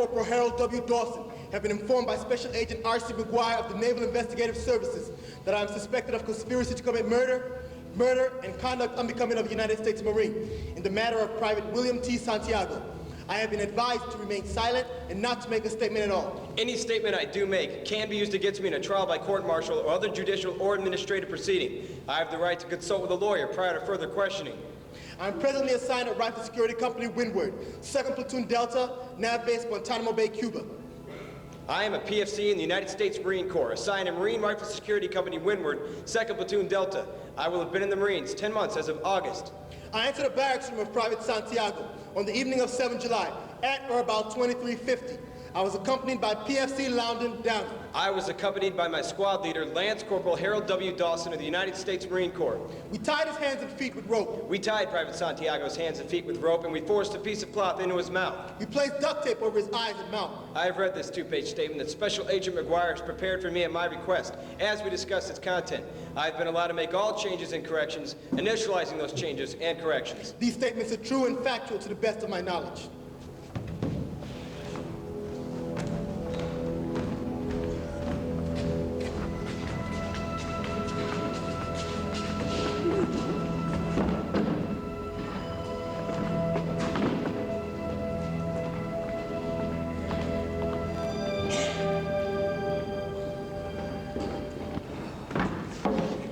Corporal Harold W. Dawson have been informed by Special Agent R.C. McGuire of the Naval Investigative Services that I am suspected of conspiracy to commit murder, and conduct unbecoming of a United States Marine in the matter of Private William T. Santiago. I have been advised to remain silent and not to make a statement at all. Any statement I do make can be used against me in a trial by court-martial or other judicial or administrative proceeding. I have the right to consult with a lawyer prior to further questioning. I am presently assigned at Rifle Security Company Windward, 2nd Platoon Delta, Nav Base, Guantanamo Bay, Cuba. I am a PFC in the United States Marine Corps, assigned to Marine Rifle Security Company Windward, 2nd Platoon Delta. I will have been in the Marines 10 months as of August. I entered the barracks room of Private Santiago on the evening of 7 July at or about 23:50. I was accompanied by PFC Loudon Downey. I was accompanied by my squad leader, Lance Corporal Harold W. Dawson of the United States Marine Corps. We tied his hands and feet with rope. We tied Private Santiago's hands and feet with rope, and we forced a piece of cloth into his mouth. We placed duct tape over his eyes and mouth. I have read this two-page statement that Special Agent McGuire has prepared for me at my request. As we discussed its content, I have been allowed to make all changes and corrections, initializing those changes and corrections. These statements are true and factual to the best of my knowledge.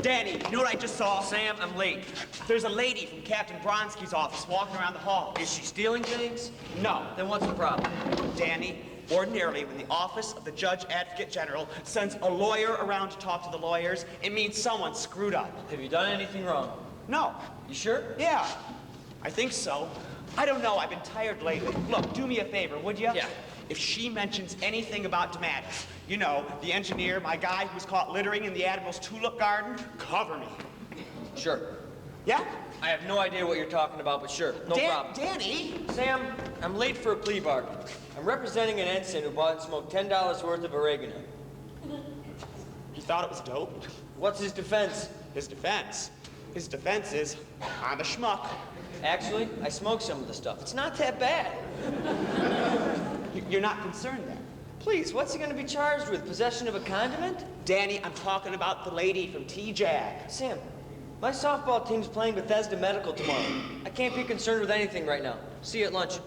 Danny, you know what I just saw? Sam, I'm late. There's a lady from Captain Bronski's office walking around the hall. Is she stealing things? No. Then what's the problem? Danny, ordinarily when the office of the Judge Advocate General sends a lawyer around to talk to the lawyers, it means someone screwed up. Have you done anything wrong? No. You sure? Yeah, I think so. I don't know, I've been tired lately. Look, do me a favor, would you? Yeah. If she mentions anything about DeMattis, you know, the engineer, my guy who was caught littering in the Admiral's tulip garden, cover me. Sure. Yeah? I have no idea what you're talking about, but sure, no problem. Danny! Sam, I'm late for a plea bargain. I'm representing an ensign who bought and smoked $10 worth of oregano. He thought it was dope. What's his defense? His defense? His defense is, I'm a schmuck. Actually, I smoked some of the stuff. It's not that bad. You're not concerned then? Please, what's he going to be charged with? Possession of a condiment? Danny, I'm talking about the lady from T-Jag. Sam, my softball team's playing Bethesda Medical tomorrow. I can't be concerned with anything right now. See you at lunch.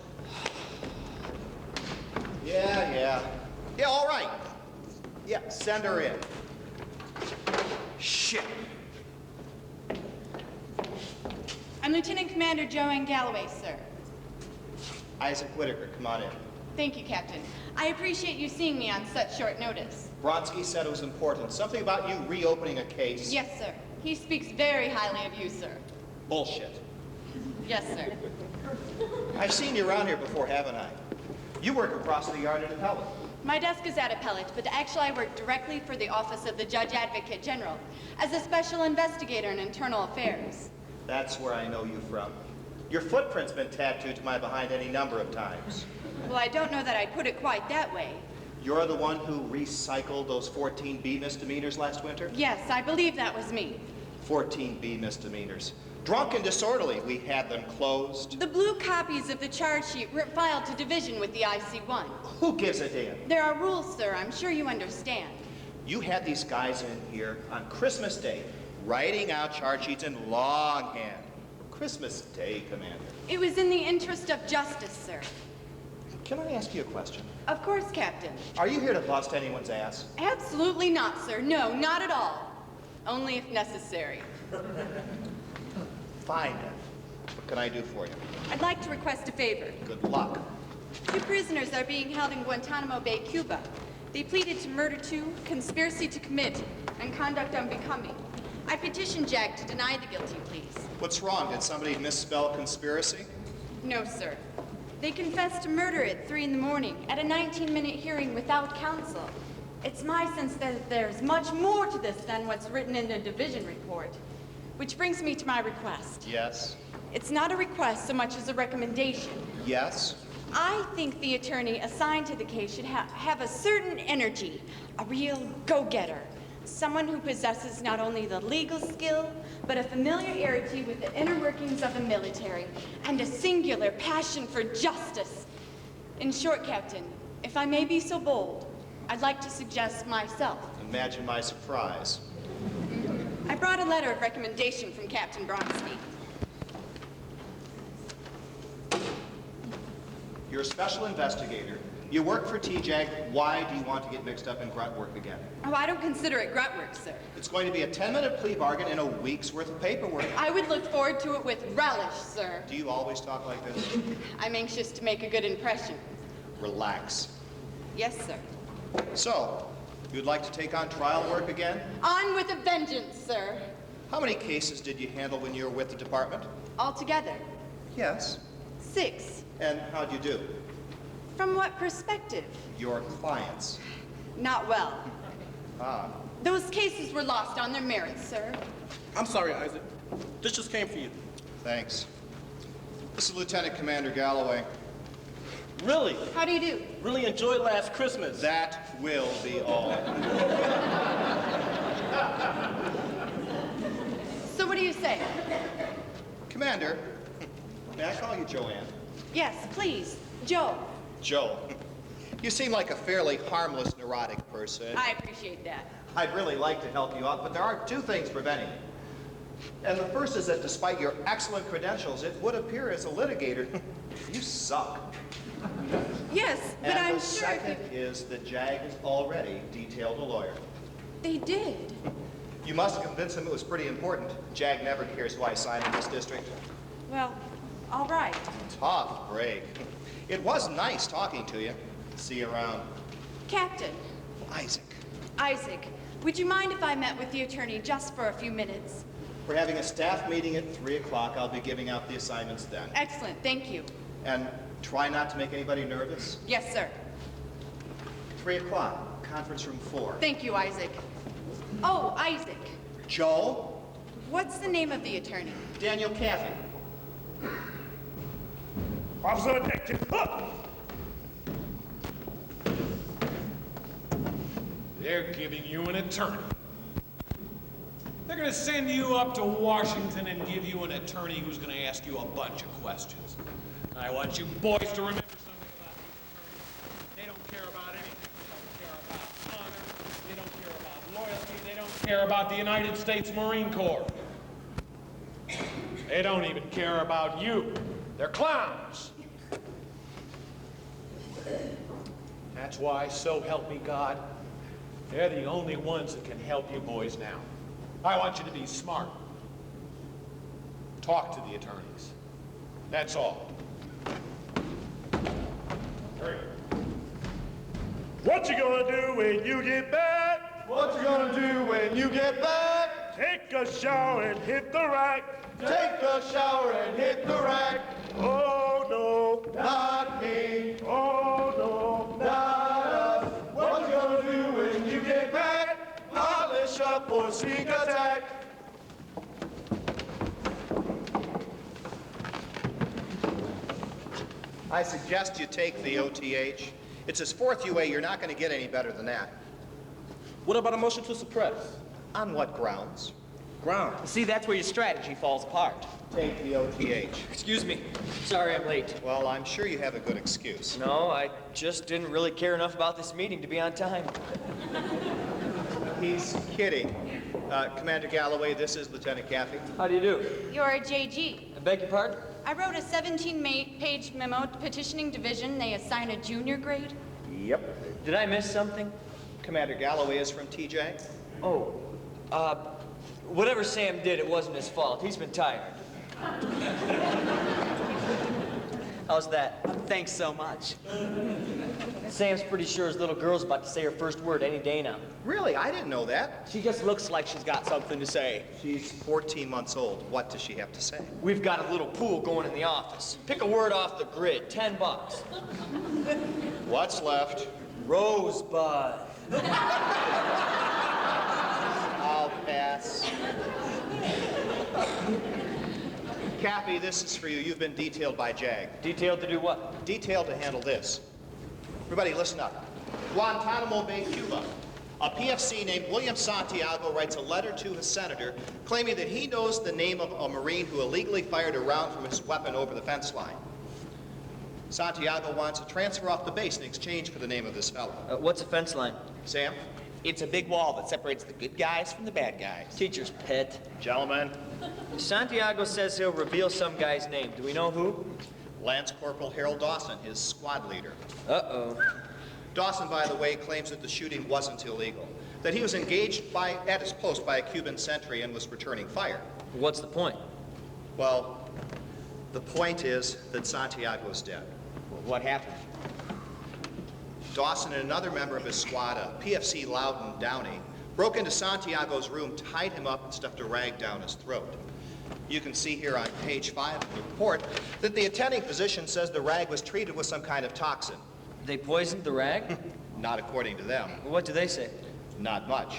Yeah, all right. Yeah, send her in. Shit. I'm Lieutenant Commander Joanne Galloway, sir. Isaac Whitaker, come on in. Thank you, Captain. I appreciate you seeing me on such short notice. Bronsky said it was important. Something about you reopening a case. Yes, sir. He speaks very highly of you, sir. Bullshit. Yes, sir. I've seen you around here before, haven't I? You work across the yard at Appellate. My desk is at Appellate, but actually I work directly for the Office of the Judge Advocate General as a special investigator in internal affairs. That's where I know you from. Your footprint's been tattooed to my behind any number of times. Well, I don't know that I'd put it quite that way. You're the one who recycled those 14 B misdemeanors last winter? Yes, I believe that was me. 14 B misdemeanors. Drunk and disorderly, we had them closed. The blue copies of the charge sheet were filed to division with the IC1. Who gives a damn? There are rules, sir. I'm sure you understand. You had these guys in here on Christmas Day, writing out charge sheets in longhand. Christmas Day, Commander. It was in the interest of justice, sir. Can I ask you a question? Of course, Captain. Are you here to bust anyone's ass? Absolutely not, sir. No, not at all. Only if necessary. Fine, then. What can I do for you? I'd like to request a favor. Good luck. 2 prisoners are being held in Guantanamo Bay, Cuba. They pleaded to murder 2, conspiracy to commit, and conduct unbecoming. I petition JAG to deny the guilty pleas. What's wrong? Did somebody misspell conspiracy? No, sir. They confessed to murder at 3 in the morning at a 19-minute hearing without counsel. It's my sense that there's much more to this than what's written in the division report. Which brings me to my request. Yes. It's not a request so much as a recommendation. Yes. I think the attorney assigned to the case should have a certain energy, a real go-getter. Someone who possesses not only the legal skill, but a familiarity with the inner workings of the military and a singular passion for justice. In short, Captain, If I may be so bold, I'd like to suggest myself. Imagine my surprise. I brought a letter of recommendation from Captain Bronstein. You're a special investigator. You work for TJAG. Why do you want to get mixed up in grunt work again? Oh, I don't consider it grunt work, sir. It's going to be a 10-minute plea bargain and a week's worth of paperwork. I would look forward to it with relish, sir. Do you always talk like this? I'm anxious to make a good impression. Relax. Yes, sir. So, you'd like to take on trial work again? On with a vengeance, sir. How many cases did you handle when you were with the department? Altogether, Yes. 6. And how'd you do? From what perspective? Your clients. Not well. Ah. Those cases were lost on their merits, sir. I'm sorry, Isaac. This just came for you. Thanks. This is Lieutenant Commander Galloway. Really? How do you do? Really enjoyed last Christmas. That will be all. So what do you say? Commander, may I call you Joanne? Yes, please. Joe. Joe. You seem like a fairly harmless, neurotic person. I appreciate that. I'd really like to help you out, but there are 2 things preventing you. And the first is that despite your excellent credentials, it would appear as a litigator, you suck. Yes, but And I'm the sure second is that JAG has already detailed a lawyer. they did. You must convince him it was pretty important. JAG never cares who I sign in this district. Well, all right. Tough break. It was nice talking to you. See you around. Captain, Isaac. Isaac, would you mind if I met with the attorney just for a few minutes? We're having a staff meeting at 3 o'clock. I'll be giving out the assignments then. Excellent, thank you. And try not to make anybody nervous. Yes, sir. 3 o'clock, conference room 4. Thank you, Isaac. Oh, Isaac, Joe, what's the name of the attorney? Daniel Caffey. Officer Detective. They're giving you an attorney. They're going to send you up to Washington and give you an attorney who's going to ask you a bunch of questions. I want you boys to remember something about these attorneys. They don't care about anything. They don't care about honor. They don't care about loyalty. They don't care about the United States Marine Corps. They don't even care about you. They're clowns. That's why, so help me God, they're the only ones that can help you boys now. I want you to be smart. Talk to the attorneys. That's all. Hurry. What you gonna do when you get back? What you gonna do when you get back? Take a shower and hit the rack. Take a shower and hit the rack. Oh no, Not me. oh no. Not us. What you gonna do when you get back? Polish up or sneak attack. I suggest you take the OTH. It's his 4th UA. You're not going to get any better than that. What about a motion to suppress? On what grounds? Ground. See, that's where your strategy falls apart. Take the OTH. Excuse me. Sorry I'm late. Well, I'm sure you have a good excuse. No, I just didn't really care enough about this meeting to be on time. He's kidding. Commander Galloway, this is Lieutenant Caffey. How do you do? You're a JG. I beg your pardon? I wrote a 17-page memo petitioning division. They assign a junior grade. Yep. Did I miss something? Commander Galloway is from TJ. Oh, whatever Sam did, it wasn't his fault. He's been tired. How's that? Thanks so much. Sam's pretty sure his little girl's about to say her first word any day now. Really? I didn't know that. She just looks like she's got something to say. She's 14 months old. What does she have to say? We've got a little pool going in the office. Pick a word off the grid, $10. What's left? Rosebud. I'll pass. Cappy, this is for you. You've been detailed by JAG. Detailed to do what? Detailed to handle this. Everybody listen up. Guantanamo Bay, Cuba. A PFC named William Santiago writes a letter to his senator claiming that he knows the name of a Marine who illegally fired a round from his weapon over the fence line. Santiago wants a transfer off the base in exchange for the name of this fellow. What's a fence line? Sam? It's a big wall that separates the good guys from the bad guys. Teacher's pet. Gentlemen, Santiago says he'll reveal some guy's name. Do we know who? Lance Corporal Harold Dawson, his squad leader. Uh-oh. Dawson, by the way, claims that the shooting wasn't illegal, that he was engaged at his post by a Cuban sentry and was returning fire. What's the point? Well, the point is that Santiago is dead. What happened? Dawson and another member of his squad, a PFC Loudon Downey, broke into Santiago's room, tied him up, and stuffed a rag down his throat. You can see here on page 5 of the report that the attending physician says the rag was treated with some kind of toxin. They poisoned the rag? Not according to them. What do they say? Not much.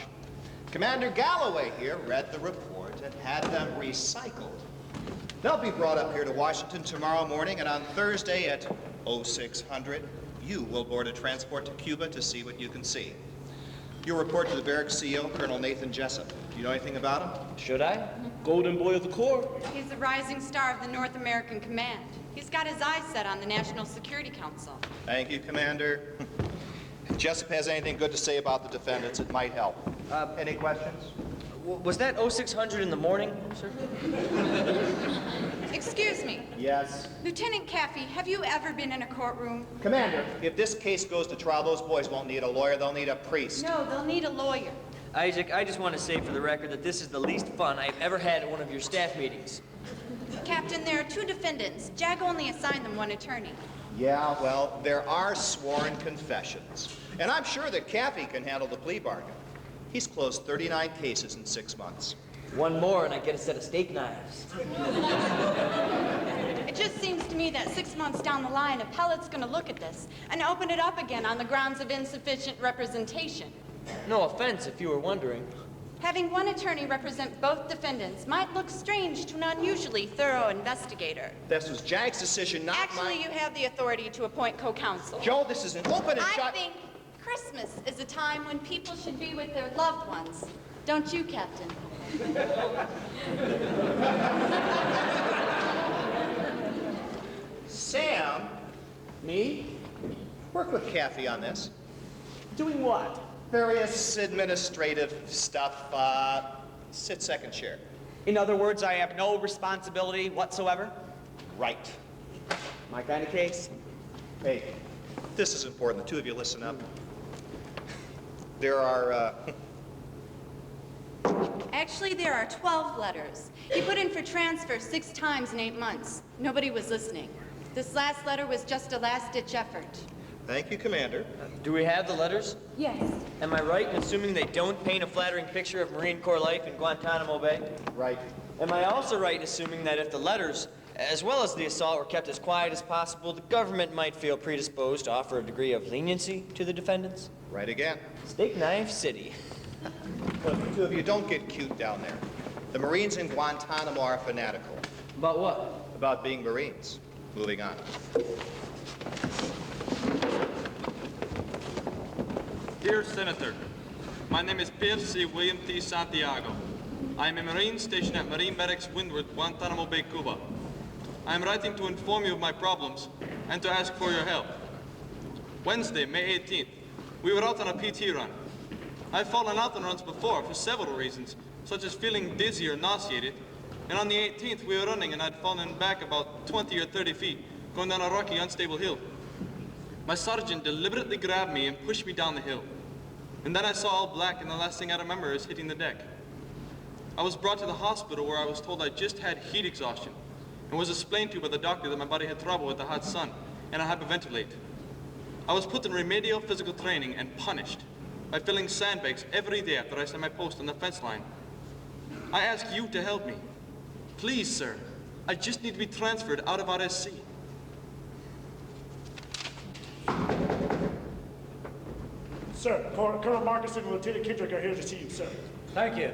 Commander Galloway here read the report and had them recycled. They'll be brought up here to Washington tomorrow morning, and on Thursday at 0600, you will board a transport to Cuba to see what you can see. You'll report to the barracks CEO, Colonel Nathan Jessup. Do you know anything about him? Should I? Golden boy of the Corps. He's the rising star of the North American Command. He's got his eyes set on the National Security Council. Thank you, Commander. If Jessup has anything good to say about the defendants, it might help. Any questions? Was that 0600 in the morning, sir? Excuse me. Yes. Lieutenant Caffey, have you ever been in a courtroom? Commander, if this case goes to trial, those boys won't need a lawyer, they'll need a priest. No, they'll need a lawyer. Isaac, I just want to say for the record that this is the least fun I've ever had at one of your staff meetings. Captain, there are 2 defendants. Jag only assigned them 1 attorney. Yeah, well, there are sworn confessions. And I'm sure that Caffey can handle the plea bargain. He's closed 39 cases in 6 months. One more and I get a set of steak knives. It just seems to me that 6 months down the line, appellate's going to look at this and open it up again on the grounds of insufficient representation. No offense, if you were wondering. Having 1 attorney represent both defendants might look strange to an unusually thorough investigator. This was Jag's decision, not Actually, mine. you have the authority to appoint co-counsel. Joe, this is an open and I shut... think Christmas is a time when people should be with their loved ones. Don't you, Captain? Sam, Me? work with Caffey on this. Doing what? Various administrative stuff. Sit second chair. In other words, I have no responsibility whatsoever? Right. My kind of case? Hey, this is important. The 2 of you listen up. There are, Actually, there are 12 letters. He put in for transfer 6 times in 8 months. Nobody was listening. This last letter was just a last-ditch effort. Thank you, Commander. Do we have the letters? Yes. Am I right in assuming they don't paint a flattering picture of Marine Corps life in Guantanamo Bay? Right. Am I also right in assuming that if the letters, as well as the assault, were kept as quiet as possible, the government might feel predisposed to offer a degree of leniency to the defendants? Right again. Steak Knife City. Look, the 2 of you don't get cute down there. The Marines in Guantanamo are fanatical About what? about being Marines. Moving on. Dear Senator, my name is PFC William T. Santiago. I am a Marine stationed at Marine Barracks Windward, Guantanamo Bay, Cuba. I am writing to inform you of my problems and to ask for your help. Wednesday, May 18th, we were out on a PT run. I've fallen out on runs before for several reasons, such as feeling dizzy or nauseated. And on the 18th, we were running and I'd fallen back about 20 or 30 feet, going down a rocky, unstable hill. My sergeant deliberately grabbed me and pushed me down the hill. And then I saw all black, and the last thing I remember is hitting the deck. I was brought to the hospital where I was told I just had heat exhaustion and was explained to by the doctor that my body had trouble with the hot sun and I hyperventilate. I was put in remedial physical training and punished by filling sandbags every day after I set my post on the fence line. I ask you to help me. Please, sir. I just need to be transferred out of RSC. Sir, Colonel Marcus and Lieutenant Kendrick are here to see you, sir. Thank you.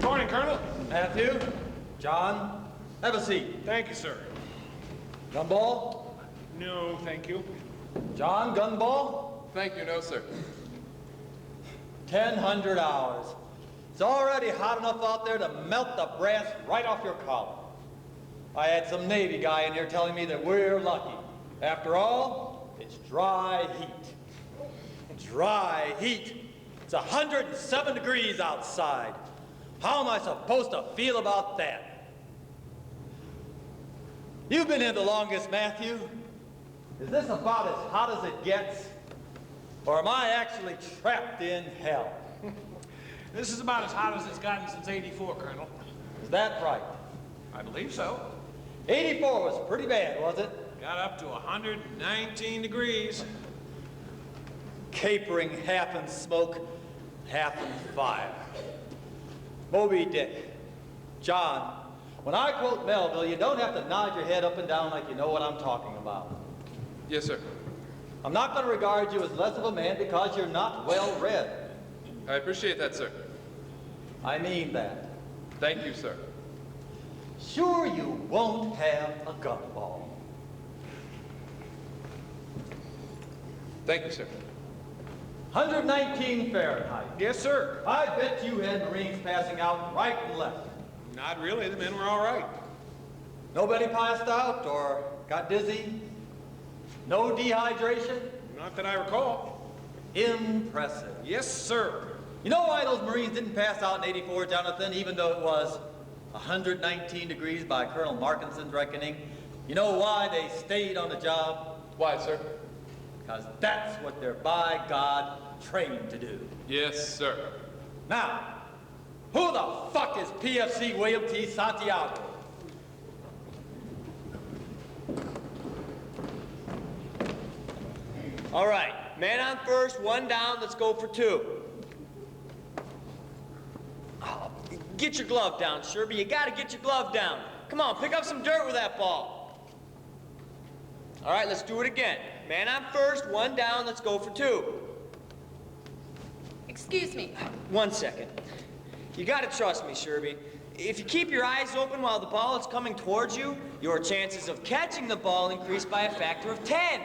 Morning, Colonel. Matthew, John, have a seat. Thank you, sir. Gunball, No, thank you. John, gunball, Thank you, no, sir. 1,000 hours. It's already hot enough out there to melt the brass right off your collar. I had some Navy guy in here telling me that we're lucky. After all, it's dry heat. Dry heat. It's 107 degrees outside. How am I supposed to feel about that? You've been in the longest, Matthew. Is this about as hot as it gets? Or am I actually trapped in hell? This is about as hot as it's gotten since '84, Colonel. Is that right? I believe so. 84 was pretty bad, was it? Got up to 119 degrees. Capering half in smoke, half in fire. Moby Dick. John, when I quote Melville, you don't have to nod your head up and down like you know what I'm talking about. Yes, sir. I'm not going to regard you as less of a man because you're not well read. I appreciate that, sir. I mean that. Thank you, sir. Sure you won't have a gumball. Thank you, sir. 119 Fahrenheit. Yes, sir. I bet you had Marines passing out right and left. Not really. The men were all right. Nobody passed out or got dizzy? No dehydration? Not that I recall. Impressive. Yes, sir. You know why those Marines didn't pass out in '84, Jonathan, even though it was 119 degrees by Colonel Markinson's reckoning? You know why they stayed on the job? Why, sir? Because that's what they're, by God, trained to do. Yes, sir. Now, who the fuck is PFC William T. Santiago? All right, man on first, one down, let's go for two. Oh, get your glove down, Sherby. You gotta get your glove down. Come on, pick up some dirt with that ball. All right, let's do it again. Man on first, one down, let's go for two. Excuse me. 1 second. You gotta trust me, Sherby. If you keep your eyes open while the ball is coming towards you, your chances of catching the ball increase by a factor of 10.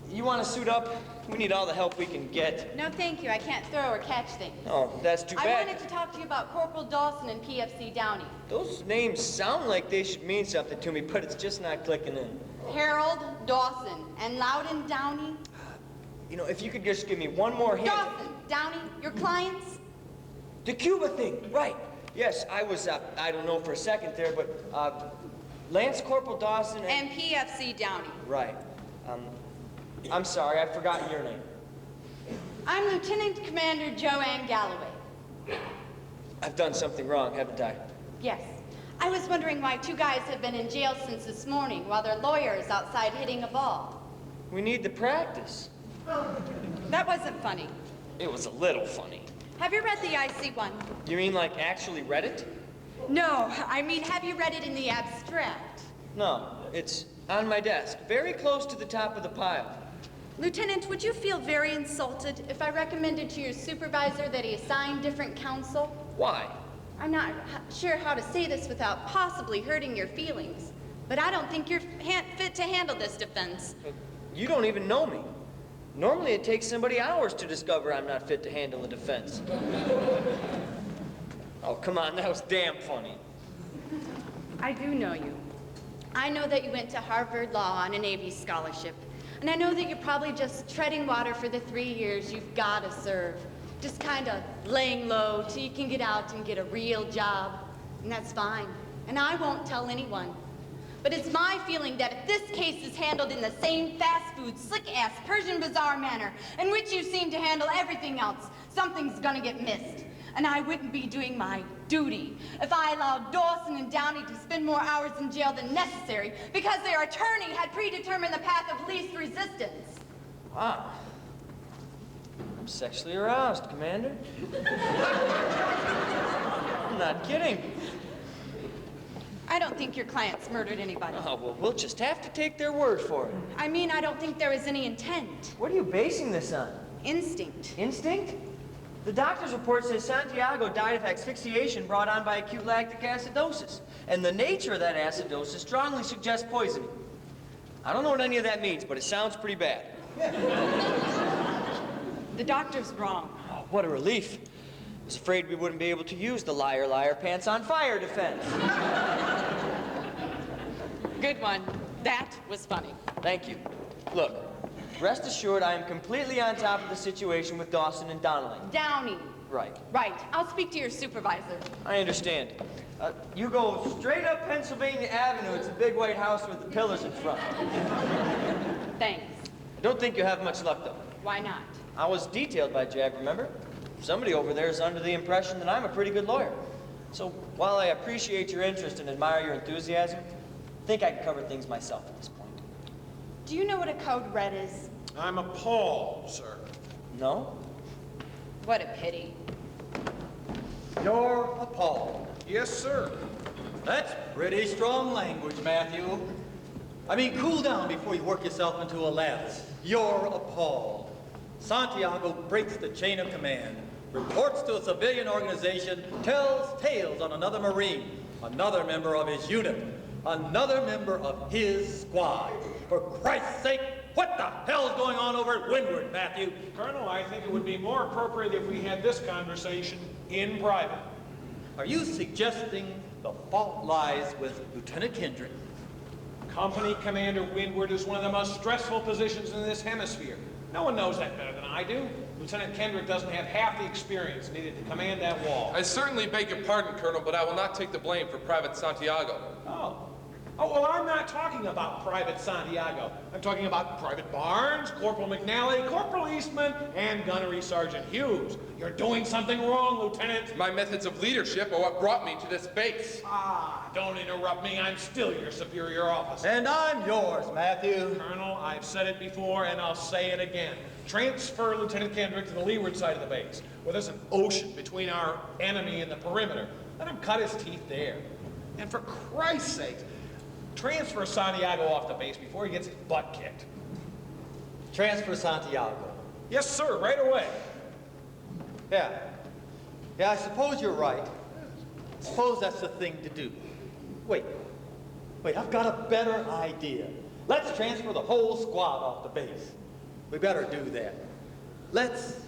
You want to suit up? We need all the help we can get. No, thank you. I can't throw or catch things. Oh, that's too I bad. wanted to talk to you about Corporal Dawson and PFC Downey. Those names sound like they should mean something to me, but it's just not clicking in. Harold Dawson and Loudon Downey. You know, if you could just give me one more hint. Dawson, Downey, your clients? The Cuba thing, right. Yes, I was, I don't know for a second there, but Lance Corporal Dawson And PFC Downey. Right. I'm sorry, I've forgotten your name. I'm Lieutenant Commander Joanne Galloway. I've done something wrong, haven't I? Yes. I was wondering why two guys have been in jail since this morning while their lawyer is outside hitting a ball. We need the practice. That wasn't funny. It was a little funny. Have you read the IC one? You mean like actually read it? No, I mean, have you read it in the abstract? No, it's on my desk, very close to the top of the pile. Lieutenant, would you feel very insulted if I recommended to your supervisor that he assign different counsel? Why? I'm not sure how to say this without possibly hurting your feelings, but I don't think you're fit to handle this defense. You don't even know me. Normally it takes somebody hours to discover I'm not fit to handle a defense. Oh, come on, that was damn funny. I do know you. I know that you went to Harvard Law on a Navy scholarship. And I know that you're probably just treading water for the 3 years you've got to serve. Just kind of laying low till you can get out and get a real job. And that's fine. And I won't tell anyone. But it's my feeling that if this case is handled in the same fast food, slick-ass Persian bazaar manner in which you seem to handle everything else, something's gonna get missed. And I wouldn't be doing my duty if I allowed Dawson and Downey to spend more hours in jail than necessary because their attorney had predetermined the path of least resistance. Wow. I'm sexually aroused, Commander. I'm not kidding. I don't think your clients murdered anybody. Oh, well, we'll just have to take their word for it. I mean, I don't think there was any intent. What are you basing this on? Instinct. Instinct? The doctor's report says Santiago died of asphyxiation brought on by acute lactic acidosis. And the nature of that acidosis strongly suggests poisoning. I don't know what any of that means, but it sounds pretty bad. The doctor's wrong. Oh, what a relief. was afraid we wouldn't be able to use the liar, liar, pants on fire defense. Good one. That was funny. Thank you. Look, rest assured I am completely on top of the situation with Dawson and Donnelly. Downey. Right. Right. I'll speak to your supervisor. I understand. You go straight up Pennsylvania Avenue. It's a big white house with the pillars in front. Thanks. I don't think you have much luck, though. Why not? I was detailed by Jag, remember? Somebody over there is under the impression that I'm a pretty good lawyer. So while I appreciate your interest and admire your enthusiasm, I think I can cover things myself at this point. Do you know what a code red is? I'm appalled, sir. No? What a pity. You're appalled. Yes, sir. That's pretty strong language, Matthew. I mean, cool down before you work yourself into a lattice. You're appalled. Santiago breaks the chain of command, reports to a civilian organization, tells tales on another Marine, another member of his unit, another member of his squad. For Christ's sake, what the hell's going on over at Windward, Matthew? Colonel, I think it would be more appropriate if we had this conversation in private. Are you suggesting the fault lies with Lieutenant Kendrick? Company Commander Windward is one of the most stressful positions in this hemisphere. No one knows that better than I do. Lieutenant Kendrick doesn't have half the experience needed to command that wall. I certainly beg your pardon, Colonel, but I will not take the blame for Private Santiago. Oh, well, I'm not talking about Private Santiago. I'm talking about Private Barnes, Corporal McNally, Corporal Eastman, and Gunnery Sergeant Hughes. You're doing something wrong, Lieutenant. My methods of leadership are what brought me to this base. Don't interrupt me. I'm still your superior officer. And I'm yours, Matthew. Colonel, I've said it before, and I'll say it again. Transfer Lieutenant Kendrick to the leeward side of the base, where there's an ocean between our enemy and the perimeter. Let him cut his teeth there. And for Christ's sake, transfer Santiago off the base before he gets his butt kicked. Transfer Santiago. Yes, sir, right away. Yeah, I suppose you're right. Suppose that's the thing to do. Wait, I've got a better idea. Let's transfer the whole squad off the base. We better do that. Let's,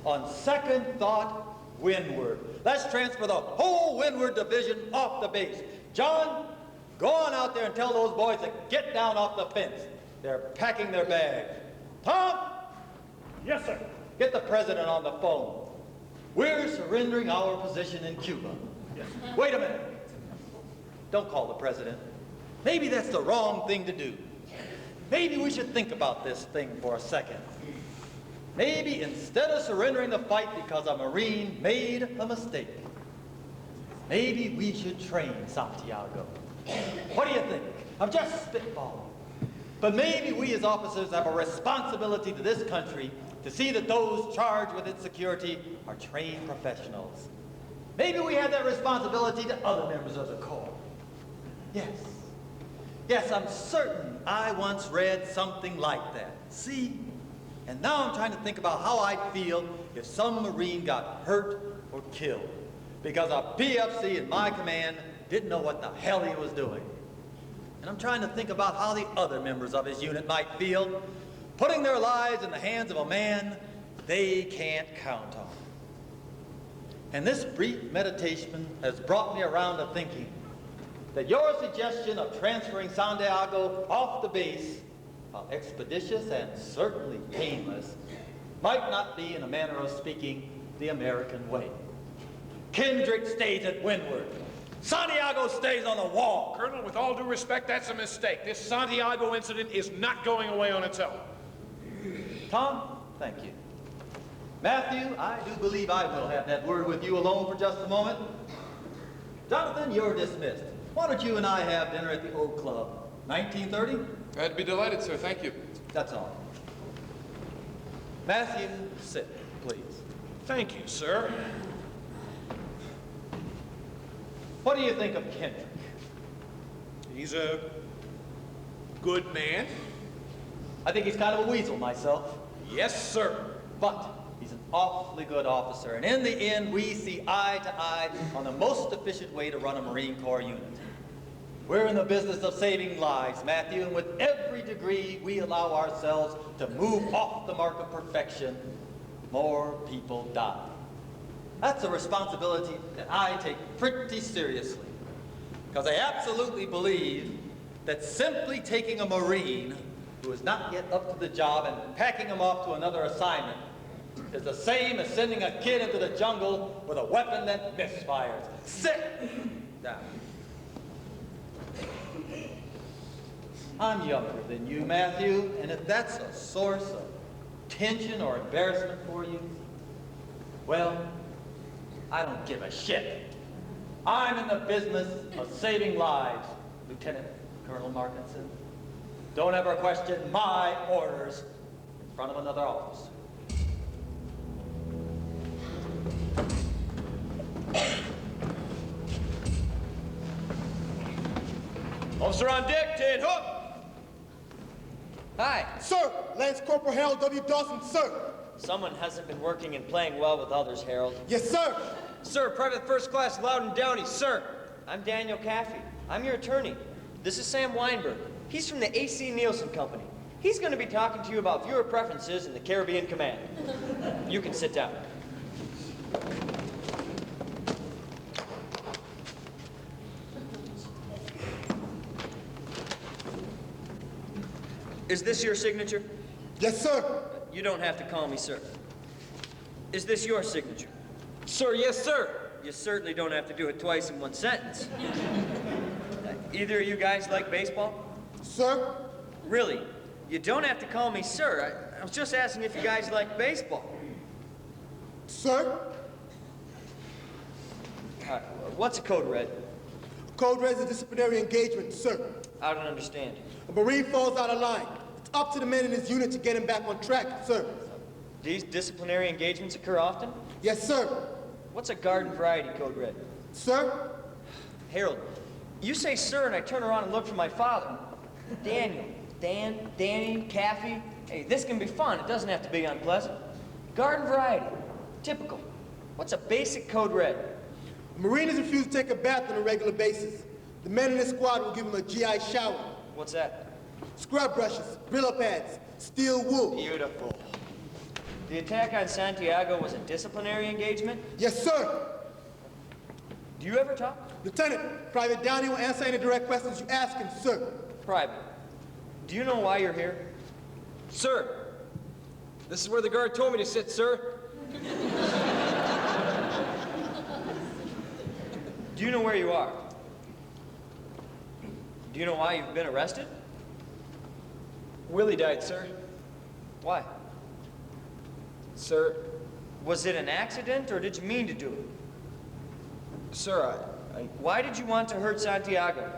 on second thought, Windward. Let's transfer the whole Windward division off the base. John, go on out there and tell those boys to get down off the fence. They're packing their bags. Tom? Yes, sir. Get the president on the phone. We're surrendering our position in Cuba. Yes. Wait a minute. Don't call the president. Maybe that's the wrong thing to do. Maybe we should think about this thing for a second. Maybe instead of surrendering the fight because a Marine made a mistake, maybe we should train Santiago. What do you think? I'm just spitballing. But maybe we as officers have a responsibility to this country to see that those charged with its security are trained professionals. Maybe we have that responsibility to other members of the Corps. Yes, I'm certain I once read something like that. See? And now I'm trying to think about how I'd feel if some Marine got hurt or killed because a PFC in my command didn't know what the hell he was doing. And I'm trying to think about how the other members of his unit might feel, putting their lives in the hands of a man they can't count on. And this brief meditation has brought me around to thinking that your suggestion of transferring Santiago off the base, while expeditious and certainly painless, might not be, in a manner of speaking, the American way. Kendrick stays at Windward. Santiago stays on the wall. Colonel, with all due respect, that's a mistake. This Santiago incident is not going away on its own. Tom, thank you. Matthew, I do believe I will have that word with you alone for just a moment. Jonathan, you're dismissed. Why don't you and I have dinner at the Oak Club? 1930? I'd be delighted, sir. Thank you. That's all. Matthew, sit, please. Thank you, sir. What do you think of Kendrick? He's a good man. I think he's kind of a weasel myself. Yes, sir. But he's an awfully good officer, and in the end, we see eye to eye on the most efficient way to run a Marine Corps unit. We're in the business of saving lives, Matthew, and with every degree we allow ourselves to move off the mark of perfection, more people die. That's a responsibility that I take pretty seriously. Because I absolutely believe that simply taking a Marine who is not yet up to the job and packing him off to another assignment is the same as sending a kid into the jungle with a weapon that misfires. Sit down. I'm younger than you, Matthew, and if that's a source of tension or embarrassment for you, well, I don't give a shit. I'm in the business of saving lives, Lieutenant Colonel Markinson. Don't ever question my orders in front of another officer. Officer on deck, 10 hook! Hi. Sir, Lance Corporal Harold W. Dawson, sir. Someone hasn't been working and playing well with others, Harold. Yes, sir. Sir, Private First Class Loudon Downey, sir. I'm Daniel Caffey. I'm your attorney. This is Sam Weinberg. He's from the A.C. Nielsen Company. He's going to be talking to you about viewer preferences in the Caribbean Command. You can sit down. Is this your signature? Yes, sir. You don't have to call me sir. Is this your signature? Sir, yes, sir. You certainly don't have to do it twice in one sentence. Either of you guys like baseball? Sir? Really? You don't have to call me sir. I was just asking if you guys like baseball. Sir? What's a code red? Code red is a disciplinary engagement, sir. I don't understand. A Marine falls out of line. It's up to the men in his unit to get him back on track, sir. These disciplinary engagements occur often? Yes, sir. What's a garden variety code red? Sir? Harold, you say sir and I turn around and look for my father. Daniel, Danny, Caffey. Hey, this can be fun. It doesn't have to be unpleasant. Garden variety. Typical. What's a basic code red? A Marine is refused to take a bath on a regular basis. The men in his squad will give him a GI shower. What's that? Scrub brushes, Brillo pads, steel wool. Beautiful. The attack on Santiago was a disciplinary engagement? Yes, sir. Do you ever talk? Lieutenant, Private Downey will answer any direct questions you ask him, sir. Private, do you know why you're here? Sir, this is where the guard told me to sit, sir. Do you know where you are? Do you know why you've been arrested? Willie died, sir. Why? Sir. Was it an accident or did you mean to do it? Sir, Why did you want to hurt Santiago?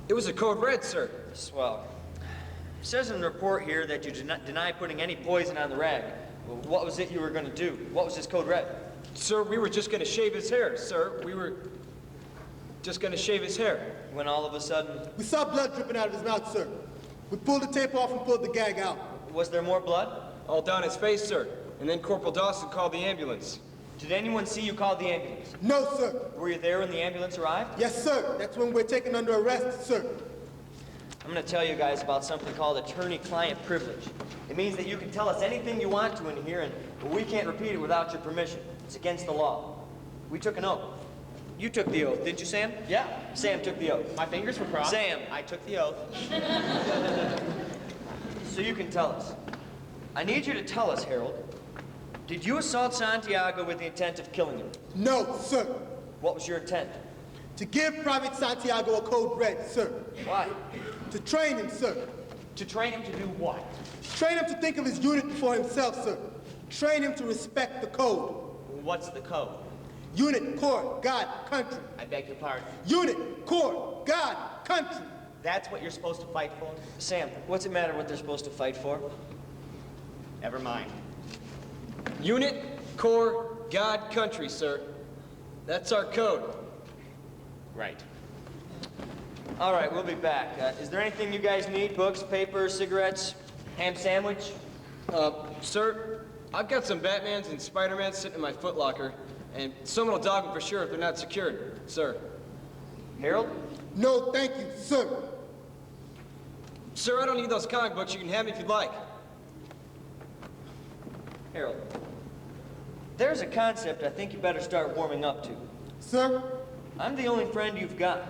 It was a code red, sir. Swell. It says in the report here that you deny putting any poison on the rag. Well, what was it you were going to do? What was this code red? Sir, we were just going to shave his hair, sir. We were just going to shave his hair. When all of a sudden... We saw blood dripping out of his mouth, sir. We pulled the tape off and pulled the gag out. Was there more blood? All down his face, sir. And then Corporal Dawson called the ambulance. Did anyone see you call the ambulance? No, sir. Were you there when the ambulance arrived? Yes, sir. That's when we're taken under arrest, sir. I'm going to tell you guys about something called attorney-client privilege. It means that you can tell us anything you want to in here, and we can't repeat it without your permission. It's against the law. We took an oath. You took the oath, didn't you, Sam? Yeah. Sam took the oath. My fingers were crossed. Sam. I took the oath. So you can tell us. I need you to tell us, Harold. Did you assault Santiago with the intent of killing him? No, sir. What was your intent? To give Private Santiago a code red, sir. Why? To train him, sir. To train him to do what? Train him to think of his unit before himself, sir. Train him to respect the code. What's the code? Unit, corps, God, country. I beg your pardon. Unit, corps, God, country. That's what you're supposed to fight for? Sam, what's it matter what they're supposed to fight for? Never mind. Unit, corps, God, country, sir. That's our code. Right. All right, we'll be back. Is there anything you guys need? Books, paper, cigarettes, ham sandwich? Sir, I've got some Batmans and Spider-Mans sitting in my footlocker, and someone will dog them for sure if they're not secured, sir. Harold? No, thank you, sir. Sir, I don't need those comic books. You can have them if you'd like. Harold, There's a concept I think you better start warming up to. Sir? I'm the only friend you've got.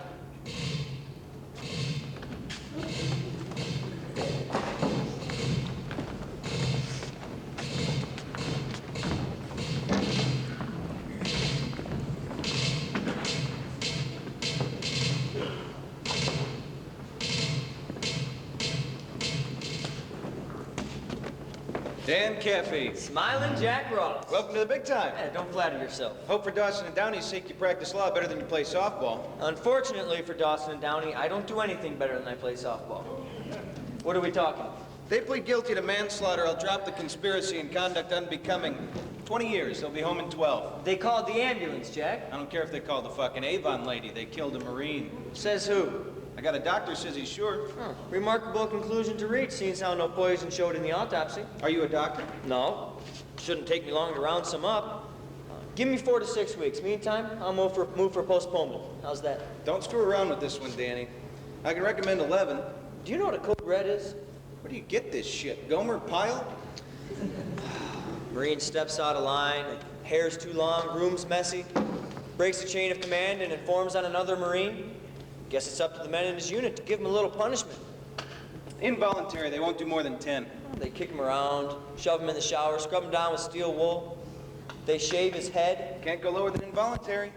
Dan Caffey. Smiling Jack Ross. Welcome to the big time. Yeah, don't flatter yourself. Hope for Dawson and Downey's sake you practice law better than you play softball. Unfortunately for Dawson and Downey, I don't do anything better than I play softball. What are we talking? They plead guilty to manslaughter. I'll drop the conspiracy and conduct unbecoming. 20 years. They'll be home in 12. They called the ambulance, Jack. I don't care if they called the fucking Avon lady. They killed a Marine. Says who? I got a doctor says he's sure. Huh. Remarkable conclusion to reach, seeing how no poison showed in the autopsy. Are you a doctor? No. Shouldn't take me long to round some up. Give me 4 to 6 weeks. Meantime, I'll move for postponement. How's that? Don't screw around with this one, Danny. I can recommend 11. Do you know what a code red is? Where do you get this shit? Gomer Pyle? Marine steps out of line, hair's too long, room's messy, breaks the chain of command and informs on another Marine. Guess it's up to the men in his unit to give him a little punishment. Involuntary. They won't do more than 10. They kick him around, shove him in the shower, scrub him down with steel wool. They shave his head. Can't go lower than involuntary.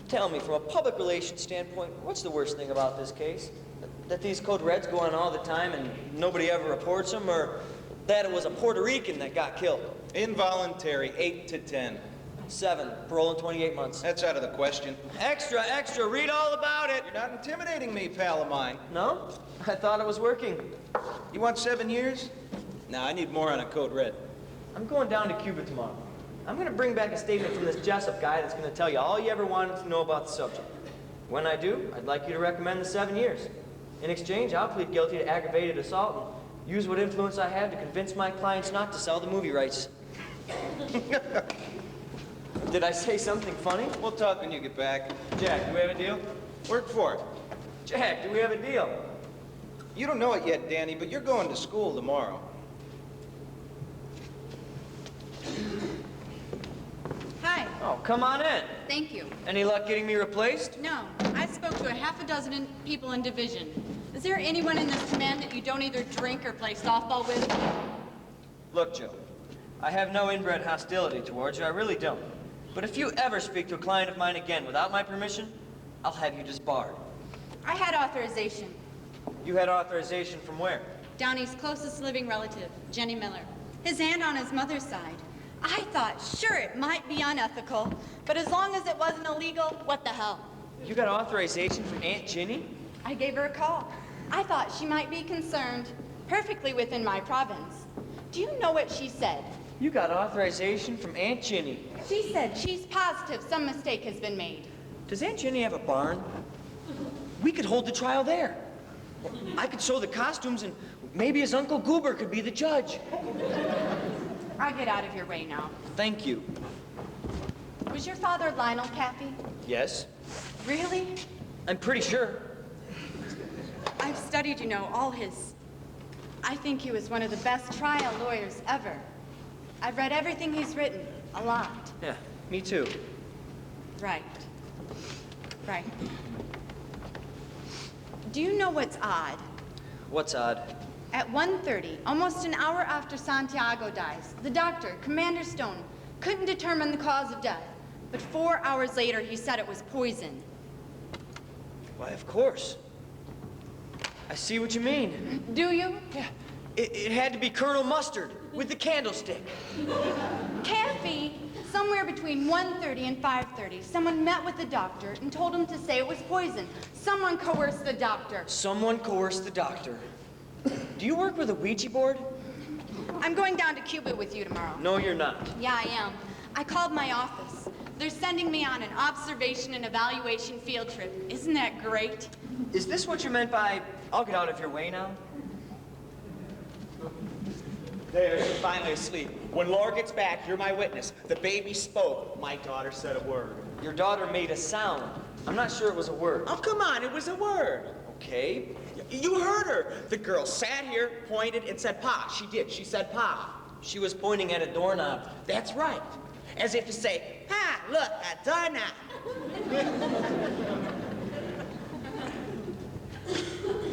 Tell me, from a public relations standpoint, what's the worst thing about this case? That these code reds go on all the time and nobody ever reports them, or that it was a Puerto Rican that got killed? Involuntary, 8 to 10. 7, parole in 28 months. That's out of the question. Extra, extra, read all about it. You're not intimidating me, pal of mine. No? I thought it was working. You want 7 years? No, I need more on a code red. I'm going down to Cuba tomorrow. I'm going to bring back a statement from this Jessup guy that's going to tell you all you ever wanted to know about the subject. When I do, I'd like you to recommend the 7 years. In exchange, I'll plead guilty to aggravated assault and use what influence I have to convince my clients not to sell the movie rights. Did I say something funny? We'll talk when you get back. Jack, do we have a deal? Work for it. Jack, do we have a deal? You don't know it yet, Danny, but you're going to school tomorrow. Hi. Oh, come on in. Thank you. Any luck getting me replaced? No, I spoke to a half a dozen people in division. Is there anyone in this command that you don't either drink or play softball with? Look, Joe, I have no inbred hostility towards you. I really don't. But if you ever speak to a client of mine again without my permission, I'll have you disbarred. I had authorization. You had authorization from where? Downey's closest living relative, Jenny Miller. His aunt on his mother's side. I thought, sure, it might be unethical, but as long as it wasn't illegal, what the hell? You got authorization from Aunt Ginny? I gave her a call. I thought she might be concerned. Perfectly within my province. Do you know what she said? You got authorization from Aunt Ginny. She said she's positive some mistake has been made. Does Aunt Ginny have a barn? We could hold the trial there. I could sew the costumes and maybe his Uncle Goober could be the judge. I'll get out of your way now. Thank you. Was your father Lionel Caffey? Yes? Really? I'm pretty sure. I've studied, you know, all his... I think he was one of the best trial lawyers ever. I've read everything he's written, a lot. Yeah, me too. Right. Right. Do you know what's odd? What's odd? At 1:30, almost an hour after Santiago dies, the doctor, Commander Stone, couldn't determine the cause of death. But 4 hours later, he said it was poison. Why, of course. I see what you mean. Do you? Yeah. It had to be Colonel Mustard with the candlestick. Caffey, somewhere between 1:30 and 5:30, someone met with the doctor and told him to say it was poison. Someone coerced the doctor. Someone coerced the doctor. Do you work with a Ouija board? I'm going down to Cuba with you tomorrow. No, you're not. Yeah, I am. I called my office. They're sending me on an observation and evaluation field trip. Isn't that great? Is this what you meant by, I'll get out of your way now? There, you're finally asleep. When Laura gets back, you're my witness. The baby spoke. My daughter said a word. Your daughter made a sound. I'm not sure it was a word. Oh, come on, it was a word. Okay. You heard her. The girl sat here, pointed, and said, Pa. She did. She said, Pa. She was pointing at a doorknob. That's right. as if to say, ha, look, I done that.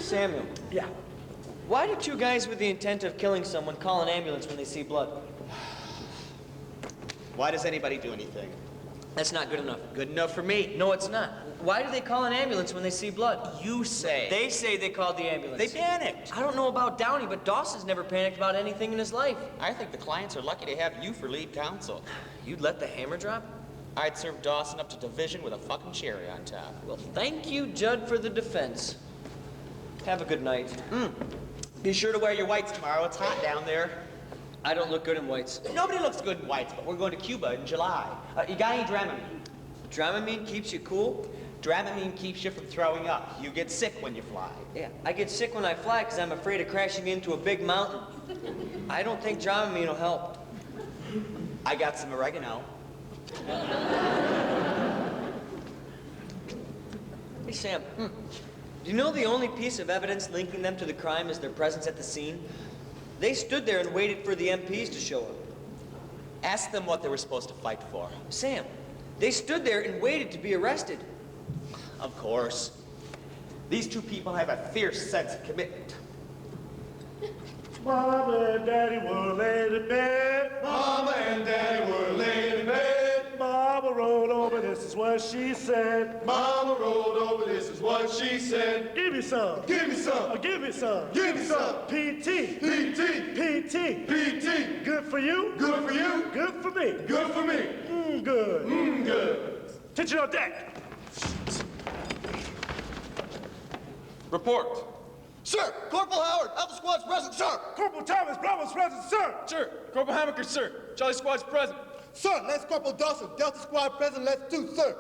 Samuel. Yeah. Why do two guys with the intent of killing someone call an ambulance when they see blood? Why does anybody do anything? That's not good enough. Good enough for me. No, it's not. Why do they call an ambulance when they see blood? You say. They say they called the ambulance. They panicked. I don't know about Downey, but Dawson's never panicked about anything in his life. I think the clients are lucky to have you for lead counsel. You'd let the hammer drop? I'd serve Dawson up to division with a fucking cherry on top. Well, thank you, Judd, for the defense. Have a good night. Be sure to wear your whites tomorrow. It's hot down there. I don't look good in whites. Nobody looks good in whites, but we're going to Cuba in July. You got any Dramamine? Dramamine keeps you cool? Dramamine keeps you from throwing up. You get sick when you fly. Yeah, I get sick when I fly because I'm afraid of crashing into a big mountain. I don't think Dramamine will help. I got some oregano. Hey, Sam. Do you know the only piece of evidence linking them to the crime is their presence at the scene? They stood there and waited for the MPs to show up. Ask them what they were supposed to fight for. Sam, they stood there and waited to be arrested. Of course. These two people have a fierce sense of commitment. Mama and Daddy were laid in bed. Mama and Daddy were laid in bed. Mama rolled over, this is what she said. Mama rolled over, this is what she said. Give me some. Give me some. Give me some. Give me some. PT. PT. PT. PT. Good for you. Good for you. Good for me. Good for me. Good. Good. Attention on deck. Report. Sir, Corporal Howard, Alpha Squad's present, sir. Corporal Thomas, Bravo's present, sir. Sir. Corporal Hammaker, sir. Charlie Squad's present. Sir, Lance Corporal Dawson, Delta Squad present, Lance 2, sir.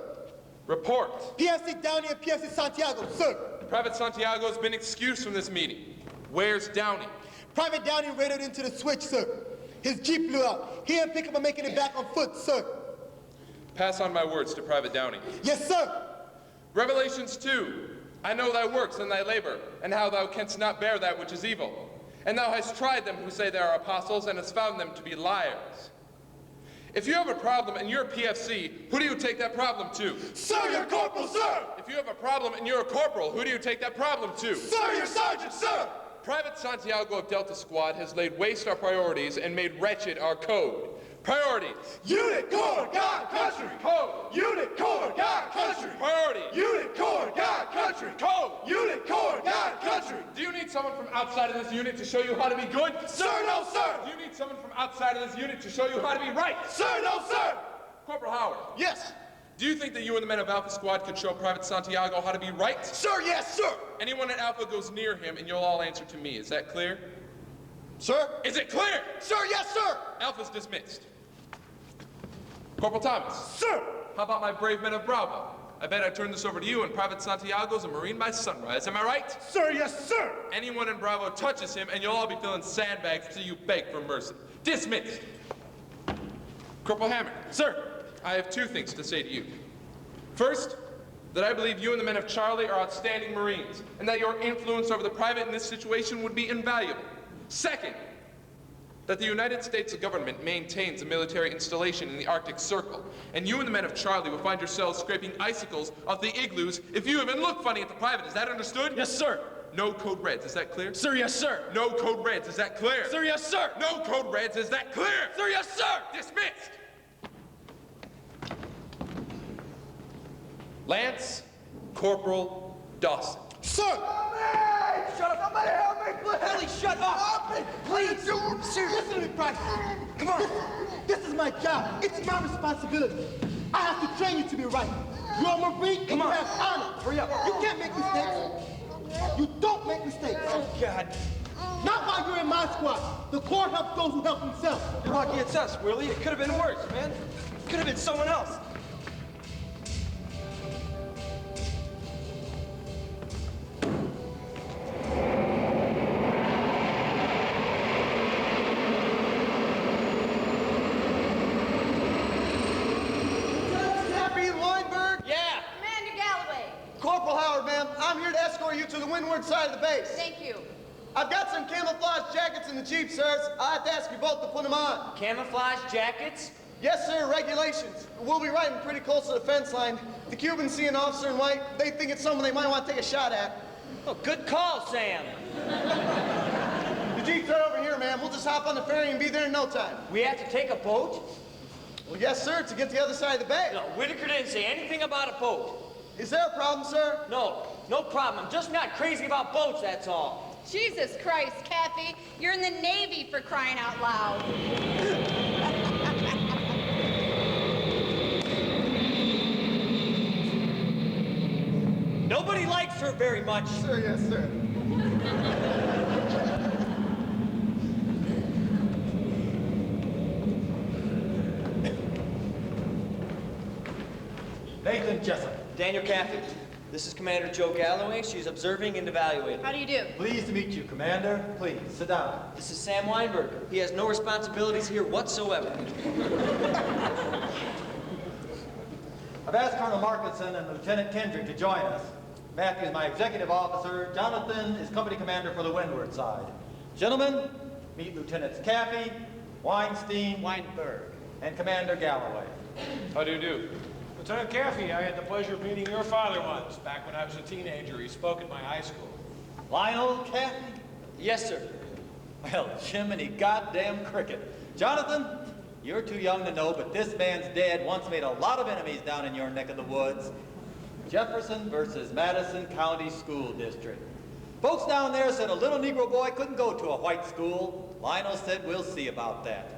Report. PFC Downey and PFC Santiago, sir. Private Santiago has been excused from this meeting. Where's Downey? Private Downey radioed into the switch, sir. His Jeep blew out. He and Pickup are making it back on foot, sir. Pass on my words to Private Downey. Yes, sir. Revelations 2. I know thy works and thy labor, and how thou canst not bear that which is evil. And thou hast tried them who say they are apostles, and hast found them to be liars. If you have a problem and you're a PFC, who do you take that problem to? Sir, your corporal, sir! If you have a problem and you're a corporal, who do you take that problem to? Sir, your sergeant, sir! Private Santiago of Delta Squad has laid waste our priorities and made wretched our code. Priorities. Unit, Corps, God, country! Code. Unit, Corps, God, country! Priorities. Unit, Corps, God, country! Code. Unit, Corps, God, country! Do you need someone from outside of this unit to show you how to be good? Sir, no, sir! Do you need someone from outside of this unit to show you how to be right? Sir, no, sir! Corporal Howard. Yes. Do you think that you and the men of Alpha Squad could show Private Santiago how to be right? Sir, yes, sir! Anyone at Alpha goes near him and you'll all answer to me. Is that clear? Sir? Is it clear? Sir, yes, sir! Alpha's dismissed. Corporal Thomas. Sir! How about my brave men of Bravo? I bet I turn this over to you, and Private Santiago's a Marine by sunrise. Am I right? Sir, yes, sir! Anyone in Bravo touches him, and you'll all be filling sandbags till you beg for mercy. Dismissed. Corporal Hammer. Sir. I have two things to say to you. First, that I believe you and the men of Charlie are outstanding Marines, and that your influence over the private in this situation would be invaluable. Second, that the United States government maintains a military installation in the Arctic Circle, and you and the men of Charlie will find yourselves scraping icicles off the igloos if you even look funny at the private. Is that understood? Yes, sir. No code reds. Is that clear? Sir, yes, sir. No code reds. Is that clear? Sir, yes, sir. No code reds. Is that clear? Sir, yes, sir. Dismissed. Lance Corporal Dawson. Sir! Shut up! Somebody help me, please! Ellie, shut up! Please! Listen to me, Private. Come on. This is my job. It's my responsibility. I have to train you to be right. You're a Marine and you have honor. Hurry up. You can't make mistakes. You don't make mistakes. Oh, God. Not while you're in my squad. The Corps helps those who help themselves. You're lucky it's us, Willie. It could have been worse, man. It could have been someone else. Corporal Howard, ma'am, I'm here to escort you to the windward side of the base. Thank you. I've got some camouflage jackets in the Jeep, sirs. I have to ask you both to put them on. Camouflage jackets? Yes, sir, regulations. We'll be riding pretty close to the fence line. The Cubans see an officer in white, they think it's someone they might want to take a shot at. Oh, good call, Sam. The Jeep's right over here, ma'am. We'll just hop on the ferry and be there in no time. We have to take a boat? Well, yes, sir, to get to the other side of the bay. No, Whitaker didn't say anything about a boat. Is there a problem, sir? No, no problem. I'm just not crazy about boats, that's all. Jesus Christ, Kathy, you're in the Navy for crying out loud. Nobody likes her very much. Sir, yes, sir. Nathan Jessup. Daniel Caffey. This is Commander Joe Galloway. She's observing and evaluating. How do you do? Pleased to meet you, Commander. Please, sit down. This is Sam Weinberg. He has no responsibilities here whatsoever. I've asked Colonel Markinson and Lieutenant Kendrick to join us. Matthew is my executive officer. Jonathan is company commander for the windward side. Gentlemen, meet Lieutenants Caffey, Weinstein, Weinberg, and Commander Galloway. How do you do? Lieutenant Caffey, I had the pleasure of meeting your father once, back when I was a teenager. He spoke at my high school. Lionel Caffey? Yes, sir. Well, Jiminy goddamn cricket. Jonathan, you're too young to know, but this man's dad once made a lot of enemies down in your neck of the woods. Jefferson versus Madison County School District. Folks down there said a little Negro boy couldn't go to a white school. Lionel said we'll see about that.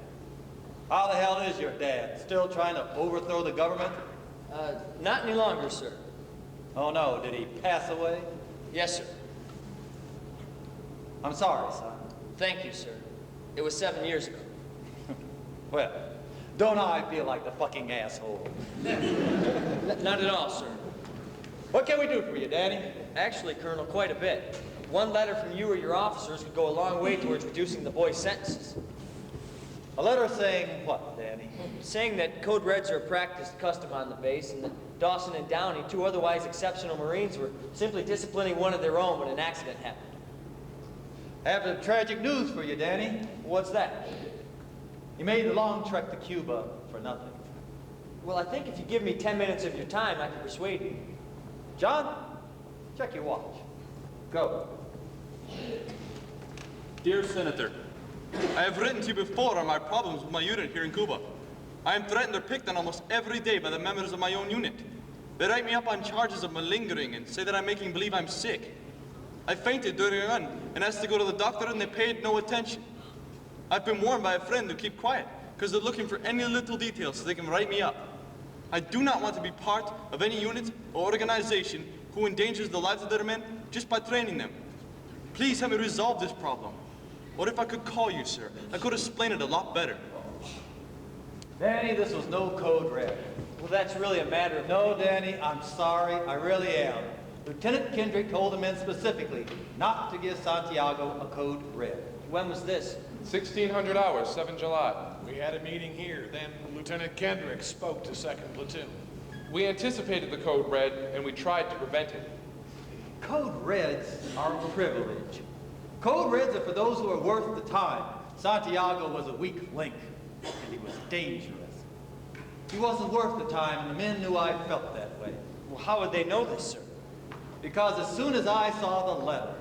How the hell is your dad? Still trying to overthrow the government? Not any longer, sir. Oh no, did he pass away? Yes, sir. I'm sorry, son. Thank you, sir. It was 7 years ago. Well, don't I feel like the fucking asshole? Not at all, sir. What can we do for you, Danny? Actually, Colonel, quite a bit. One letter from you or your officers would go a long way towards reducing the boys' sentences. A letter saying what, Danny? Saying that code reds are a practiced custom on the base, and that Dawson and Downey, two otherwise exceptional Marines, were simply disciplining one of their own when an accident happened. I have some tragic news for you, Danny. What's that? You made the long trek to Cuba for nothing. Well, I think if you give me 10 minutes of your time, I can persuade you. John, check your watch. Go. Dear Senator, I have written to you before on my problems with my unit here in Cuba. I am threatened or picked on almost every day by the members of my own unit. They write me up on charges of malingering and say that I'm making believe I'm sick. I fainted during a run and asked to go to the doctor, and they paid no attention. I've been warned by a friend to keep quiet because they're looking for any little details so they can write me up. I do not want to be part of any unit or organization who endangers the lives of their men just by training them. Please help me resolve this problem. What if I could call you, sir? I could explain it a lot better. Danny, this was no code red. Well, that's really a matter of... No, Danny, I'm sorry. I really am. Lieutenant Kendrick told the men specifically not to give Santiago a code red. When was this? 1600 hours, 7 July. We had a meeting here. Then Lieutenant Kendrick spoke to 2nd Platoon. We anticipated the code red, and we tried to prevent it. Code reds are a privilege. Code reds are for those who are worth the time. Santiago was a weak link, and he was dangerous. He wasn't worth the time, and the men knew I felt that way. Well, how would they know this, sir? Because as soon as I saw the letter,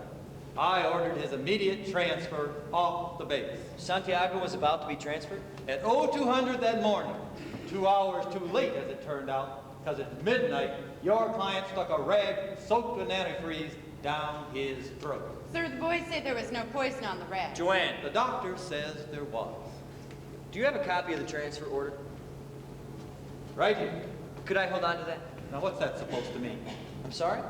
I ordered his immediate transfer off the base. Santiago was about to be transferred? At 0200 that morning, 2 hours too late as it turned out, because at midnight, your client stuck a rag soaked with antifreeze down his throat. Sir, the boys say there was no poison on the rag. Joanne. The doctor says there was. Do you have a copy of the transfer order? Right here. Could I hold on to that? Now what's that supposed to mean? I'm sorry?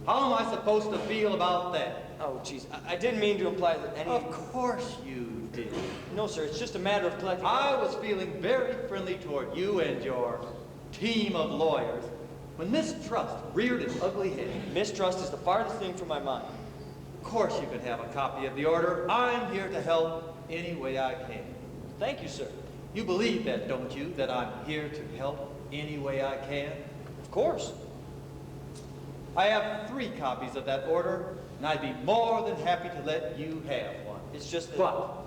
How am I supposed to feel about that? Oh, jeez. I didn't mean to imply that any... Of course you did. No, sir. It's just a matter of collecting... I was feeling very friendly toward you and your team of lawyers when mistrust reared its ugly head. Mistrust is the farthest thing from my mind. Of course you can have a copy of the order. I'm here to help any way I can. Thank you, sir. You believe that, don't you? That I'm here to help any way I can? Of course. I have 3 copies of that order, and I'd be more than happy to let you have one. It's just that... But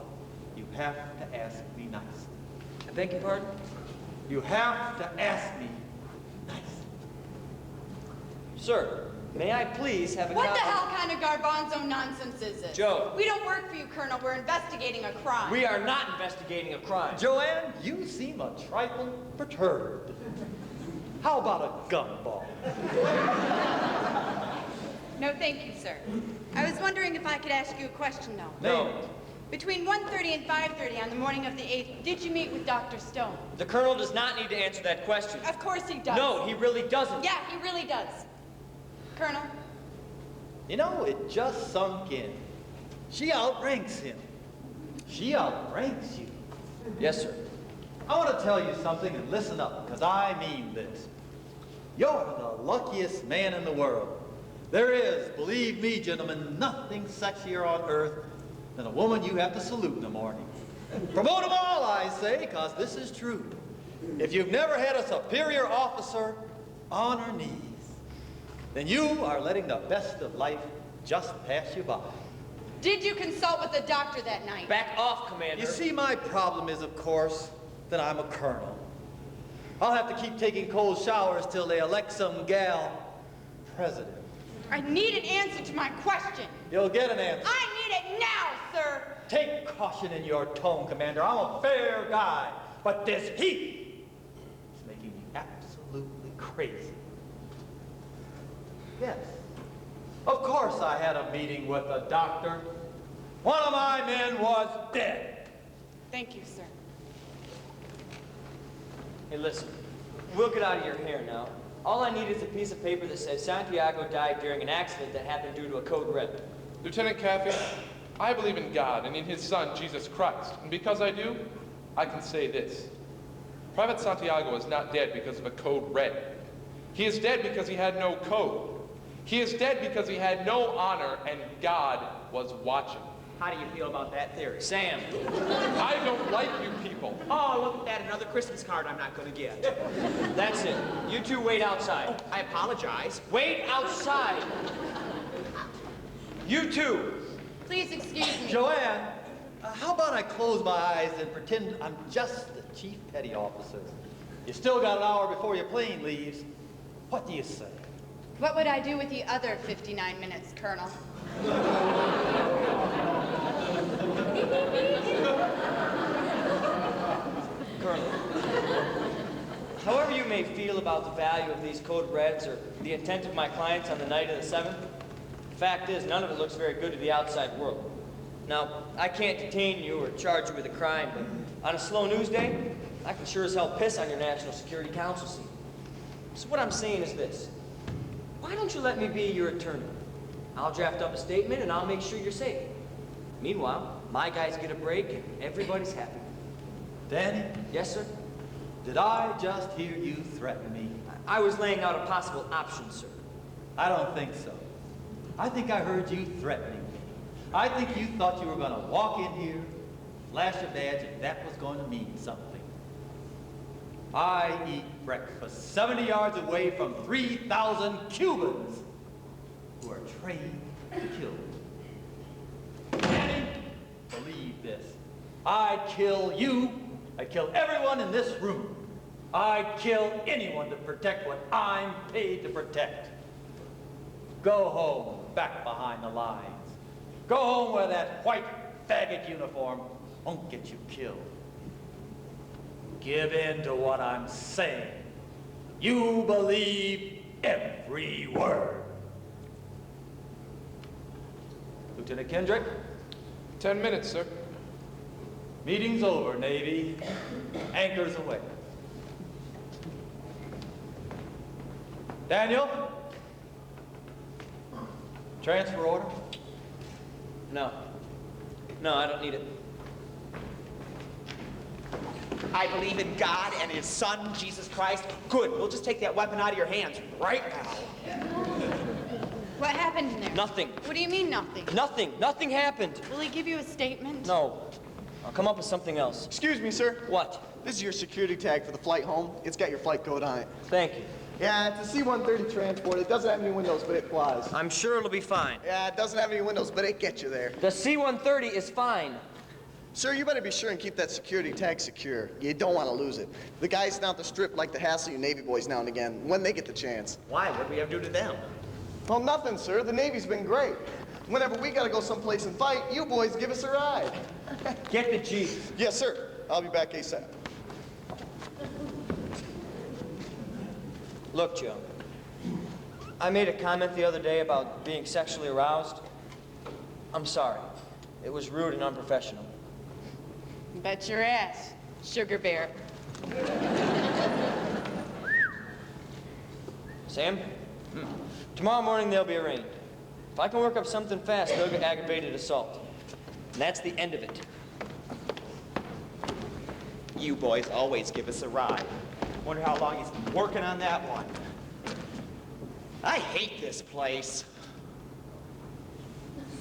you have to ask me nicely. I beg your pardon? You have to ask me. Sir, may I please have a What copy? the hell kind of garbanzo nonsense is this? Joe. We don't work for you, Colonel. We're investigating a crime. We are not investigating a crime. Joanne, you seem a trifle perturbed. How about a gumball? No, thank you, sir. I was wondering if I could ask you a question, though. No. Between 1:30 and 5:30 on the morning of the 8th, did you meet with Dr. Stone? The Colonel does not need to answer that question. Of course he does. No, he really doesn't. Yeah, he really does. Colonel? You know, it just sunk in. She outranks him. She outranks you. Yes, sir. I want to tell you something, and listen up, because I mean this. You're the luckiest man in the world. There is, believe me, gentlemen, nothing sexier on earth than a woman you have to salute in the morning. Promote them all, I say, because this is true. If you've never had a superior officer on her knees, then you are letting the best of life just pass you by. Did you consult with the doctor that night? Back off, Commander. You see, my problem is, of course, that I'm a colonel. I'll have to keep taking cold showers till they elect some gal president. I need an answer to my question. You'll get an answer. I need it now, sir. Take caution in your tone, Commander. I'm a fair guy, but this heat is making me absolutely crazy. Yes, of course I had a meeting with the doctor. One of my men was dead. Thank you, sir. Hey, listen. We'll get out of your hair now. All I need is a piece of paper that says Santiago died during an accident that happened due to a code red. Lieutenant Caffey, I believe in God and in his son, Jesus Christ. And because I do, I can say this. Private Santiago is not dead because of a code red. He is dead because he had no code. He is dead because he had no honor and God was watching. How do you feel about that theory? Sam. I don't like you people. Oh, look at that, another Christmas card I'm not going to get. That's it. You two wait outside. I apologize. Wait outside. You two. Please excuse me. Joanne, how about I close my eyes and pretend I'm just the chief petty officer? You still got an hour before your plane leaves. What do you say? What would I do with the other 59 minutes, Colonel? Colonel, however you may feel about the value of these code reds or the intent of my clients on the night of the 7th, the fact is none of it looks very good to the outside world. Now, I can't detain you or charge you with a crime, but on a slow news day, I can sure as hell piss on your National Security Council seat. So what I'm saying is this. Why don't you let me be your attorney? I'll draft up a statement and I'll make sure you're safe. Meanwhile, my guys get a break and everybody's happy. Danny? Yes, sir? Did I just hear you threaten me? I was laying out a possible option, sir. I don't think so. I think I heard you threatening me. I think you thought you were going to walk in here, flash a badge, and that was going to mean something. I eat breakfast 70 yards away from 3,000 Cubans who are trained to kill. Danny, believe this. I'd kill you. I'd kill everyone in this room. I'd kill anyone to protect what I'm paid to protect. Go home, back behind the lines. Go home where that white faggot uniform won't get you killed. Give in to what I'm saying. You believe every word. Lieutenant Kendrick? 10 minutes, sir. Meeting's over, Navy. Anchors away. Daniel? Transfer order? No. No, I don't need it. I believe in God and his son, Jesus Christ. Good, we'll just take that weapon out of your hands right now. What happened in there? Nothing. What do you mean, nothing? Nothing. Nothing happened. Will he give you a statement? No. I'll come up with something else. Excuse me, sir. What? This is your security tag for the flight home. It's got your flight code on it. Thank you. Yeah, it's a C-130 transport. It doesn't have any windows, but it flies. I'm sure it'll be fine. Yeah, it doesn't have any windows, but it gets you there. The C-130 is fine. Sir, you better be sure and keep that security tag secure. You don't want to lose it. The guys down at the strip like to hassle you Navy boys now and again, when they get the chance. Why? What do we have to do to them? Well, nothing, sir. The Navy's been great. Whenever we gotta go someplace and fight, you boys give us a ride. Get the Jeep. Yes, sir. I'll be back ASAP. Look, Joe. I made a comment the other day about being sexually aroused. I'm sorry. It was rude and unprofessional. Bet your ass, Sugar Bear. Sam? Tomorrow morning they'll be arraigned. If I can work up something fast, they'll get aggravated assault. And that's the end of it. You boys always give us a ride. Wonder how long he's been working on that one. I hate this place.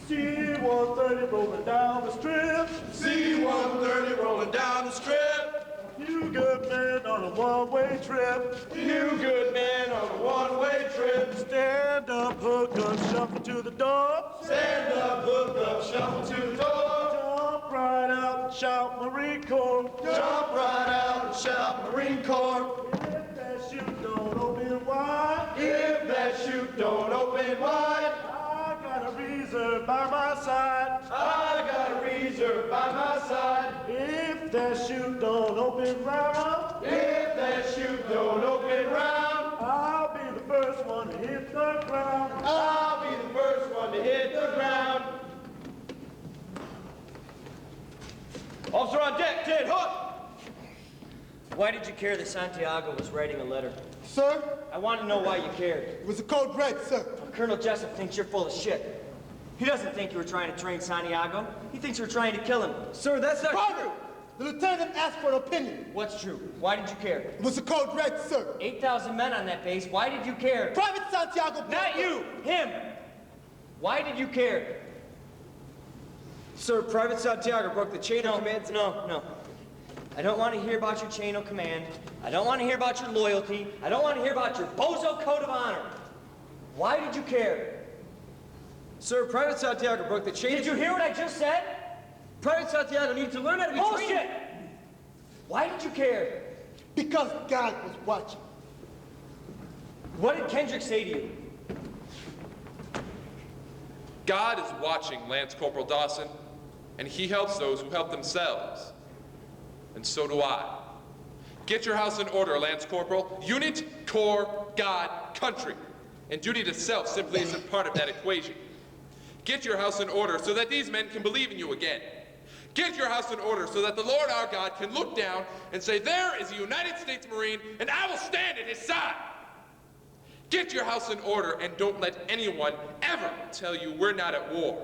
C-130 rolling down the strip. C-130 rolling down the strip. You good man on a one-way trip. You good man on a one-way trip. Stand up, hook up, shuffle to the door. Stand up, hook up, shuffle to the door. Jump right out and shout Marine Corps. Jump right out and shout Marine Corps. If that chute don't open wide. If that chute don't open wide. I got a reserve by my side. I got a reserve by my side. If that chute don't open round. If that chute don't open round. I'll be the first one to hit the ground. I'll be the first one to hit the ground. Officer on deck, 10, hook! Why did you care that Santiago was writing a letter? Sir, I want to know why you cared. it was a code red, sir. Colonel Jessup thinks you're full of shit. He doesn't think you were trying to train Santiago. He thinks you were trying to kill him. Sir, that's not Private, true. the lieutenant asked for an opinion. What's true? Why did you care? It was a code red, sir. 8,000 men on that base. Why did you care? Private Santiago. Not you! Him! Why did you care? Sir, Private Santiago broke the chain of command. No. I don't want to hear about your chain of command. I don't want to hear about your loyalty. I don't want to hear about your bozo code of honor. Why did you care? Sir, Private Santiago broke the chain. Did you hear what I just said? Private Santiago needs to learn how to be Bullshit! trained. Why did you care? Because God was watching. What did Kendrick say to you? God is watching, Lance Corporal Dawson, and he helps those who help themselves. And so do I. Get your house in order, Lance Corporal. Unit, corps, God, country. And duty to self simply isn't part of that equation. Get your house in order so that these men can believe in you again. Get your house in order so that the Lord our God can look down and say, there is a United States Marine, and I will stand at his side. Get your house in order and don't let anyone ever tell you we're not at war.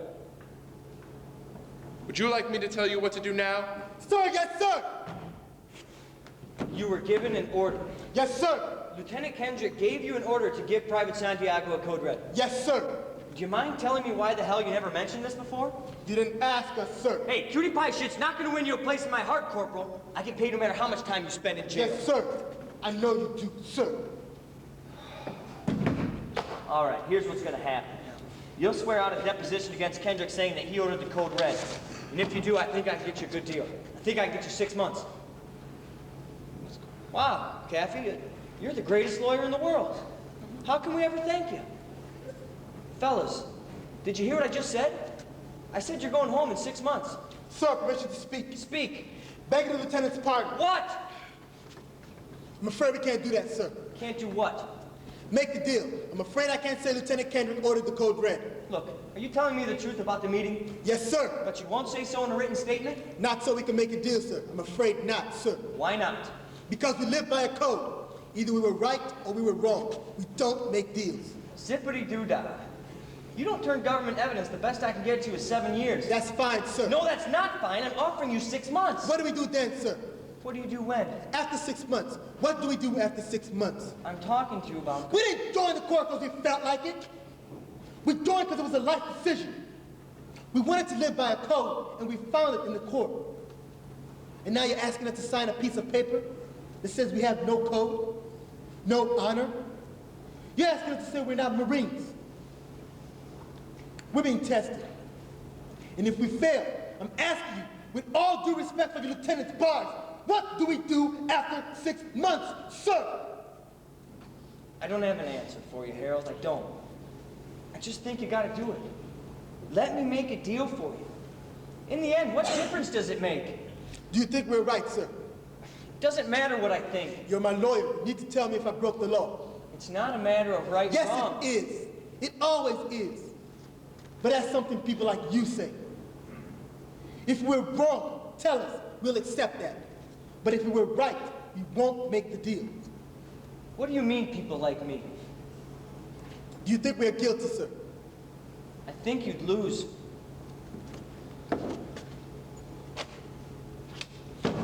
Would you like me to tell you what to do now? Sir, yes, sir. You were given an order. Yes, sir. Lieutenant Kendrick gave you an order to give Private Santiago a code red. Yes, sir. Do you mind telling me why the hell you never mentioned this before? You didn't ask us, sir. Hey, cutie pie shit's not gonna win you a place in my heart, Corporal. I get paid no matter how much time you spend in jail. Yes, sir. I know you do, sir. All right, here's what's gonna happen. You'll swear out a deposition against Kendrick saying that he ordered the code red. And if you do, I think I can get you a good deal. I think I can get you 6 months. Wow, Caffey, you're the greatest lawyer in the world. How can we ever thank you? Fellas, did you hear what I just said? I said you're going home in 6 months. Sir, permission to speak. Speak. Begging the lieutenant's pardon. What? I'm afraid we can't do that, sir. Can't do what? Make the deal. I'm afraid I can't say Lieutenant Kendrick ordered the code red. Look, are you telling me the truth about the meeting? Yes, sir. But you won't say so in a written statement? Not so we can make a deal, sir. I'm afraid not, sir. Why not? Because we live by a code. Either we were right or we were wrong. We don't make deals. Zippity-doo-dah. You don't turn government evidence, the best I can get you is 7 years. That's fine, sir. No, that's not fine. I'm offering you 6 months. What do we do then, sir? What do you do when? After 6 months. What do we do after 6 months? I'm talking to you about... We didn't join the Corps because we felt like it. We joined because it was a life decision. We wanted to live by a code, and we found it in the Corps. And now you're asking us to sign a piece of paper that says we have no code, no honor. You're asking us to say we're not Marines. We're being tested. And if we fail, I'm asking you, With all due respect for the lieutenant's bars, what do we do after 6 months, sir? I don't have an answer for you, Harold. I don't. I just think you gotta do it. Let me make a deal for you. In the end, what difference does it make? Do you think we're right, sir? Doesn't matter what I think. You're my lawyer. You need to tell me if I broke the law. It's not a matter of right and wrong. Yes, it is. It always is. But that's something people like you say. If we're wrong, tell us. We'll accept that. But if we're right, we won't make the deal. What do you mean, people like me? Do you think we're guilty, sir? I think you'd lose.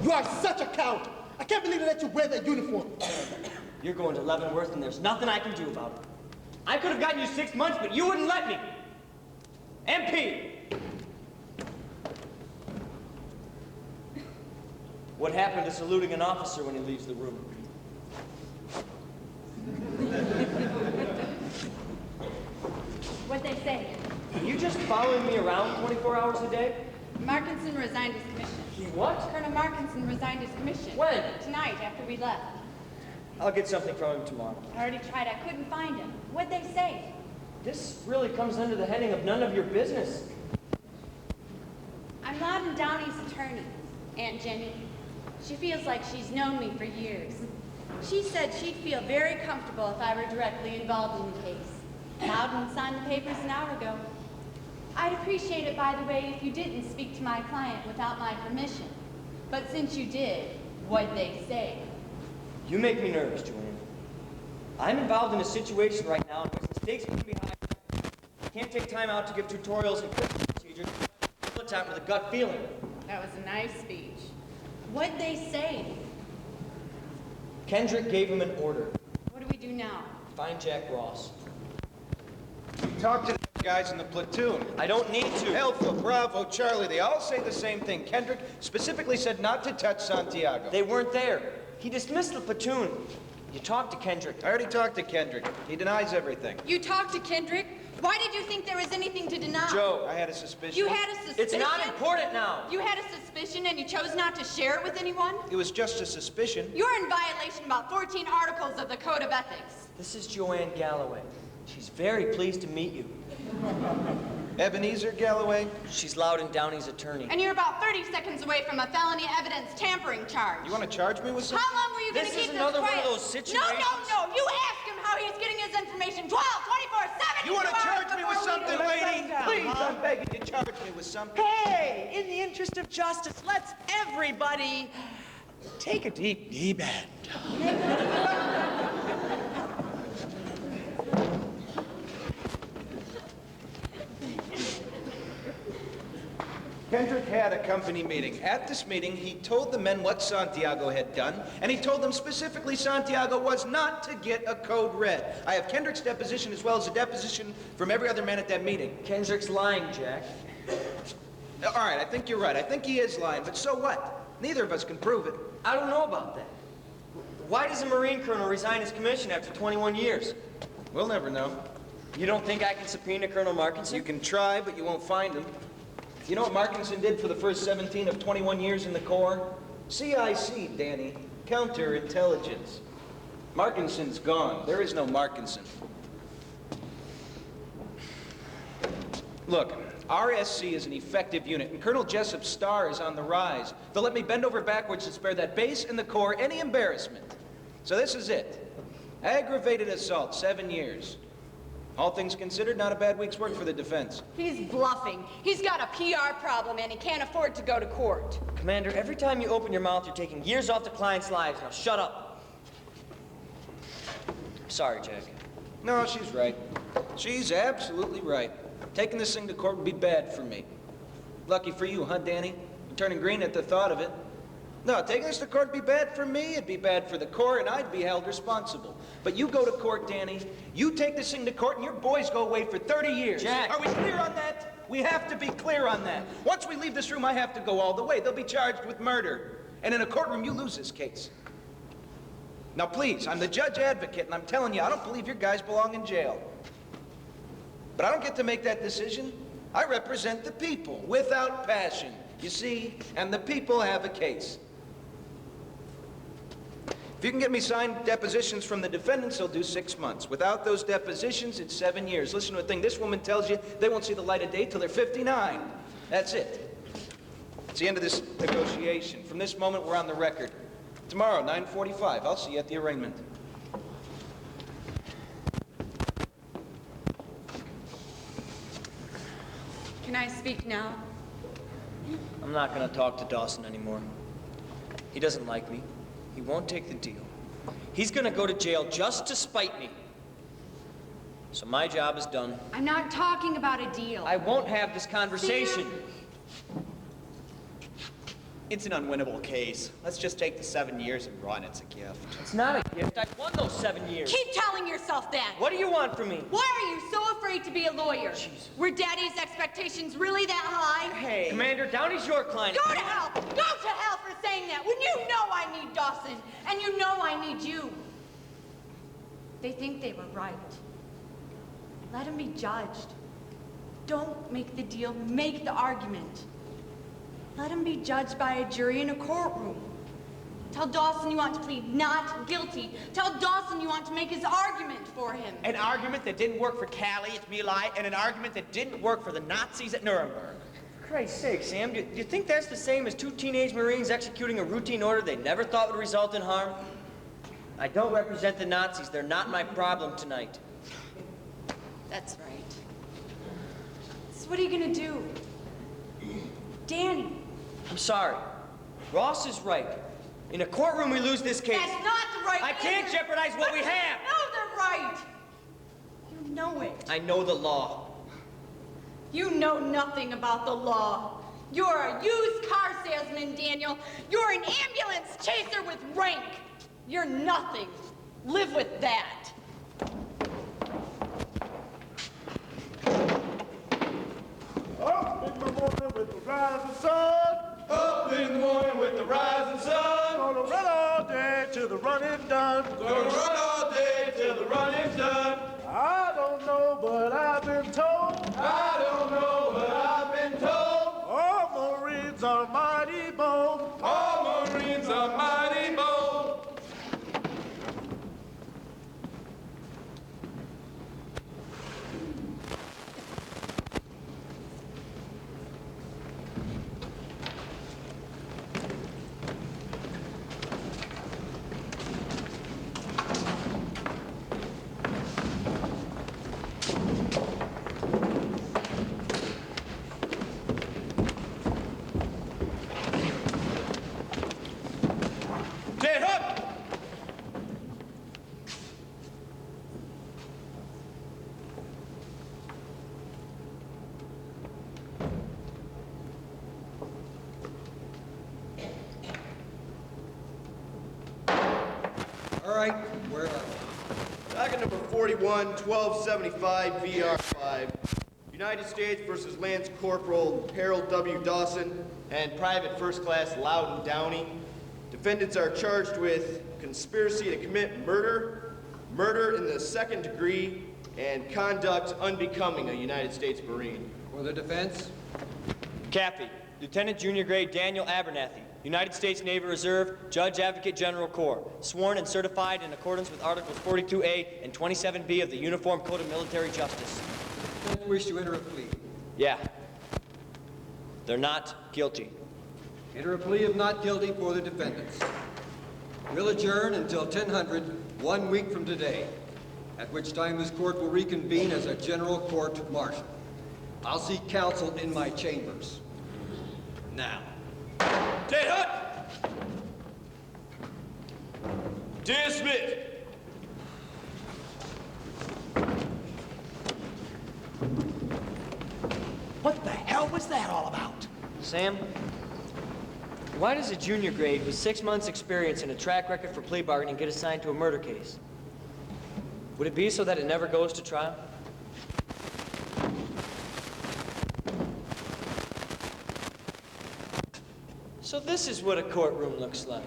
You are such a coward. I can't believe they let you wear that uniform. You're going to Leavenworth, and there's nothing I can do about it. I could have gotten you 6 months, but you wouldn't let me. MP! What happened to saluting an officer when he leaves the room? What'd they say? Are you just following me around 24 hours a day? Markinson resigned his commission. He what? Colonel Markinson resigned his commission. When? Tonight, after we left. I'll get something from him tomorrow. I already tried. I couldn't find him. What'd they say? This really comes under the heading of none of your business. I'm Loudon Downey's attorney, Aunt Jenny. She feels like she's known me for years. She said she'd feel very comfortable if I were directly involved in the case. Loudon signed the papers an hour ago. I'd appreciate it, by the way, if you didn't speak to my client without my permission. But since you did, what'd they say? You make me nervous, Joanne. I'm involved in a situation right now in which the stakes couldn't be higher. I can't take time out to give tutorials and criminal procedures all the time with a gut feeling. That was a nice speech. What'd they say? Kendrick gave him an order. What do we do now? Find Jack Ross. Talk to the guys in the platoon. I don't need to. Alpha, Bravo, Charlie, they all say the same thing. Kendrick specifically said not to touch Santiago. They weren't there. He dismissed the platoon. You talked to Kendrick. I already talked to Kendrick. He denies everything. You talked to Kendrick? Why did you think there was anything to deny? Joe, I had a suspicion. You had a suspicion? It's not important now. You had a suspicion and you chose not to share it with anyone? It was just a suspicion. You're in violation of about 14 articles of the Code of Ethics. This is Joanne Galloway. She's very pleased to meet you. Ebenezer Galloway? She's Loudon Downey's attorney. And you're about 30 seconds away from a felony evidence tampering charge. You want to charge me with something? How long were you going to keep this quiet? This is another one of those situations. No. You ask him how he's getting his information 12, 24/7. You want to charge me with something, lady? Please, I'm begging you, charge me with something. Hey, in the interest of justice, let's everybody take a deep knee bend. Kendrick had a company meeting. At this meeting, he told the men what Santiago had done, and he told them specifically Santiago was not to get a code red. I have Kendrick's deposition as well as a deposition from every other man at that meeting. Kendrick's lying, Jack. All right, I think you're right. I think he is lying, but so what? Neither of us can prove it. I don't know about that. Why does a Marine colonel resign his commission after 21 years? We'll never know. You don't think I can subpoena Colonel Markinson? You can try, but you won't find him. You know what Markinson did for the first 17 of 21 years in the Corps? CIC, Danny. Counterintelligence. Markinson's gone. There is no Markinson. Look, RSC is an effective unit, and Colonel Jessup's star is on the rise. They'll let me bend over backwards to spare that base and the Corps any embarrassment. So this is it. Aggravated assault, 7 years. All things considered, not a bad week's work for the defense. He's bluffing. He's got a PR problem and he can't afford to go to court. Commander, every time you open your mouth, you're taking years off the client's lives. Now shut up. Sorry, Jack. No, she's right. She's absolutely right. Taking this thing to court would be bad for me. Lucky for you, huh, Danny? You're turning green at the thought of it. No, taking this to court would be bad for me, it'd be bad for the Corps, and I'd be held responsible. But you go to court, Danny, you take this thing to court, and your boys go away for 30 years. Jack! Are we clear on that? We have to be clear on that. Once we leave this room, I have to go all the way. They'll be charged with murder. And in a courtroom, you lose this case. Now, please, I'm the judge advocate, and I'm telling you, I don't believe your guys belong in jail. But I don't get to make that decision. I represent the people, without passion. You see? And the people have a case. If you can get me signed depositions from the defendants, they'll do 6 months. Without those depositions, it's 7 years. Listen to a thing this woman tells you, they won't see the light of day till they're 59. That's it. It's the end of this negotiation. From this moment, we're on the record. Tomorrow, 9:45, I'll see you at the arraignment. Can I speak now? I'm not gonna talk to Dawson anymore. He doesn't like me. He won't take the deal. He's gonna go to jail just to spite me. So my job is done. I'm not talking about a deal. I won't have this conversation. It's an unwinnable case. Let's just take the 7 years and run. It's a gift. It's not a gift. I won those 7 years. Keep telling yourself that. What do you want from me? Why are you so afraid to be a lawyer? Jesus. Were Daddy's expectations really that high? Hey. Commander, Downey's your client. Go to hell! Go to hell for saying that when you know I need Dawson and you know I need you. They think they were right. Let him be judged. Don't make the deal, make the argument. Let him be judged by a jury in a courtroom. Tell Dawson you want to plead not guilty. Tell Dawson you want to make his argument for him. An argument that didn't work for Callie at My Lai, and an argument that didn't work for the Nazis at Nuremberg. For Christ's sake, Sam, do you think that's the same as 2 teenage Marines executing a routine order they never thought would result in harm? I don't represent the Nazis. They're not my problem tonight. That's right. So what are you gonna do? Danny. I'm sorry. Ross is right. In a courtroom, we lose this case. That's not the right I can't answer. jeopardize what we have. No, they're right. You know it. I know the law. You know nothing about the law. You're a used car salesman, Daniel. You're an ambulance chaser with rank. You're nothing. Live with that. Up in the morning with the rising sun. Up in the morning with the rising sun. Gonna run all day till the running's done. Gonna run all day till the running's done. I don't know, but I've been told. I don't know, but I've been told. All Marines are mighty bold. All Marines are mighty bold. All right, where are we? Docket number 41, 1275 VR5. United States versus Lance Corporal Harold W. Dawson and Private First Class Loudon Downey. Defendants are charged with conspiracy to commit murder, murder in the second degree, and conduct unbecoming a United States Marine. For the defense? Cappy, Lieutenant Junior Grade Daniel Abernathy, United States Navy Reserve, Judge Advocate General Corps, sworn and certified in accordance with Articles 42A and 27B of the Uniform Code of Military Justice. Defense wish to enter a plea. Yeah. They're not guilty. Enter a plea of not guilty for the defendants. We'll adjourn until 1000, 1 week from today, at which time this court will reconvene as a general court-martial. I'll seek counsel in my chambers. Now. Ted Hutt! Dismissed. What the hell was that all about? Sam, why does a junior grade with 6 months' experience and a track record for plea bargaining get assigned to a murder case? Would it be so that it never goes to trial? So this is what a courtroom looks like.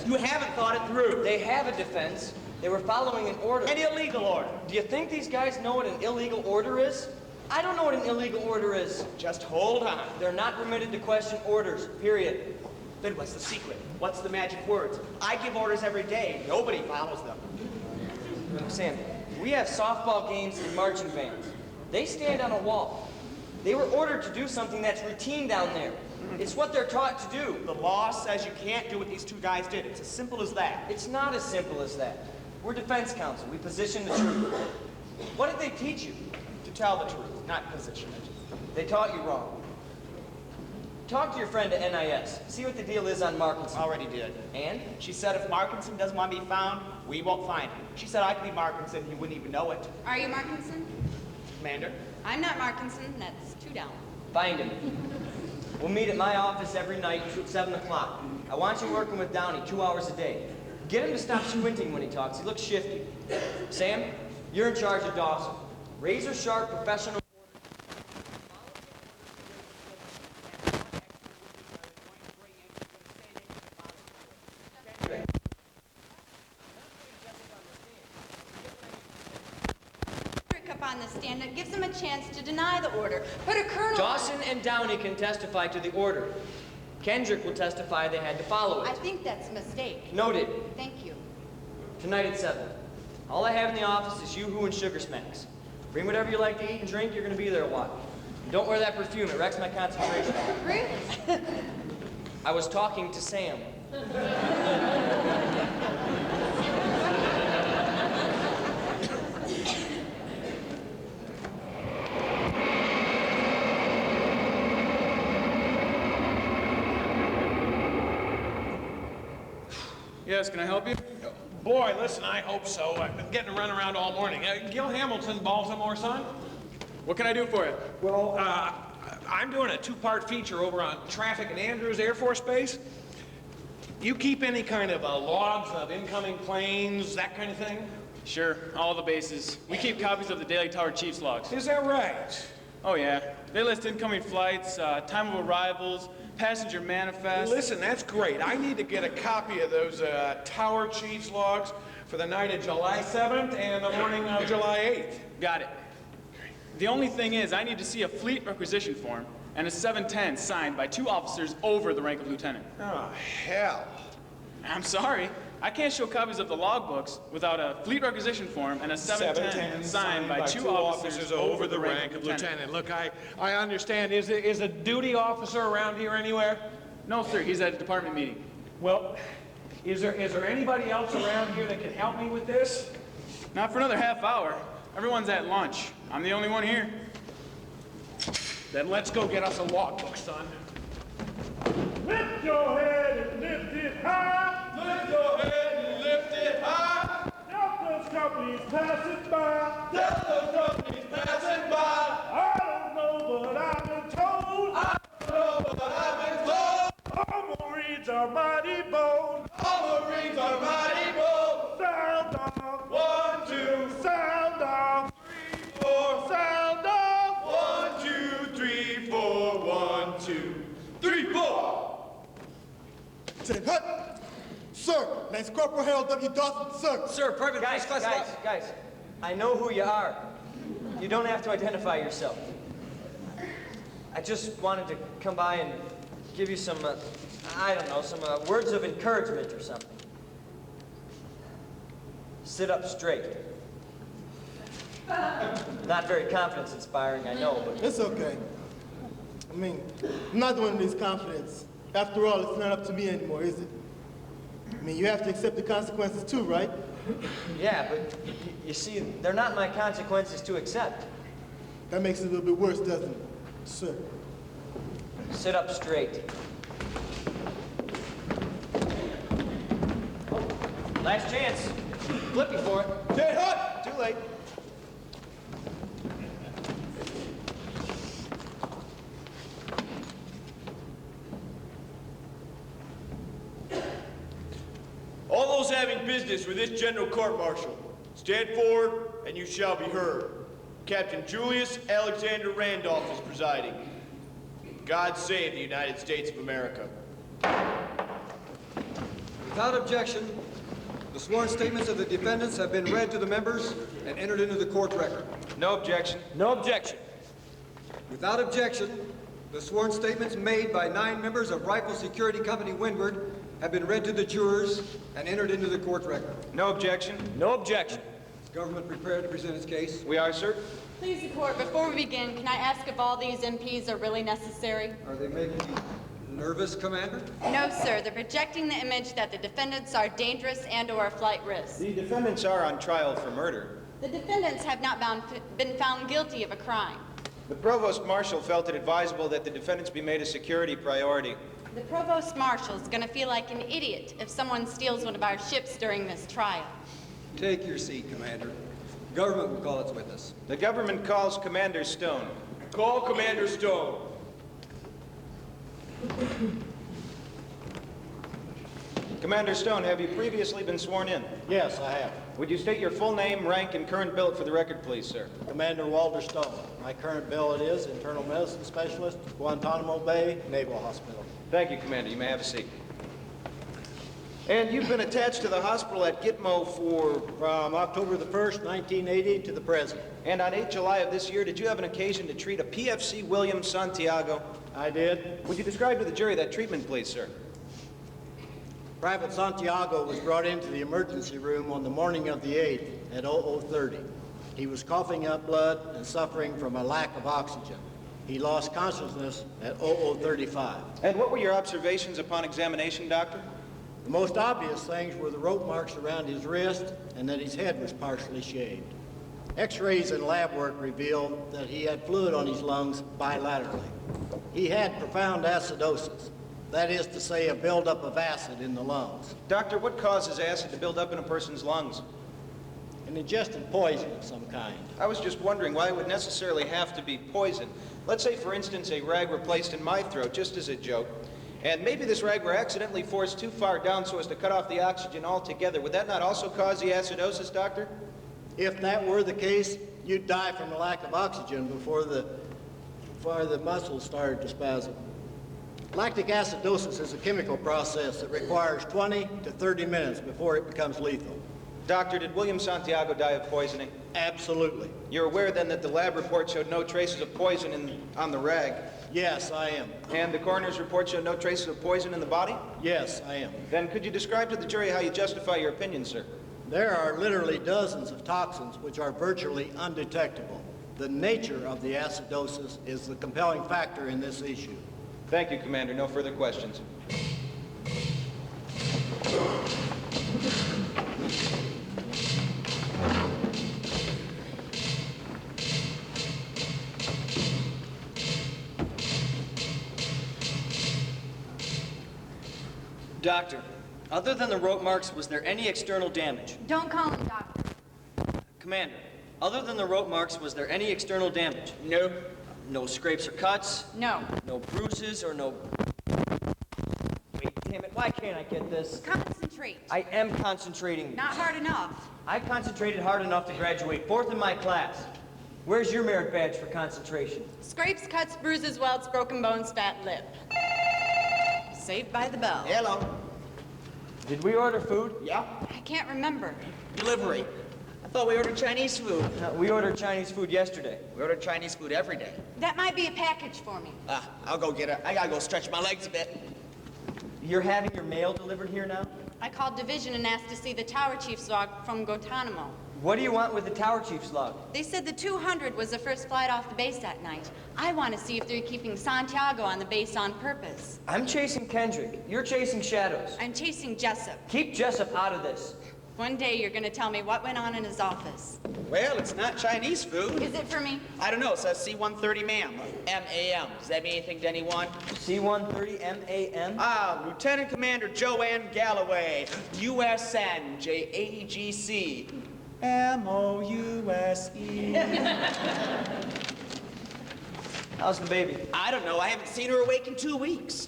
You haven't thought it through. They have a defense. They were following an order. An illegal order. Do you think these guys know what an illegal order is? I don't know what an illegal order is. Just hold on. They're not permitted to question orders, period. Then what's the secret? What's the magic words? I give orders every day. Nobody follows them. Sam, we have softball games and marching bands. They stand on a wall. They were ordered to do something that's routine down there. It's what they're taught to do. The law says you can't do what these two guys did. It's as simple as that. It's not as simple as that. We're defense counsel. We position the truth. What did they teach you? To tell the truth, not position it. They taught you wrong. Talk to your friend at NIS. See what the deal is on Markinson. Already did. And? She said if Markinson doesn't want to be found, we won't find him. She said I could be Markinson and you wouldn't even know it. Are you Markinson? Commander? I'm not Markinson. That's 2 down. Find him. We'll meet at my office every night at 7 o'clock. I want you working with Downey 2 hours a day. Get him to stop squinting when he talks. He looks shifty. Sam, you're in charge of Dawson. Razor sharp professional. On the stand, it gives him a chance to deny the order. Put a colonel. Dawson and Downey can testify to the order. Kendrick will testify they had to follow it. I think that's a mistake. Noted. Thank you. Tonight at 7. All I have in the office is Yoo-Hoo and Sugar Smacks. Bring whatever you like to eat and drink. You're going to be there a while. And don't wear that perfume. It wrecks my concentration. Really? I was talking to Sam. Yes, can I help you? Boy, listen, I hope so. I've been getting to run around all morning. Gil Hamilton, Baltimore, son? What can I do for you? Well, I'm doing a 2-part feature over on traffic in Andrews Air Force Base. You keep any kind of logs of incoming planes, that kind of thing? Sure, all the bases. We keep copies of the Daily Tower Chiefs logs. Is that right? Oh, yeah. They list incoming flights, time of arrivals, passenger manifest. Listen, that's great. I need to get a copy of those Tower Chiefs logs for the night of July 7th and the morning of July 8th. Got it. The only thing is, I need to see a fleet requisition form and a 710 signed by 2 officers over the rank of lieutenant. Oh, hell. I'm sorry. I can't show copies of the logbooks without a fleet requisition form and a 710 signed by two officers over the rank of lieutenant. Look, I understand. Is a duty officer around here anywhere? No, sir. He's at a department meeting. Well, is there anybody else around here that can help me with this? Not for another half hour. Everyone's at lunch. I'm the only one here. Then let's go get us a logbook, son. Lift your head and lift it high. Lift your head and lift it high. Delta's company's passing by. Delta's company's passing by. I don't know, but I've been told. I don't know, but I've been told. All Marines are mighty bold. All Marines are mighty bold. Sound off. 1, 2. Sound off. 3, 4. Sound off. 1, 2, 3, 4. 1, 2, 3, 4. Lieutenant Hut! Sir, name's Corporal Harold W. Dawson, sir. Sir, private guys, I know who you are. You don't have to identify yourself. I just wanted to come by and give you some, I don't know, some words of encouragement or something. Sit up straight. Not very confidence-inspiring, I know, but... It's okay. I mean, I'm not the one who needs confidence. After all, it's not up to me anymore, is it? I mean, you have to accept the consequences too, right? Yeah, but you see, they're not my consequences to accept. That makes it a little bit worse, doesn't it? Sir. Sit up straight. Last chance. Flip you for it. Dead hot! Too late. All those having business with this General Court-Martial, stand forward and you shall be heard. Captain Julius Alexander Randolph is presiding. God save the United States of America. Without objection, the sworn statements of the defendants have been read to the members and entered into the court record. No objection. No objection. Without objection, the sworn statements made by 9 members of Rifle Security Company Windward have been read to the jurors and entered into the court record. No objection. No objection. Is the government prepared to present its case? We are, sir. Please, the court, before we begin, can I ask if all these MPs are really necessary? Are they making you nervous, Commander? No, sir. They're projecting the image that the defendants are dangerous and/or a flight risk. The defendants are on trial for murder. The defendants have not been found guilty of a crime. The provost marshal felt it advisable that the defendants be made a security priority. The provost marshal's gonna feel like an idiot if someone steals one of our ships during this trial. Take your seat, Commander. The government will call its witness. The government calls Commander Stone. Call Commander Stone. Commander Stone, have you previously been sworn in? Yes, I have. Would you state your full name, rank, and current billet for the record, please, sir? Commander Walter Stone. My current billet is Internal Medicine Specialist, Guantanamo Bay Naval Hospital. Thank you, Commander. You may have a seat. And you've been attached to the hospital at Gitmo from October the 1st, 1980 to the present. And on 8 July of this year, did you have an occasion to treat a PFC William Santiago? I did. Would you describe to the jury that treatment, please, sir? Private Santiago was brought into the emergency room on the morning of the 8th at 00:30. He was coughing up blood and suffering from a lack of oxygen. He lost consciousness at 00:35. And what were your observations upon examination, doctor? The most obvious things were the rope marks around his wrist and that his head was partially shaved. X-rays and lab work revealed that he had fluid on his lungs bilaterally. He had profound acidosis. That is to say, a buildup of acid in the lungs. Doctor, what causes acid to build up in a person's lungs? An ingested poison of some kind. I was just wondering why it would necessarily have to be poison. Let's say, for instance, a rag were placed in my throat, just as a joke, and maybe this rag were accidentally forced too far down so as to cut off the oxygen altogether. Would that not also cause the acidosis, doctor? If that were the case, you'd die from a lack of oxygen before the muscles started to spasm. Lactic acidosis is a chemical process that requires 20 to 30 minutes before it becomes lethal. Doctor, did William Santiago die of poisoning? Absolutely. You're aware then that the lab report showed no traces of poison on the rag? Yes, I am. And the coroner's report showed no traces of poison in the body? Yes, I am. Then could you describe to the jury how you justify your opinion, sir? There are literally dozens of toxins which are virtually undetectable. The nature of the acidosis is the compelling factor in this issue. Thank you, Commander. No further questions. Doctor, other than the rope marks, was there any external damage? Don't call him doctor. Commander, other than the rope marks, was there any external damage? No. No scrapes or cuts? No. No bruises or no... Wait, damn it, why can't I get this? Concentrate. I am concentrating. Not hard enough. I concentrated hard enough to graduate 4th in my class. Where's your merit badge for concentration? Scrapes, cuts, bruises, welts, broken bones, fat lip. Saved by the bell. Hello. Did we order food? Yeah. I can't remember. Delivery. I thought we ordered Chinese food. We ordered Chinese food yesterday. We ordered Chinese food every day. That might be a package for me. I'll go get it. I gotta go stretch my legs a bit. You're having your mail delivered here now? I called division and asked to see the tower chief's log from Guantanamo. What do you want with the tower chief's log? They said the 200 was the first flight off the base that night. I want to see if they're keeping Santiago on the base on purpose. I'm chasing Kendrick. You're chasing shadows. I'm chasing Jessup. Keep Jessup out of this. One day you're going to tell me what went on in his office. Well, it's not Chinese food. Is it for me? I don't know. It says C-130 ma'am. M-A-M. Does that mean anything to anyone? C-130 M-A-M? Lieutenant Commander Joanne Galloway. USN J-A-E-G-C. M-O-U-S-E. How's the baby? I don't know. I haven't seen her awake in 2 weeks.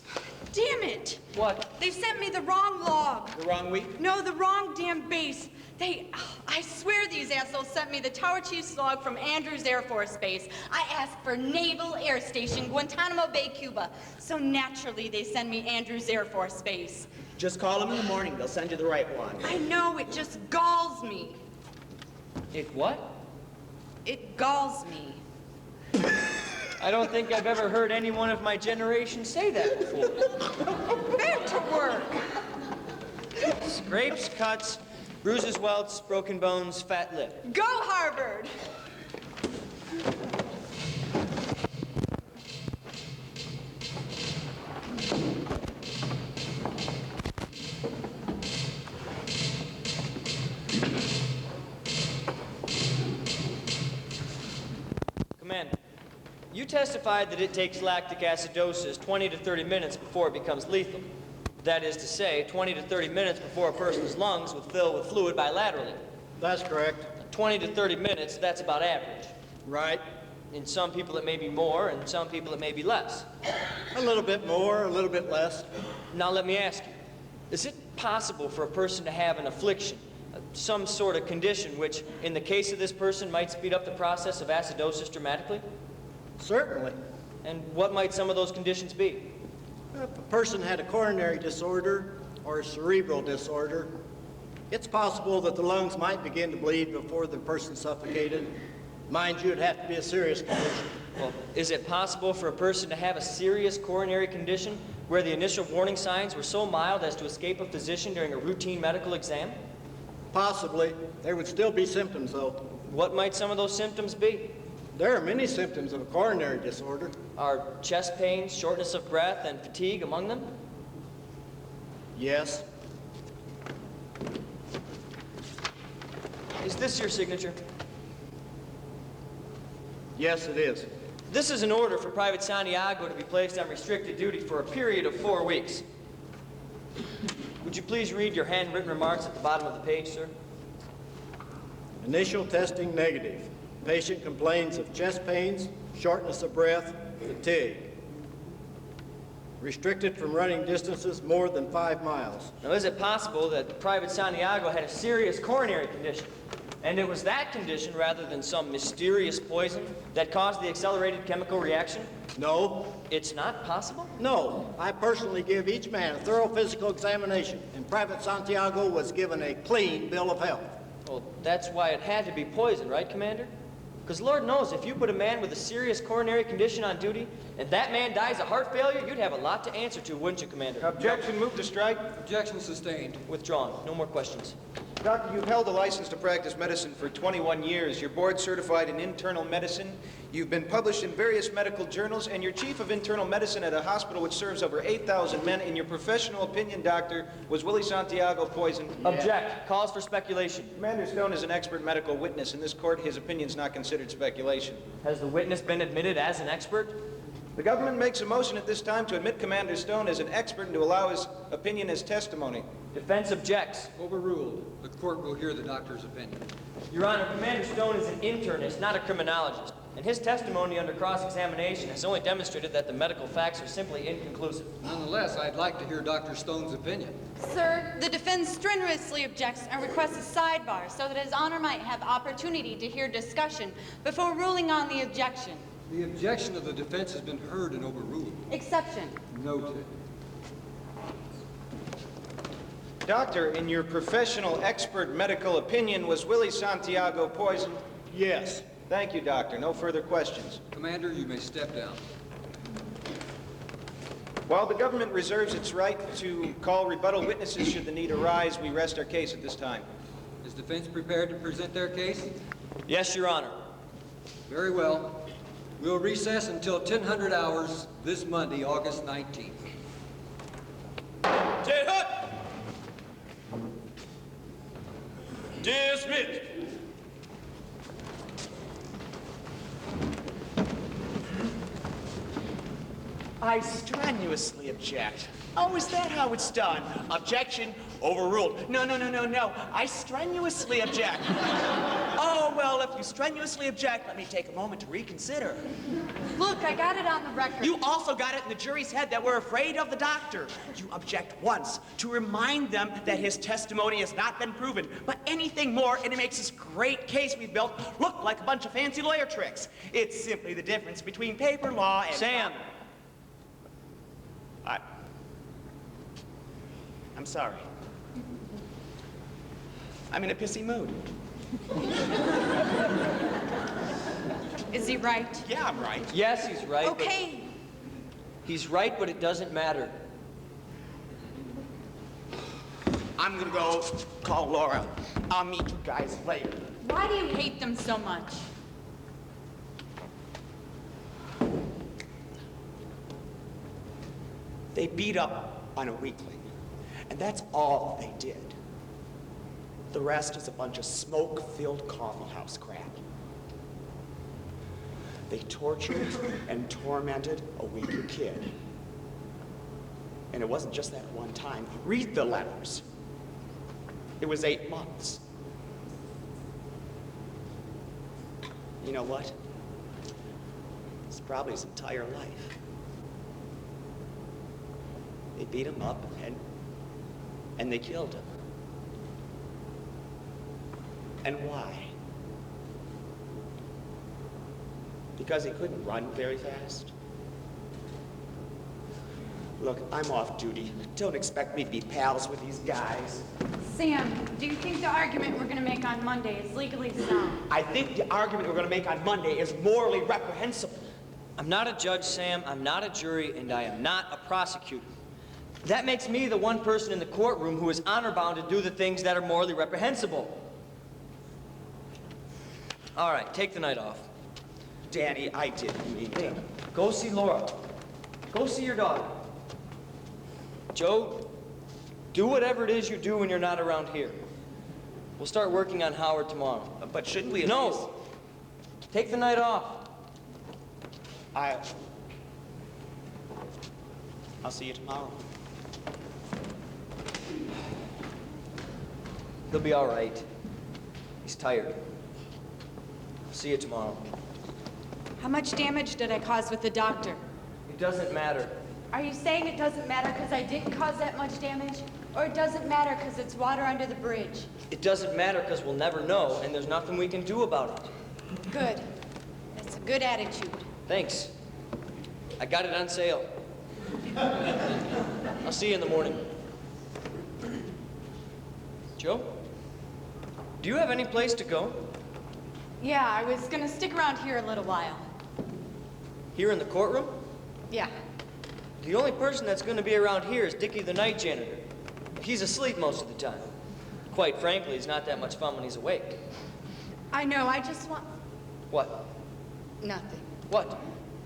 Damn it! What? They sent me the wrong log. The wrong week? No, the wrong damn base. I swear these assholes sent me the Tower Chief's log from Andrews Air Force Base. I asked for Naval Air Station, Guantanamo Bay, Cuba. So naturally, they send me Andrews Air Force Base. Just call them in the morning. They'll send you the right one. I know, it just galls me. It what? It galls me. I don't think I've ever heard anyone of my generation say that before. Back to work. Scrapes, cuts, bruises, welts, broken bones, fat lip. Go Harvard! Commander, you testified that it takes lactic acidosis 20 to 30 minutes before it becomes lethal. That is to say, 20 to 30 minutes before a person's lungs would fill with fluid bilaterally. That's correct. 20 to 30 minutes, that's about average. Right. In some people it may be more, and some people it may be less. A little bit more, a little bit less. Now let me ask you, is it possible for a person to have an affliction, some sort of condition which, in the case of this person, might speed up the process of acidosis dramatically? Certainly. And what might some of those conditions be? If a person had a coronary disorder or a cerebral disorder, it's possible that the lungs might begin to bleed before the person suffocated. Mind you, it'd have to be a serious condition. Well, is it possible for a person to have a serious coronary condition where the initial warning signs were so mild as to escape a physician during a routine medical exam? Possibly. There would still be symptoms, though. What might some of those symptoms be? There are many symptoms of a coronary disorder. Are chest pains, shortness of breath, and fatigue among them? Yes. Is this your signature? Yes, it is. This is an order for Private Santiago to be placed on restricted duty for a period of 4 weeks. Would you please read your handwritten remarks at the bottom of the page, sir? Initial testing negative. Patient complains of chest pains, shortness of breath, fatigue. Restricted from running distances more than 5 miles. Now, is it possible that Private Santiago had a serious coronary condition, and it was that condition rather than some mysterious poison that caused the accelerated chemical reaction? No. It's not possible? No. I personally give each man a thorough physical examination, and Private Santiago was given a clean bill of health. Well, that's why it had to be poison, right, Commander? Because Lord knows, if you put a man with a serious coronary condition on duty, and that man dies of heart failure, you'd have a lot to answer to, wouldn't you, Commander? Objection, move to strike. Objection sustained. Withdrawn. No more questions. Doctor, you've held a license to practice medicine for 21 years. You're board certified in internal medicine. You've been published in various medical journals, and you're chief of internal medicine at a hospital which serves over 8,000 men. In your professional opinion, doctor, was Willie Santiago poisoned? Object. Calls for speculation. Commander Stone is an expert medical witness. In this court, his opinion's not considered speculation. Has the witness been admitted as an expert? The government makes a motion at this time to admit Commander Stone as an expert and to allow his opinion as testimony. Defense objects. Overruled. The court will hear the doctor's opinion. Your Honor, Commander Stone is an internist, not a criminologist, and his testimony under cross-examination has only demonstrated that the medical facts are simply inconclusive. Nonetheless, I'd like to hear Dr. Stone's opinion. Sir, the defense strenuously objects and requests a sidebar so that His Honor might have opportunity to hear discussion before ruling on the objection. The objection of the defense has been heard and overruled. Exception. Noted. Doctor, in your professional expert medical opinion, was Willie Santiago poisoned? Yes. Thank you, doctor. No further questions. Commander, you may step down. While the government reserves its right to call rebuttal witnesses should the need arise, we rest our case at this time. Is defense prepared to present their case? Yes, Your Honor. Very well. We'll recess until 1000 hours this Monday, August 19th. Dead hut! Dismissed. I strenuously object. Oh, is that how it's done? Objection overruled. No. I strenuously object. Oh, well, if you strenuously object, let me take a moment to reconsider. Look, I got it on the record. You also got it in the jury's head that we're afraid of the doctor. You object once to remind them that his testimony has not been proven, but anything more, and it makes this great case we've built look like a bunch of fancy lawyer tricks. It's simply the difference between paper law and... Sam! I'm sorry. I'm in a pissy mood. Is he right? Yeah, I'm right. Yes, he's right. Okay. He's right, but it doesn't matter. I'm gonna go call Laura. I'll meet you guys later. Why do you hate them so much? They beat up on a weakling, and that's all they did. The rest is a bunch of smoke-filled coffeehouse crap. They tortured and tormented a weaker kid. And it wasn't just that one time. Read the letters. It was 8 months. You know what? It's probably his entire life. They beat him up and they killed him. And why? Because he couldn't run very fast? Look, I'm off duty. Don't expect me to be pals with these guys. Sam, do you think the argument we're going to make on Monday is legally sound? I think the argument we're going to make on Monday is morally reprehensible. I'm not a judge, Sam. I'm not a jury, and I am not a prosecutor. That makes me the one person in the courtroom who is honor-bound to do the things that are morally reprehensible. All right, take the night off. Danny, I didn't mean to. Go see Laura. Go see your daughter. Joe, do whatever it is you do when you're not around here. We'll start working on Howard tomorrow. But shouldn't we? No. Take the night off. I'll see you tomorrow. He'll be all right. He's tired. See you tomorrow. How much damage did I cause with the doctor? It doesn't matter. Are you saying it doesn't matter because I didn't cause that much damage? Or it doesn't matter because it's water under the bridge? It doesn't matter because we'll never know, and there's nothing we can do about it. Good. That's a good attitude. Thanks. I got it on sale. I'll see you in the morning. Joe? Do you have any place to go? Yeah, I was gonna stick around here a little while. Here in the courtroom? Yeah. The only person that's going to be around here is Dickie the night janitor. He's asleep most of the time. Quite frankly, he's not that much fun when he's awake. I know, I just want... What? Nothing. What?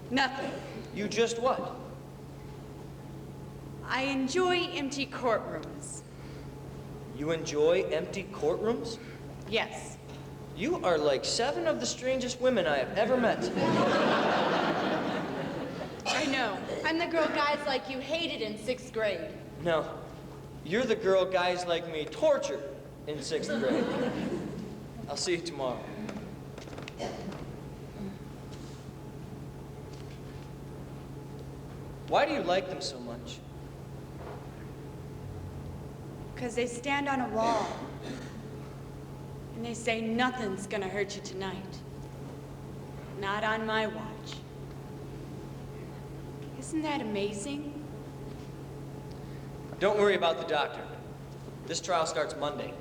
Nothing. You just what? I enjoy empty courtrooms. You enjoy empty courtrooms? Yes. You are like 7 of the strangest women I have ever met. I know. I'm the girl guys like you hated in 6th grade. No. You're the girl guys like me tortured in 6th grade. I'll see you tomorrow. Why do you like them so much? Because they stand on a wall. And they say nothing's gonna hurt you tonight. Not on my watch. Isn't that amazing? Don't worry about the doctor. This trial starts Monday.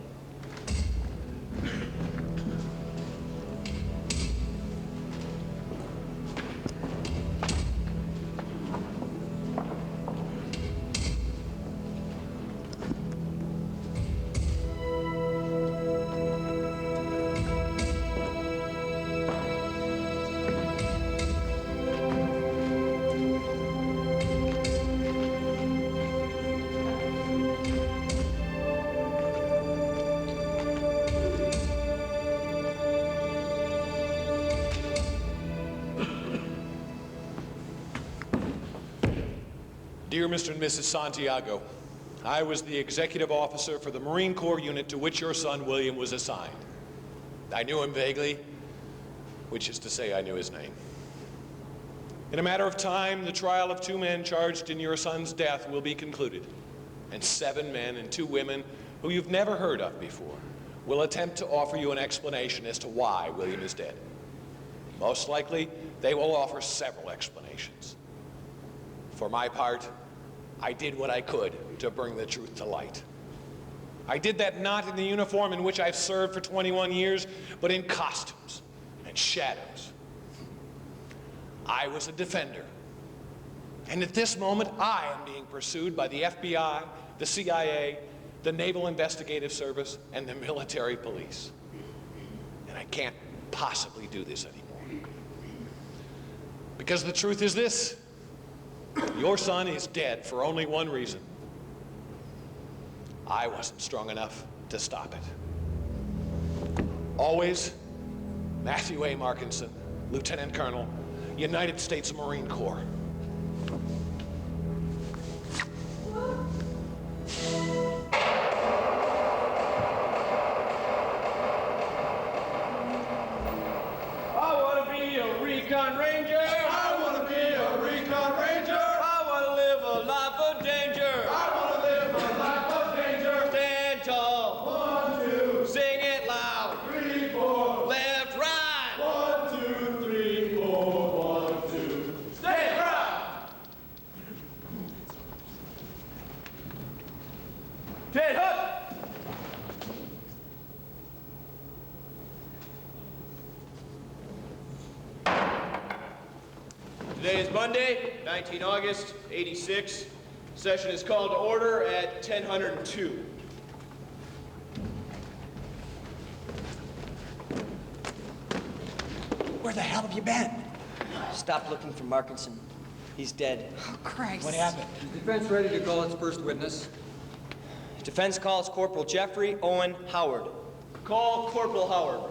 Dear Mr. and Mrs. Santiago, I was the executive officer for the Marine Corps unit to which your son William was assigned. I knew him vaguely, which is to say I knew his name. In a matter of time, the trial of 2 men charged in your son's death will be concluded, and 7 men and 2 women who you've never heard of before will attempt to offer you an explanation as to why William is dead. Most likely, they will offer several explanations. For my part, I did what I could to bring the truth to light. I did that not in the uniform in which I've served for 21 years, but in costumes and shadows. I was a defender. And at this moment, I am being pursued by the FBI, the CIA, the Naval Investigative Service, and the military police. And I can't possibly do this anymore. Because the truth is this: your son is dead for only one reason. I wasn't strong enough to stop it. Always, Matthew A. Markinson, Lieutenant Colonel, United States Marine Corps. I want to be a recon ranger. I want to be a recon ranger. I want to live a life of danger. I want to live a life of danger. Stand tall. 1, 2. Sing it loud. 3, 4. Left, right. 1, 2, 3, 4. 1, 2. Stay proud. Ted Hook. Today is Monday, 19 August, 86. Session is called to order at 10:02. Where the hell have you been? Stop looking for Markinson. He's dead. Oh, Christ. What happened? Is defense ready to call its first witness? Defense calls Corporal Jeffrey Owen Howard. Call Corporal Howard.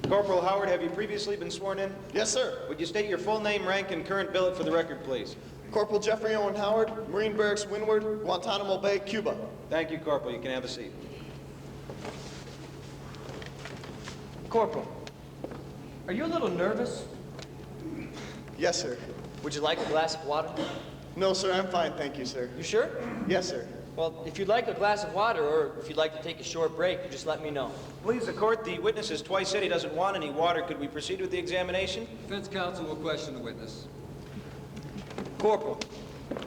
Corporal Howard, have you previously been sworn in? Yes, sir. Would you state your full name, rank, and current billet for the record, please? Corporal Jeffrey Owen Howard, Marine Barracks Windward, Guantanamo Bay, Cuba. Thank you, Corporal. You can have a seat. Corporal, are you a little nervous? Yes, sir. Would you like a glass of water? No, sir, I'm fine, thank you, sir. You sure? Yes, sir. Well, if you'd like a glass of water, or if you'd like to take a short break, you just let me know. Please, the court. The witness has twice said he doesn't want any water. Could we proceed with the examination? Defense counsel will question the witness. Corporal,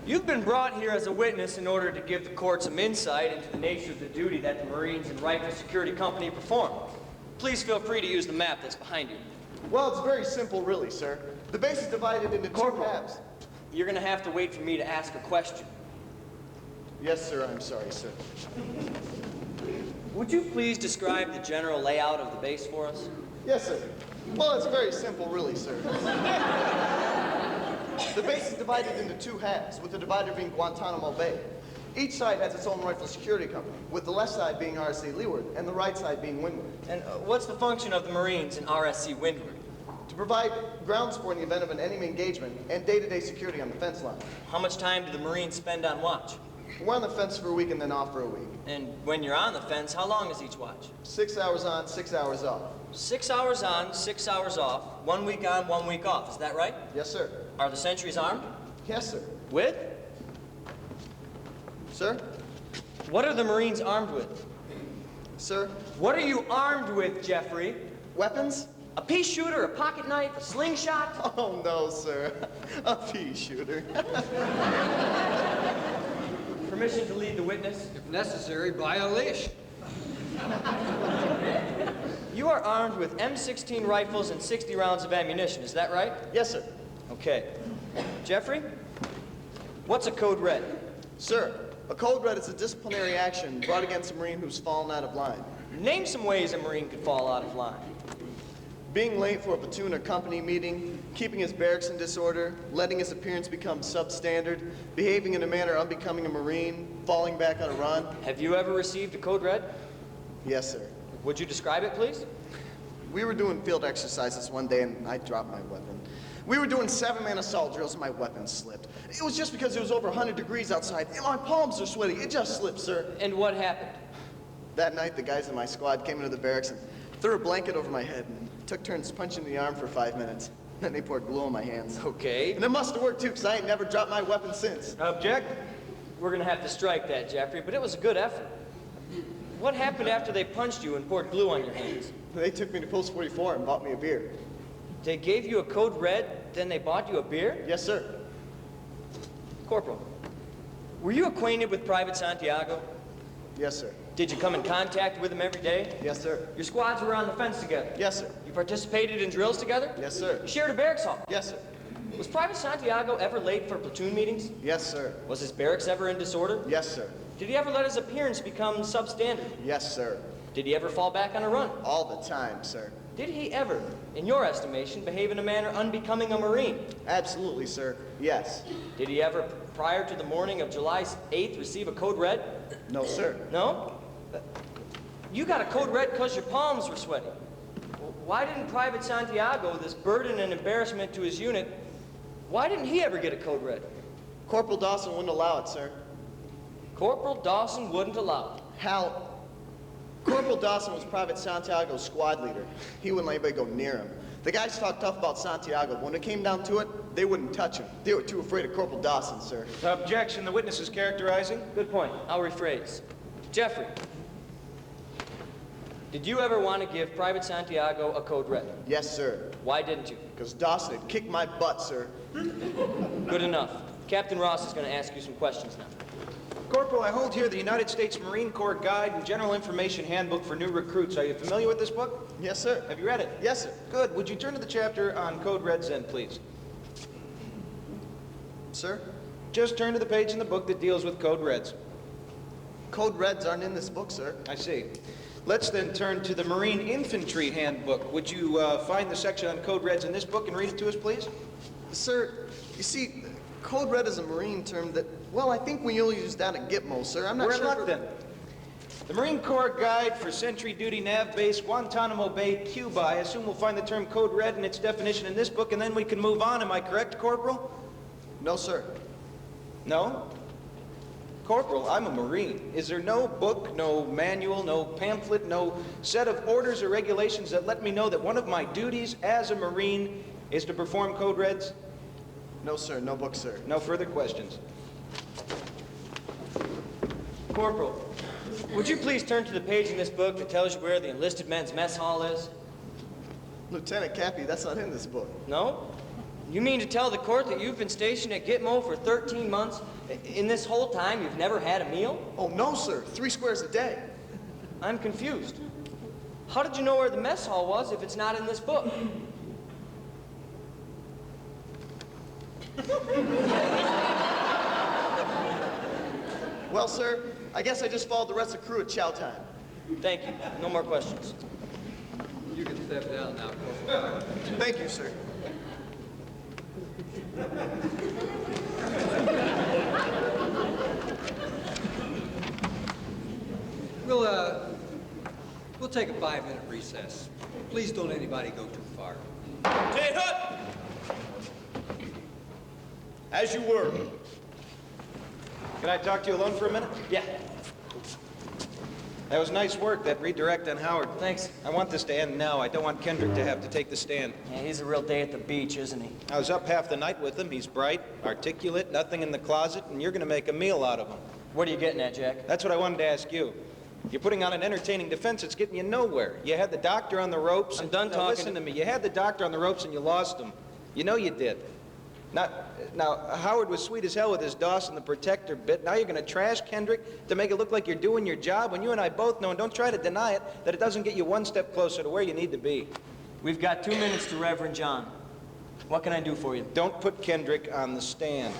you've been brought here as a witness in order to give the court some insight into the nature of the duty that the Marines and Rifle Security Company perform. Please feel free to use the map that's behind you. Well, it's very simple, really, sir. The base is divided into two halves. You're going to have to wait for me to ask a question. Yes, sir, I'm sorry, sir. Would you please describe the general layout of the base for us? Yes, sir. Well, it's very simple, really, sir. The base is divided into two halves, with the divider being Guantanamo Bay. Each side has its own rifle security company, with the left side being RSC Leeward and the right side being Windward. And what's the function of the Marines in RSC Windward? To provide ground support in the event of an enemy engagement and day-to-day security on the fence line. How much time do the Marines spend on watch? We're on the fence for a week and then off for a week. And when you're on the fence, how long is each watch? 6 hours on, 6 hours off. 6 hours on, 6 hours off. 1 week on, 1 week off. Is that right? Yes, sir. Are the sentries armed? Yes, sir. With? Sir? What are the Marines armed with? Sir? What are you armed with, Jeffrey? Weapons? A pea shooter, a pocket knife, a slingshot? Oh, no, sir. A pea shooter. Permission to lead the witness? If necessary, by a leash. You are armed with M16 rifles and 60 rounds of ammunition, is that right? Yes, sir. Okay. Jeffrey, what's a code red? Sir, a code red is a disciplinary action brought against a Marine who's fallen out of line. Name some ways a Marine could fall out of line. Being late for a platoon or company meeting, keeping his barracks in disorder, letting his appearance become substandard, behaving in a manner unbecoming a Marine, falling back on a run. Have you ever received a code red? Yes, sir. Would you describe it, please? We were doing field exercises one day and I dropped my weapon. We were doing 7-man assault drills and my weapon slipped. It was just because it was over 100 degrees outside and my palms are sweaty. It just slipped, sir. And what happened? That night, the guys in my squad came into the barracks and threw a blanket over my head and took turns punching the arm for 5 minutes. Then they poured glue on my hands. Okay. And it must have worked too, because I ain't never dropped my weapon since. Object? We're gonna have to strike that, Jeffrey, but it was a good effort. What happened after they punched you and poured glue on your hands? They took me to Post 44 and bought me a beer. They gave you a code red, then they bought you a beer? Yes, sir. Corporal, were you acquainted with Private Santiago? Yes, sir. Did you come in contact with him every day? Yes, sir. Your squads were on the fence together? Yes, sir. You participated in drills together? Yes, sir. You shared a barracks hall? Yes, sir. Was Private Santiago ever late for platoon meetings? Yes, sir. Was his barracks ever in disorder? Yes, sir. Did he ever let his appearance become substandard? Yes, sir. Did he ever fall back on a run? All the time, sir. Did he ever, in your estimation, behave in a manner unbecoming a Marine? Absolutely, sir. Yes. Did he ever, prior to the morning of July 8th, receive a code red? No, sir. No? You got a code red because your palms were sweaty. Why didn't Private Santiago, this burden and embarrassment to his unit, why didn't he ever get a code red? Corporal Dawson wouldn't allow it, sir. Corporal Dawson wouldn't allow it. Hal, Corporal Dawson was Private Santiago's squad leader. He wouldn't let anybody go near him. The guys talked tough about Santiago, but when it came down to it, they wouldn't touch him. They were too afraid of Corporal Dawson, sir. Objection. The witness is characterizing. Good point. I'll rephrase. Jeffrey, did you ever want to give Private Santiago a code red? Yes, sir. Why didn't you? Because Dawson had kicked my butt, sir. Good enough. Captain Ross is going to ask you some questions now. Corporal, I hold here the United States Marine Corps Guide and General Information Handbook for New Recruits. Are you familiar with this book? Yes, sir. Have you read it? Yes, sir. Good. Would you turn to the chapter on code reds then, please? Sir? Just turn to the page in the book that deals with code reds. Code reds aren't in this book, sir. I see. Let's then turn to the Marine Infantry Handbook. Would you find the section on code reds in this book and read it to us, please? Sir, you see, code red is a Marine term that, well, I think we only use down at Gitmo, sir. I'm not We're sure. in luck then. The Marine Corps Guide for Sentry Duty Nav Base, Guantanamo Bay, Cuba. I assume we'll find the term code red and its definition in this book, and then we can move on. Am I correct, Corporal? No, sir. No? Corporal, I'm a Marine. Is there no book, no manual, no pamphlet, no set of orders or regulations that let me know that one of my duties as a Marine is to perform code reds? No, sir. No book, sir. No further questions. Corporal, would you please turn to the page in this book that tells you where the enlisted men's mess hall is? Lieutenant Cappy, that's not in this book. No? You mean to tell the court that you've been stationed at Gitmo for 13 months? In this whole time, you've never had a meal? Oh, no, sir. 3 squares a day. I'm confused. How did you know where the mess hall was if it's not in this book? Well, sir, I guess I just followed the rest of the crew at chow time. Thank you. No more questions. You can step down now, Corporal. Thank you, sir. We'll take a 5-minute recess. Please don't anybody go too far. Ted Hut! As you were. Can I talk to you alone for a minute? Yeah. That was nice work, that redirect on Howard. Thanks. I want this to end now. I don't want Kendrick to have to take the stand. Yeah, he's a real day at the beach, isn't he? I was up half the night with him. He's bright, articulate, nothing in the closet, and you're going to make a meal out of him. What are you getting at, Jack? That's what I wanted to ask you. You're putting on an entertaining defense that's getting you nowhere. You had the doctor on the ropes. I'm done Now, talking. listen to me. You had the doctor on the ropes and you lost him. You know you did. Now, Howard was sweet as hell with his Dawson the Protector bit. Now you're going to trash Kendrick to make it look like you're doing your job when you and I both know, and don't try to deny it, that it doesn't get you one step closer to where you need to be. We've got 2 minutes to Reverend John. What can I do for you? Don't put Kendrick on the stand.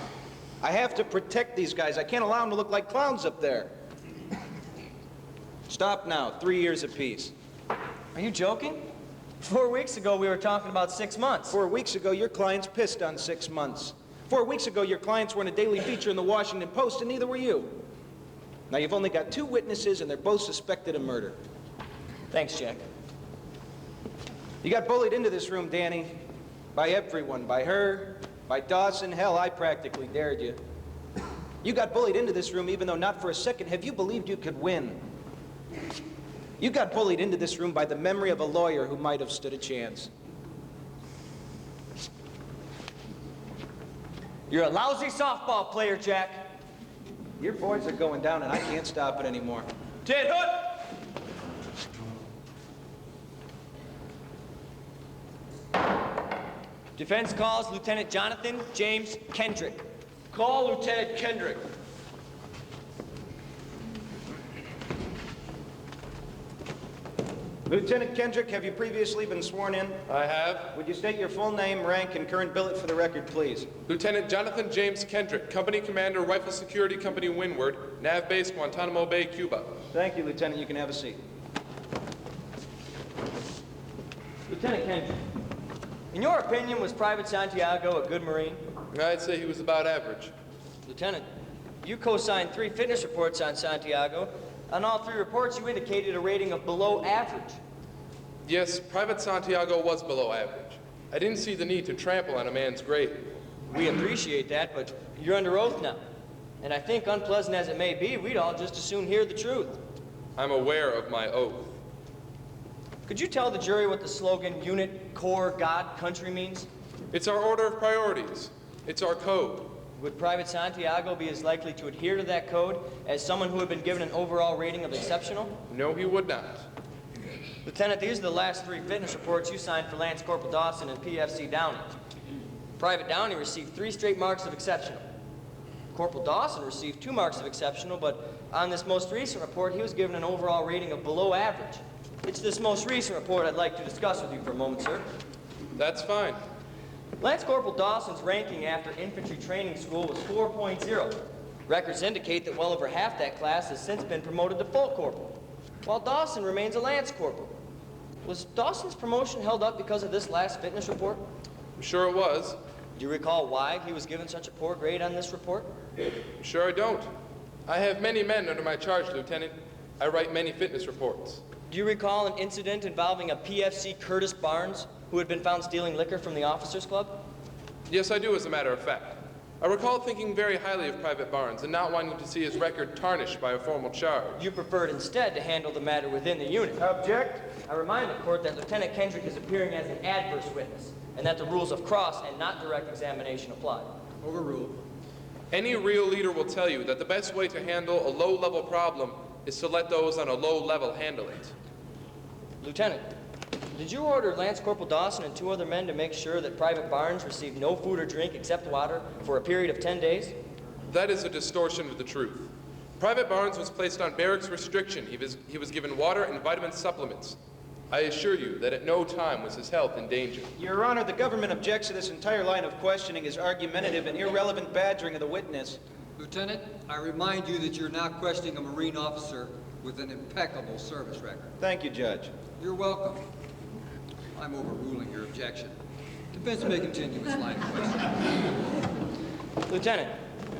I have to protect these guys. I can't allow them to look like clowns up there. Stop now. 3 years apiece. Are you joking? 4 weeks ago, we were talking about 6 months. 4 weeks ago, your clients pissed on 6 months. 4 weeks ago, your clients were in a daily feature in the Washington Post, and neither were you. Now, you've only got 2 witnesses, and they're both suspected of murder. Thanks, Jack. You got bullied into this room, Danny. By everyone. By her, by Dawson. Hell, I practically dared you. You got bullied into this room, even though not for a second have you believed you could win. You got bullied into this room by the memory of a lawyer who might have stood a chance. You're a lousy softball player, Jack. Your boys are going down, and I can't stop it anymore. Ted Hut! Defense calls Lieutenant Jonathan James Kendrick. Call Lieutenant Kendrick. Lieutenant Kendrick, have you previously been sworn in? I have. Would you state your full name, rank, and current billet for the record, please? Lieutenant Jonathan James Kendrick, Company Commander, Rifle Security Company Windward, Nav Base, Guantanamo Bay, Cuba. Thank you, Lieutenant. You can have a seat. Lieutenant Kendrick, in your opinion, was Private Santiago a good Marine? I'd say he was about average. Lieutenant, you co-signed 3 fitness reports on Santiago. On all 3 reports, you indicated a rating of below average. Yes, Private Santiago was below average. I didn't see the need to trample on a man's grade. We appreciate that, but you're under oath now. And I think, unpleasant as it may be, we'd all just as soon hear the truth. I'm aware of my oath. Could you tell the jury what the slogan, Unit, Corps, God, Country means? It's our order of priorities. It's our code. Would Private Santiago be as likely to adhere to that code as someone who had been given an overall rating of exceptional? No, he would not. Lieutenant, these are the last 3 fitness reports you signed for Lance Corporal Dawson and PFC Downey. Private Downey received 3 straight marks of exceptional. Corporal Dawson received 2 marks of exceptional, but on this most recent report, he was given an overall rating of below average. It's this most recent report I'd like to discuss with you for a moment, sir. That's fine. Lance Corporal Dawson's ranking after infantry training school was 4.0. Records indicate that well over half that class has since been promoted to full corporal, while Dawson remains a lance corporal. Was Dawson's promotion held up because of this last fitness report? I'm sure it was. Do you recall why he was given such a poor grade on this report? I'm sure I don't. I have many men under my charge, Lieutenant. I write many fitness reports. Do you recall an incident involving a PFC Curtis Barnes who had been found stealing liquor from the officers' club? Yes, I do, as a matter of fact. I recall thinking very highly of Private Barnes and not wanting to see his record tarnished by a formal charge. You preferred instead to handle the matter within the unit. Object. I remind the court that Lieutenant Kendrick is appearing as an adverse witness and that the rules of cross and not direct examination apply. Overruled. Any real leader will tell you that the best way to handle a low-level problem is to let those on a low level handle it. Lieutenant, did you order Lance Corporal Dawson and 2 other men to make sure that Private Barnes received no food or drink except water for a period of 10 days? That is a distortion of the truth. Private Barnes was placed on barracks restriction. He was given water and vitamin supplements. I assure you that at no time was his health in danger. Your Honor, the government objects to this entire line of questioning as argumentative and irrelevant badgering of the witness. Lieutenant, I remind you that you're now questioning a Marine officer with an impeccable service record. Thank you, Judge. You're welcome. I'm overruling your objection. Defense may continue its line of questioning. Lieutenant,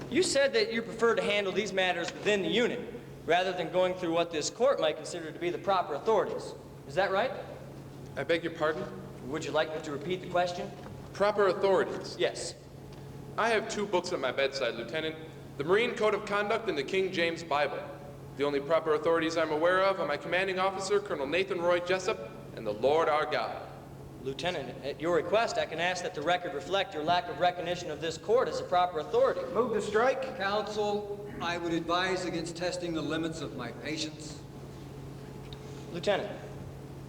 you said that you prefer to handle these matters within the unit rather than going through what this court might consider to be the proper authorities. Is that right? I beg your pardon? Would you like me to repeat the question? Proper authorities? Yes. I have 2 books at my bedside, Lieutenant. The Marine Code of Conduct and the King James Bible. The only proper authorities I'm aware of are my commanding officer, Colonel Nathan Roy Jessup, and the Lord our God. Lieutenant, at your request, I can ask that the record reflect your lack of recognition of this court as a proper authority. Move to strike. Counsel, I would advise against testing the limits of my patience. Lieutenant,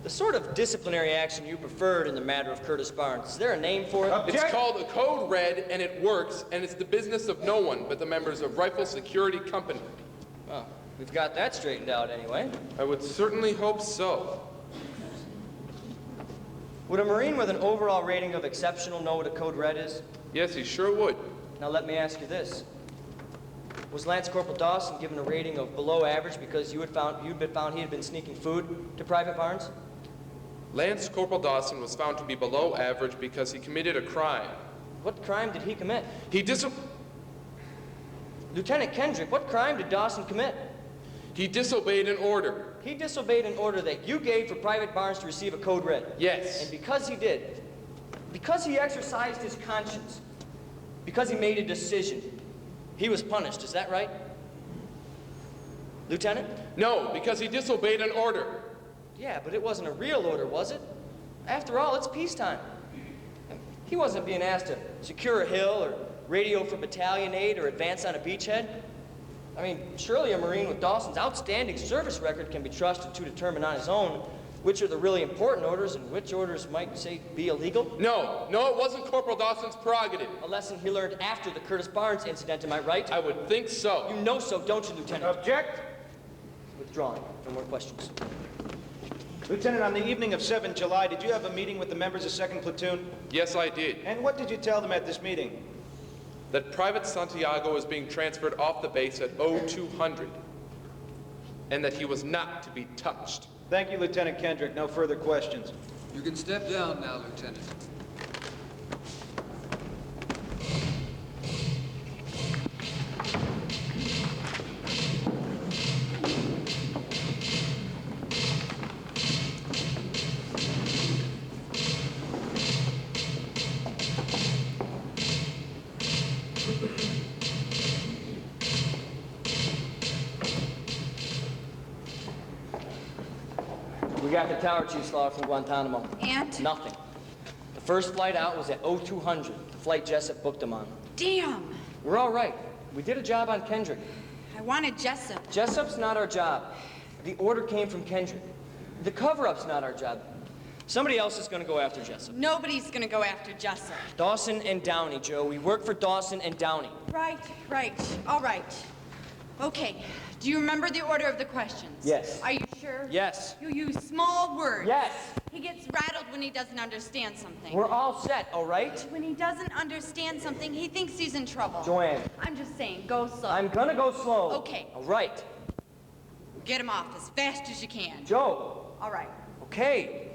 the sort of disciplinary action you preferred in the matter of Curtis Barnes, is there a name for it? Object. It's called a Code Red, and it works, and it's the business of no one but the members of Rifle Security Company. Well, we've got that straightened out anyway. I would certainly hope so. Would a Marine with an overall rating of exceptional know what a Code Red is? Yes, he sure would. Now let me ask you this. Was Lance Corporal Dawson given a rating of below average because you'd been found he had been sneaking food to Private Barnes? Lance Corporal Dawson was found to be below average because he committed a crime. What crime did he commit? He Lieutenant Kendrick, what crime did Dawson commit? He disobeyed an order. He disobeyed an order that you gave for Private Barnes to receive a Code Red. Yes. And because he did, because he exercised his conscience, because he made a decision, he was punished. Is that right? Lieutenant? No, because he disobeyed an order. Yeah, but it wasn't a real order, was it? After all, it's peacetime. He wasn't being asked to secure a hill or radio for battalion aid or advance on a beachhead. I mean, surely a Marine with Dawson's outstanding service record can be trusted to determine on his own which are the really important orders and which orders might, say, be illegal? No, it wasn't Corporal Dawson's prerogative. A lesson he learned after the Curtis Barnes incident, am I right? I would think so. You know so, don't you, Lieutenant? Object. Withdrawing. No more questions. Lieutenant, on the evening of 7 July, did you have a meeting with the members of 2nd Platoon? Yes, I did. And what did you tell them at this meeting? That Private Santiago is being transferred off the base at 0200, and that he was not to be touched. Thank you, Lieutenant Kendrick. No further questions. You can step down now, Lieutenant. We got the tower chief's log from Guantanamo. And? Nothing. The first flight out was at 0200, the flight Jessup booked him on. Damn. We're all right. We did a job on Kendrick. I wanted Jessup. Jessup's not our job. The order came from Kendrick. The cover-up's not our job. Somebody else is going to go after Jessup. Nobody's gonna go after Jessup. Dawson and Downey, Joe. We work for Dawson and Downey. Right. All right. Okay. Do you remember the order of the questions? Yes. Are you sure? Yes. You use small words. Yes. He gets rattled when he doesn't understand something. We're all set, all right? When he doesn't understand something, he thinks he's in trouble. Joanne. I'm just saying, go slow. I'm gonna go slow. Okay. All right. Get him off as fast as you can. Joe. All right. Okay.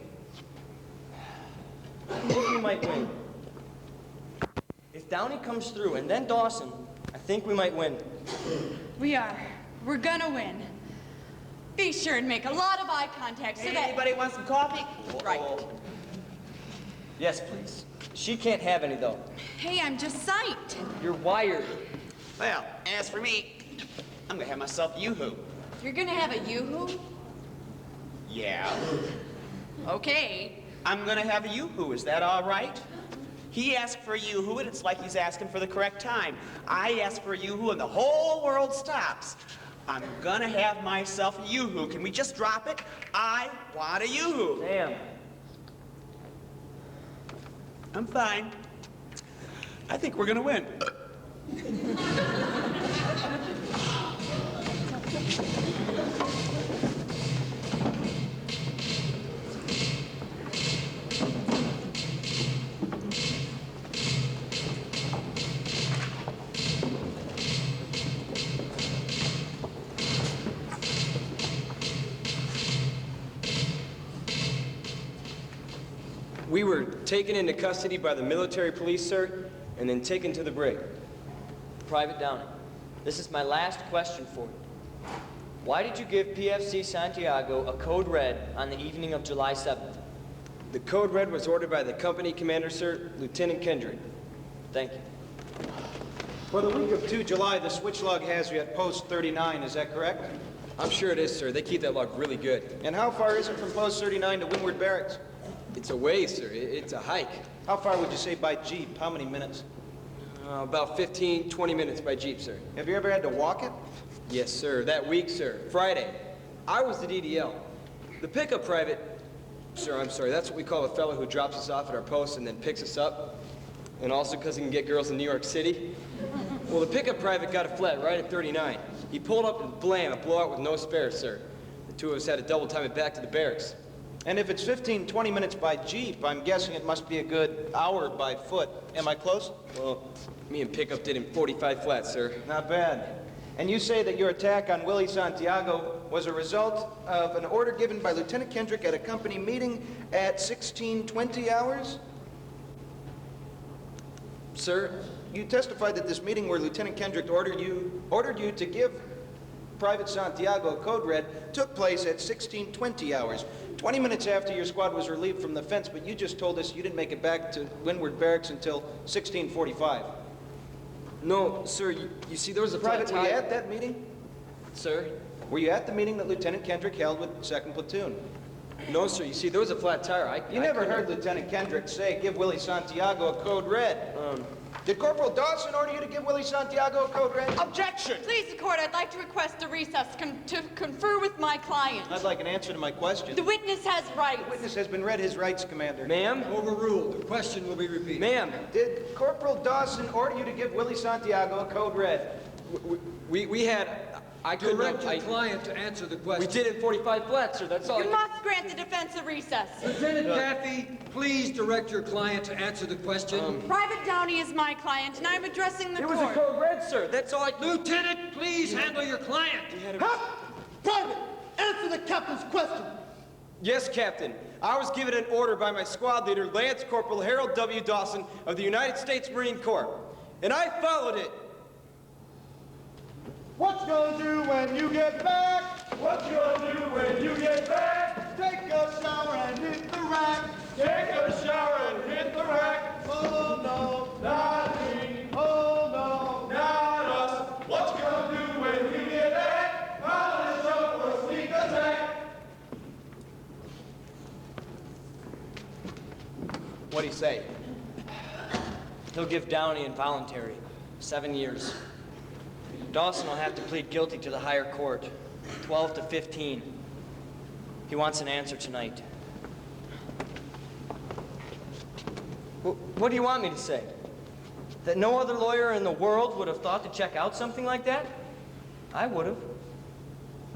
I think we might win. If Downey comes through and then Dawson, I think we might win. We are. We're gonna win. Be sure and make a lot of eye contact so Hey, that... anybody want some coffee? Right. Yes, please. She can't have any, though. Hey, I'm just psyched. You're wired. Well, as for me, I'm gonna have myself a yoo-hoo. You're gonna have a yoo-hoo? Yeah. Okay. I'm gonna have a yoo-hoo. Is that all right? He asked for a yoo-hoo, and it's like he's asking for the correct time. I ask for a yoo-hoo, and the whole world stops. I'm gonna have myself a yoo-hoo. Can we just drop it? I want a yoo-hoo. Damn. I'm fine. I think we're gonna win. We were taken into custody by the military police, sir, and then taken to the brig. Private Downey, this is my last question for you. Why did you give PFC Santiago a code red on the evening of July 7th? The code red was ordered by the company commander, sir, Lieutenant Kendrick. Thank you. For the week of 2 July, the switch log has you at post 39, is that correct? I'm sure it is, sir. They keep that log really good. And how far is it from post 39 to Windward Barracks? It's a ways, sir. It's a hike. How far would you say by Jeep? How many minutes? About 15, 20 minutes by Jeep, sir. Have you ever had to walk it? Yes, sir. That week, sir. Friday. I was the DDL. The pickup private... Sir, I'm sorry. That's what we call a fellow who drops us off at our post and then picks us up. And also because he can get girls in New York City. Well, the pickup private got a flat right at 39. He pulled up and blam, a blowout with no spares, sir. The two of us had to double time it back to the barracks. And if it's 15, 20 minutes by Jeep, I'm guessing it must be a good hour by foot. Am I close? Well, me and Pickup did in 45 flats, sir. Not bad. And you say that your attack on Willie Santiago was a result of an order given by Lieutenant Kendrick at a company meeting at 16:20 hours? Sir? You testified that this meeting where Lieutenant Kendrick ordered you to give Private Santiago a code red took place at 16:20 hours. 20 minutes after your squad was relieved from the fence, but you just told us you didn't make it back to Windward Barracks until 16:45. No, sir, you see, there was a Private, were you at that meeting? Sir? Were you at the meeting that Lieutenant Kendrick held with 2nd Platoon? No, sir, you see, there was a flat tire. You never heard Lieutenant Kendrick say, give Willie Santiago a code red. Did Corporal Dawson order you to give Willie Santiago a code red? Objection! Please, the court, I'd like to request a recess to confer with my client. I'd like an answer to my question. The witness has rights. The witness has been read his rights, Commander. Ma'am? Overruled. The question will be repeated. Ma'am? Did Corporal Dawson order you to give Willie Santiago a code red? We had... I couldn't... Direct your client to answer the question. We did in 45 flat, sir. That's all. You must grant the defense a recess. Lieutenant Caffey, please direct your client to answer the question. Private Downey is my client, and I'm addressing the It court. was a code red, sir. That's all I... Lieutenant, please handle your client. Private, answer the captain's question. Yes, Captain. I was given an order by my squad leader, Lance Corporal Harold W. Dawson of the United States Marine Corps, and I followed it. What you gonna do when you get back? What you gonna do when you get back? Take a shower and hit the rack. Take a shower and hit the rack. Oh no, not me. Oh no, not us. What you gonna do when you get back? I'll show for a sneak attack. What'd he say? He'll give Downey involuntary. 7 years. Dawson will have to plead guilty to the higher court. 12 to 15. He wants an answer tonight. What do you want me to say? That no other lawyer in the world would have thought to check out something like that? I would have.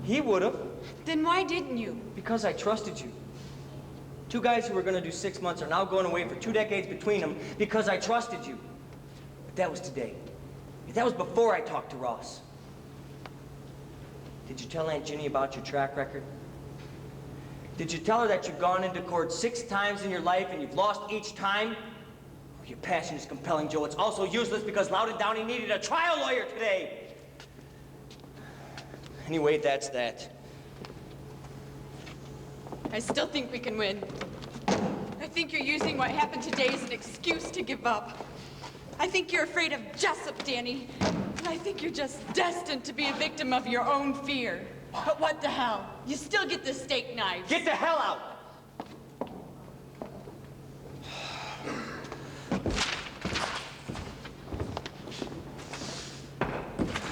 He would have. Then why didn't you? Because I trusted you. 2 guys who were going to do 6 months are now going away for 2 decades between them because I trusted you. But that was today. That was before I talked to Ross. Did you tell Aunt Ginny about your track record? Did you tell her that you've gone into court 6 times in your life and you've lost each time? Oh, your passion is compelling, Joe. It's also useless because Loudon Downey needed a trial lawyer today. Anyway, that's that. I still think we can win. I think you're using what happened today as an excuse to give up. I think you're afraid of Jessup, Danny. And I think you're just destined to be a victim of your own fear. But what the hell? You still get the steak knife. Get the hell out!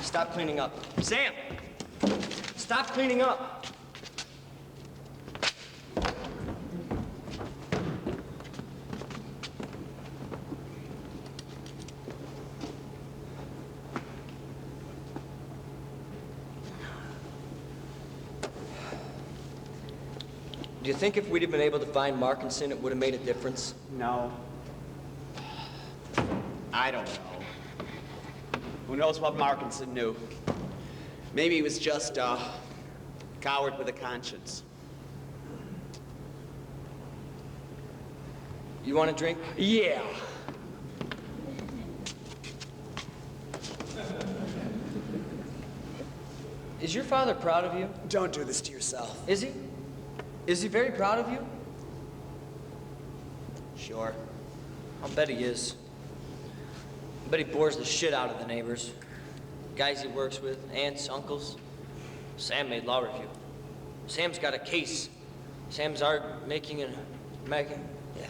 Stop cleaning up. Sam! Stop cleaning up! Do you think if we'd have been able to find Markinson, it would have made a difference? No. I don't know. Who knows what Markinson knew? Maybe he was just a coward with a conscience. You want a drink? Yeah. Is your father proud of you? Don't do this to yourself. Is he? Is he very proud of you? Sure. I'll bet he is. I bet he bores the shit out of the neighbors. Guys he works with, aunts, uncles. Sam made law review. Sam's got a case. Sam's making. Yeah.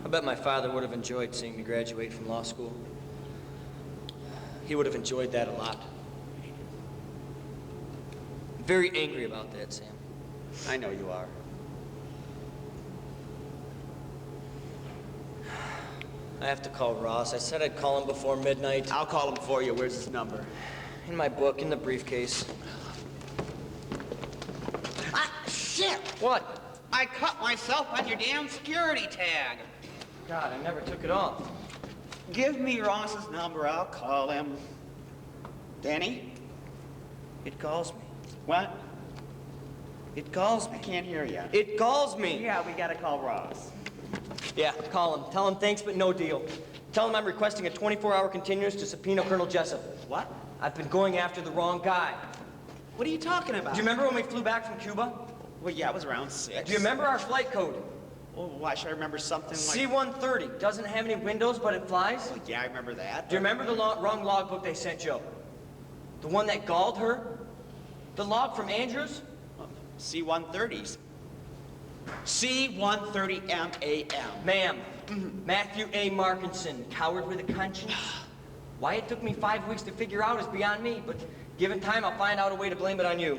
I bet my father would have enjoyed seeing me graduate from law school. He would have enjoyed that a lot. Very angry about that, Sam. I know you are. I have to call Ross. I said I'd call him before midnight. I'll call him for you. Where's his number? In my book, in the briefcase. Ah, shit! What? I cut myself on your damn security tag. God, I never took it off. Give me Ross's number. I'll call him. Danny? It calls me. What? It calls me. I can't hear you. It calls me. Yeah, we gotta call Ross. Yeah, call him. Tell him thanks, but no deal. Tell him I'm requesting a 24-hour continuance to subpoena Colonel Jessup. What? I've been going after the wrong guy. What are you talking about? Do you remember when we flew back from Cuba? Well, yeah, it was around 6. Do you remember our flight code? Well, why should I remember something like... C-130. Doesn't have any windows, but it flies? Well, yeah, I remember that. Do you remember the wrong logbook they sent Joe? The one that galled her? The log from Andrews? C-130s. C-130 M-A-M. Ma'am, Matthew A. Markinson, coward with a conscience. Why it took me 5 weeks to figure out is beyond me, but given time, I'll find out a way to blame it on you.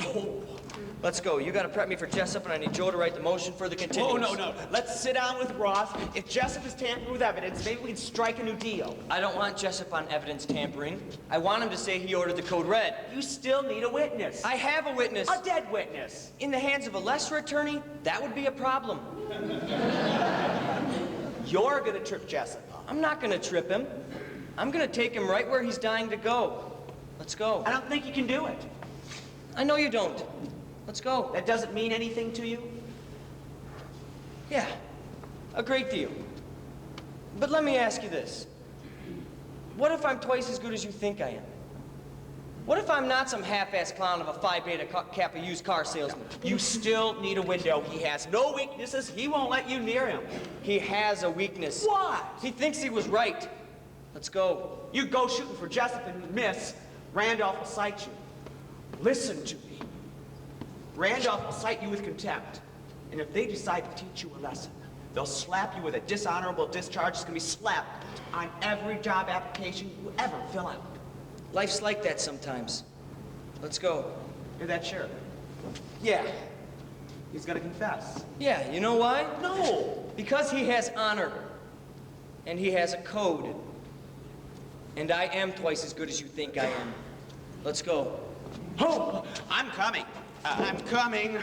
Let's go. You gotta prep me for Jessup, and I need Joe to write the motion for the continuance. Oh, no. Let's sit down with Ross. If Jessup is tampering with evidence, maybe we can strike a new deal. I don't want Jessup on evidence tampering. I want him to say he ordered the code red. You still need a witness. I have a witness. A dead witness. In the hands of a lesser attorney, that would be a problem. You're gonna trip Jessup. I'm not gonna trip him. I'm gonna take him right where he's dying to go. Let's go. I don't think you can do it. I know you don't. Let's go. That doesn't mean anything to you? Yeah, a great deal. But let me ask you this. What if I'm twice as good as you think I am? What if I'm not some half-ass clown of a Phi Beta Kappa used car salesman? You still need a window. He has no weaknesses. He won't let you near him. He has a weakness. What? He thinks he was right. Let's go. You go shooting for Jessup and you miss. Randolph will cite you. Listen to me. Randolph will cite you with contempt. And if they decide to teach you a lesson, they'll slap you with a dishonorable discharge. It's going to be slapped on every job application you ever fill out. Life's like that sometimes. Let's go. You're that sure? Yeah. He's going to confess. Yeah, you know why? No. Because he has honor. And he has a code. And I am twice as good as you think I am. Let's go. Oh, I'm coming. I'm coming.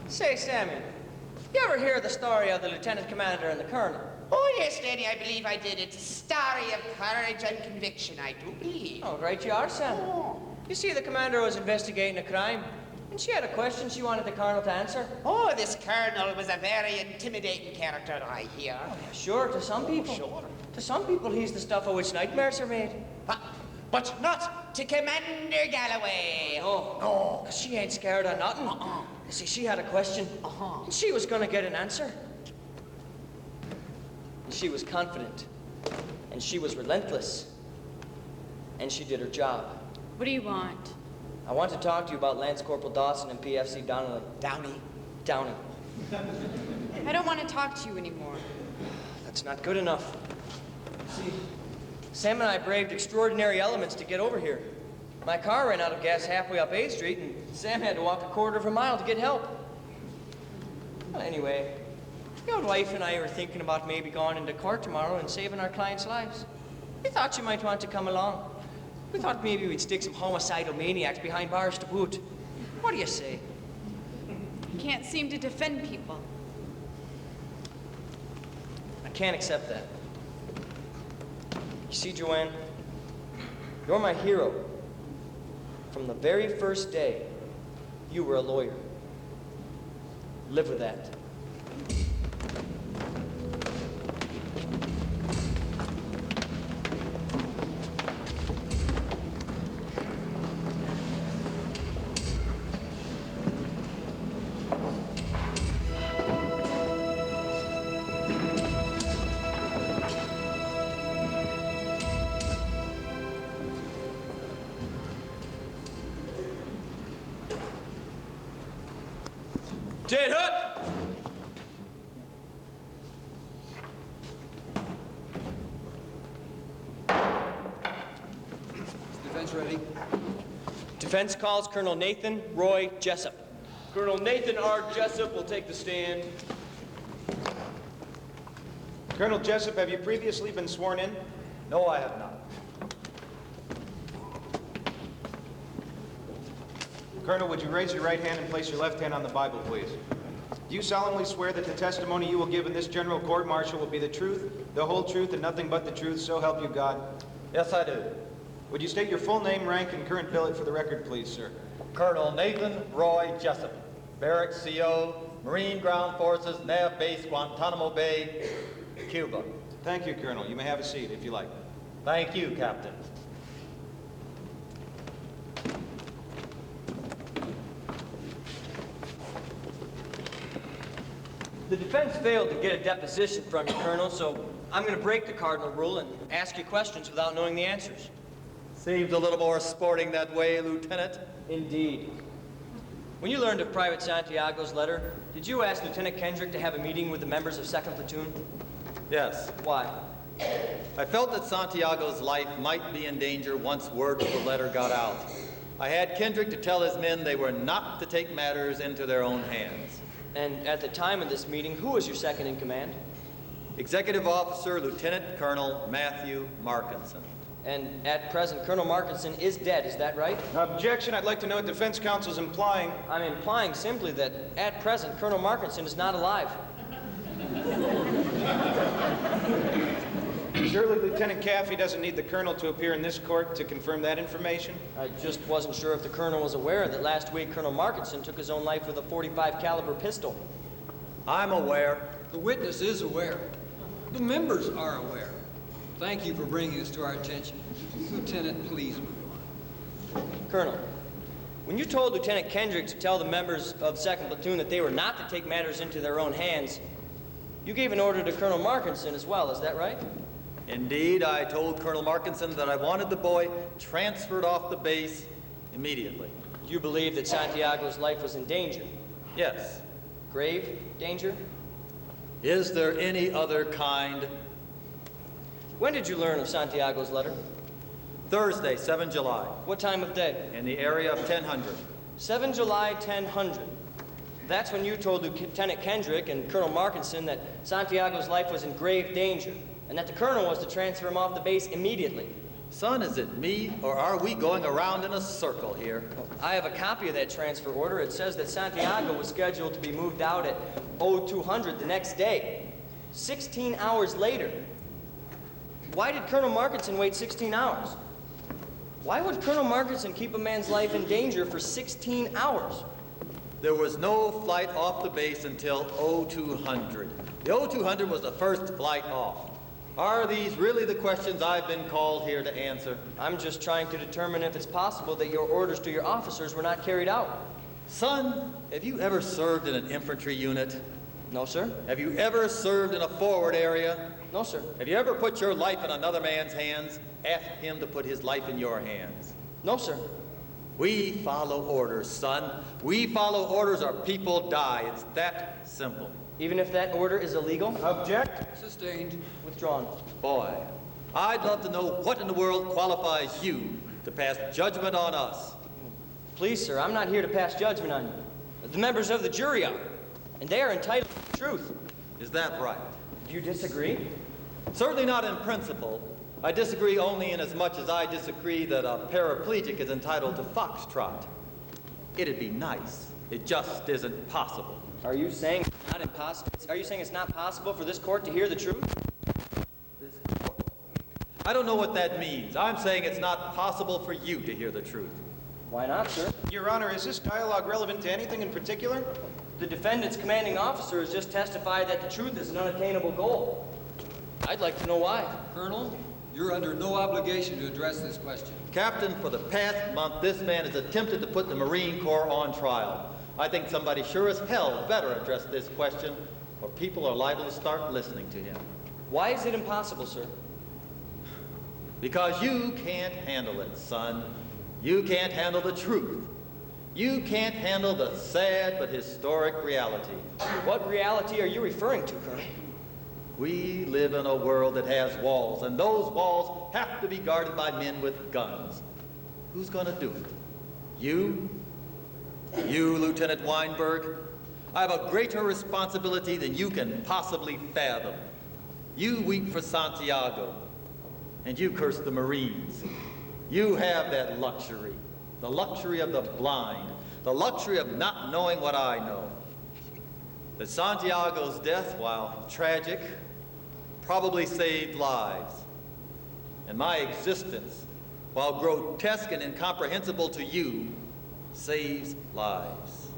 Say, Samuel, you ever hear the story of the lieutenant commander and the colonel? Oh, yes, Daddy, I believe I did. It's a story of courage and conviction, I do believe. Oh, right you are, Sam. You see, the commander was investigating a crime, and she had a question she wanted the colonel to answer. Oh, this colonel was a very intimidating character, I hear. Oh, yeah, sure, to some people. Sure. To some people, he's the stuff of which nightmares are made. But not to Commander Galloway. No. She ain't scared of nothing. You see, she had a question, and she was gonna get an answer. And she was confident, and she was relentless, and she did her job. What do you want? I want to talk to you about Lance Corporal Dawson and PFC Donnelly. Downey. I don't want to talk to you anymore. That's not good enough. See, Sam and I braved extraordinary elements to get over here. My car ran out of gas halfway up A Street, and Sam had to walk a quarter of a mile to get help. Well, anyway, your wife and I were thinking about maybe going into court tomorrow and saving our clients' lives. We thought you might want to come along. We thought maybe we'd stick some homicidal maniacs behind bars to boot. What do you say? You can't seem to defend people. I can't accept that. You see, Joanne, you're my hero. From the very first day, you were a lawyer. Live with that. Ted Hut! Defense ready. Defense calls Colonel Nathan Roy Jessup. Colonel Nathan R. Jessup will take the stand. Colonel Jessup, have you previously been sworn in? No, I have not. Colonel, would you raise your right hand and place your left hand on the Bible, please? Do you solemnly swear that the testimony you will give in this general court-martial will be the truth, the whole truth, and nothing but the truth, so help you God? Yes, I do. Would you state your full name, rank, and current billet for the record, please, sir? Colonel Nathan Roy Jessup, Barracks CO, Marine Ground Forces, Nav Base, Guantanamo Bay, Cuba. Thank you, Colonel. You may have a seat if you like. Thank you, Captain. The defense failed to get a deposition from you, Colonel, so I'm going to break the cardinal rule and ask you questions without knowing the answers. Seems a little more sporting that way, Lieutenant. Indeed. When you learned of Private Santiago's letter, did you ask Lieutenant Kendrick to have a meeting with the members of 2nd Platoon? Yes. Why? I felt that Santiago's life might be in danger once word of the letter got out. I had Kendrick to tell his men they were not to take matters into their own hands. And at the time of this meeting, who was your second in command? Executive Officer Lieutenant Colonel Matthew Markinson. And at present, Colonel Markinson is dead, is that right? Objection. I'd like to know what defense counsel's implying. I'm implying simply that at present, Colonel Markinson is not alive. Surely Lieutenant Caffey doesn't need the colonel to appear in this court to confirm that information? I just wasn't sure if the colonel was aware that last week Colonel Markinson took his own life with a .45 caliber pistol. I'm aware. The witness is aware. The members are aware. Thank you for bringing this to our attention. Lieutenant, please move on. Colonel, when you told Lieutenant Kendrick to tell the members of 2nd Platoon that they were not to take matters into their own hands, you gave an order to Colonel Markinson as well, is that right? Indeed, I told Colonel Markinson that I wanted the boy transferred off the base immediately. You believe that Santiago's life was in danger? Yes. Grave danger? Is there any other kind? When did you learn of Santiago's letter? Thursday, 7 July. What time of day? In the area of 1000. 7 July, 1000. That's when you told Lieutenant Kendrick and Colonel Markinson that Santiago's life was in grave danger, and that the colonel was to transfer him off the base immediately. Son, is it me, or are we going around in a circle here? I have a copy of that transfer order. It says that Santiago was scheduled to be moved out at 0200 the next day. 16 hours later. Why did Colonel Markinson wait 16 hours? Why would Colonel Markinson keep a man's life in danger for 16 hours? There was no flight off the base until 0200. The 0200 was the first flight off. Are these really the questions I've been called here to answer? I'm just trying to determine if it's possible that your orders to your officers were not carried out. Son, have you ever served in an infantry unit? No, sir. Have you ever served in a forward area? No, sir. Have you ever put your life in another man's hands? Ask him to put his life in your hands. No, sir. We follow orders, son. We follow orders or people die. It's that simple. Even if that order is illegal? Object. Sustained. Withdrawn. Boy, I'd love to know what in the world qualifies you to pass judgment on us. Please, sir, I'm not here to pass judgment on you. The members of the jury are, and they are entitled to the truth. Is that right? Do you disagree? Certainly not in principle. I disagree only in as much as I disagree that a paraplegic is entitled to foxtrot. It'd be nice. It just isn't possible. Are you saying it's not impossible? Are you saying it's not possible for this court to hear the truth? I don't know what that means. I'm saying it's not possible for you to hear the truth. Why not, sir? Your Honor, is this dialogue relevant to anything in particular? The defendant's commanding officer has just testified that the truth is an unattainable goal. I'd like to know why. Colonel, you're under no obligation to address this question. Captain, for the past month, this man has attempted to put the Marine Corps on trial. I think somebody sure as hell better address this question, or people are liable to start listening to him. Why is it impossible, sir? Because you can't handle it, son. You can't handle the truth. You can't handle the sad but historic reality. What reality are you referring to, Colonel? We live in a world that has walls, and those walls have to be guarded by men with guns. Who's going to do it? You? You, Lieutenant Weinberg? I have a greater responsibility than you can possibly fathom. You weep for Santiago, and you curse the Marines. You have that luxury, the luxury of the blind, the luxury of not knowing what I know. That Santiago's death, while tragic, probably saved lives. And my existence, while grotesque and incomprehensible to you, saves lives.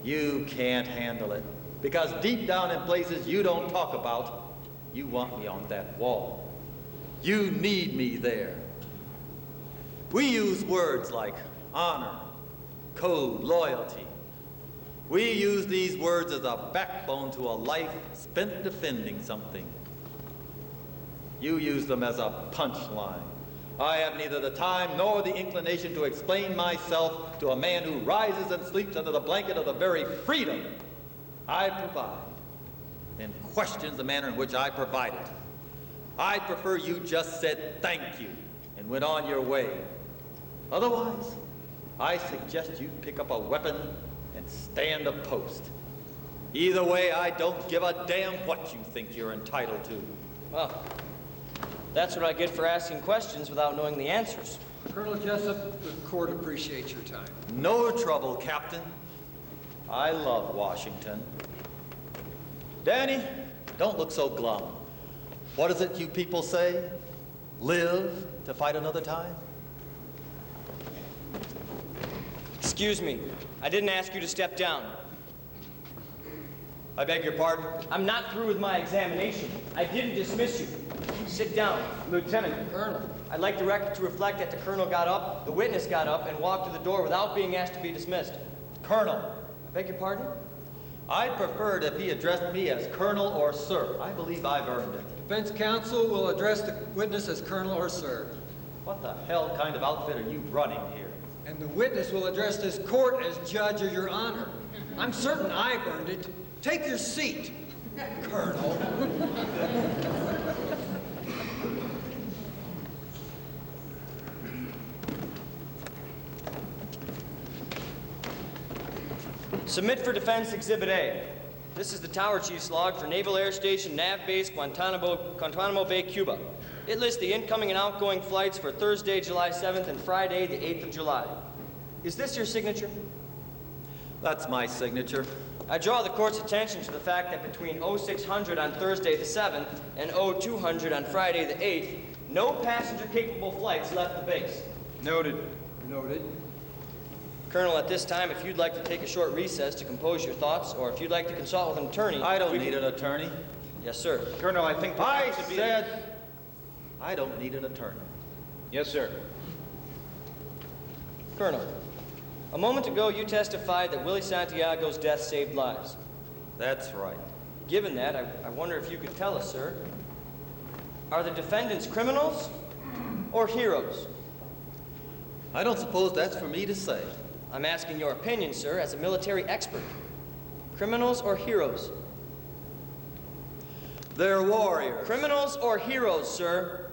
You can't handle it, because deep down in places you don't talk about, you want me on that wall. You need me there. We use words like honor, code, loyalty. We use these words as a backbone to a life spent defending something. You use them as a punchline. I have neither the time nor the inclination to explain myself to a man who rises and sleeps under the blanket of the very freedom I provide and questions the manner in which I provide it. I'd prefer you just said thank you and went on your way. Otherwise, I suggest you pick up a weapon and stand a post. Either way, I don't give a damn what you think you're entitled to. Well, that's what I get for asking questions without knowing the answers. Colonel Jessup, the court appreciates your time. No trouble, Captain. I love Washington. Danny, don't look so glum. What is it you people say? Live to fight another time? Excuse me. I didn't ask you to step down. I beg your pardon? I'm not through with my examination. I didn't dismiss you. Sit down. Lieutenant. Colonel. I'd like the record to reflect that the colonel got up, the witness got up, and walked to the door without being asked to be dismissed. Colonel. I beg your pardon? I'd prefer it if he addressed me as Colonel or Sir. I believe I've earned it. Defense counsel will address the witness as Colonel or Sir. What the hell kind of outfit are you running here? And the witness will address this court as Judge or Your Honor. I'm certain I've earned it. Take your seat, Colonel. Submit for defense Exhibit A. This is the Tower Chief's log for Naval Air Station Nav Base, Guantanamo Bay, Cuba. It lists the incoming and outgoing flights for Thursday, July 7th and Friday, the 8th of July. Is this your signature? That's my signature. I draw the court's attention to the fact that between 0600 on Thursday the 7th and 0200 on Friday the 8th, no passenger-capable flights left the base. Noted. Noted. Colonel, at this time, if you'd like to take a short recess to compose your thoughts, or if you'd like to consult with an attorney... I don't need an attorney. Yes, sir. Colonel, I think... I said I don't need an attorney. Yes, sir. Colonel, a moment ago you testified that Willie Santiago's death saved lives. That's right. Given that, I wonder if you could tell us, sir, are the defendants criminals or heroes? I don't suppose that's for me to say. I'm asking your opinion, sir, as a military expert. Criminals or heroes? They're warriors. Criminals or heroes, sir?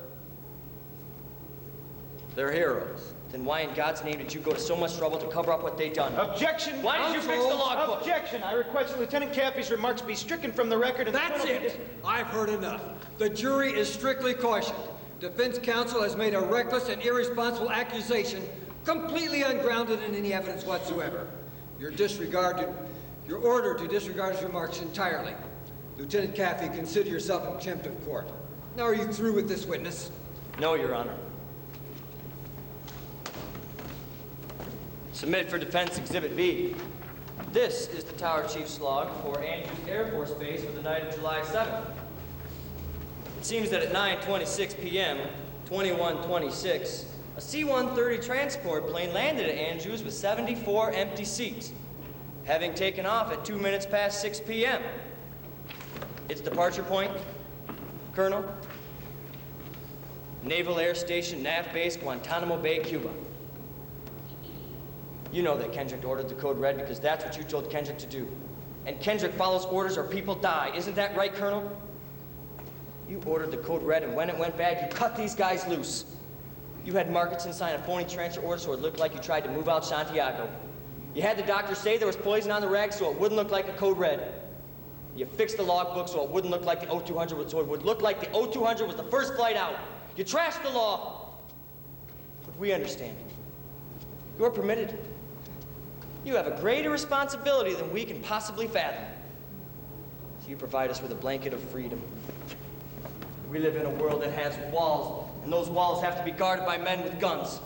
They're heroes. Then why in God's name did you go to so much trouble to cover up what they'd done? Objection! Why did you fix the logbook? Objection! I request that Lieutenant Caffey's remarks be stricken from the record and That's it! I've heard enough. The jury is strictly cautioned. Defense counsel has made a reckless and irresponsible accusation completely ungrounded in any evidence whatsoever. You're ordered to disregard his remarks entirely. Lieutenant Caffey, consider yourself in contempt of court. Now are you through with this witness? No, Your Honor. Submit for defense Exhibit B. This is the Tower Chief's log for Andrews Air Force Base for the night of July 7th. It seems that at 9:26 p.m., 21:26, a C-130 transport plane landed at Andrews with 74 empty seats, having taken off at 2 minutes past 6 p.m. Its departure point, Colonel, Naval Air Station Nav Base, Guantanamo Bay, Cuba. You know that Kendrick ordered the code red because that's what you told Kendrick to do. And Kendrick follows orders or people die. Isn't that right, Colonel? You ordered the code red, and when it went bad, you cut these guys loose. You had Markinson sign a phony transfer order so it looked like you tried to move out Santiago. You had the doctor say there was poison on the rag so it wouldn't look like a code red. You fixed the logbook so it wouldn't look like the O200, so it would look like the O200 was the first flight out. You trashed the law. But we understand. You're permitted. You have a greater responsibility than we can possibly fathom. You provide us with a blanket of freedom. We live in a world that has walls, and those walls have to be guarded by men with guns.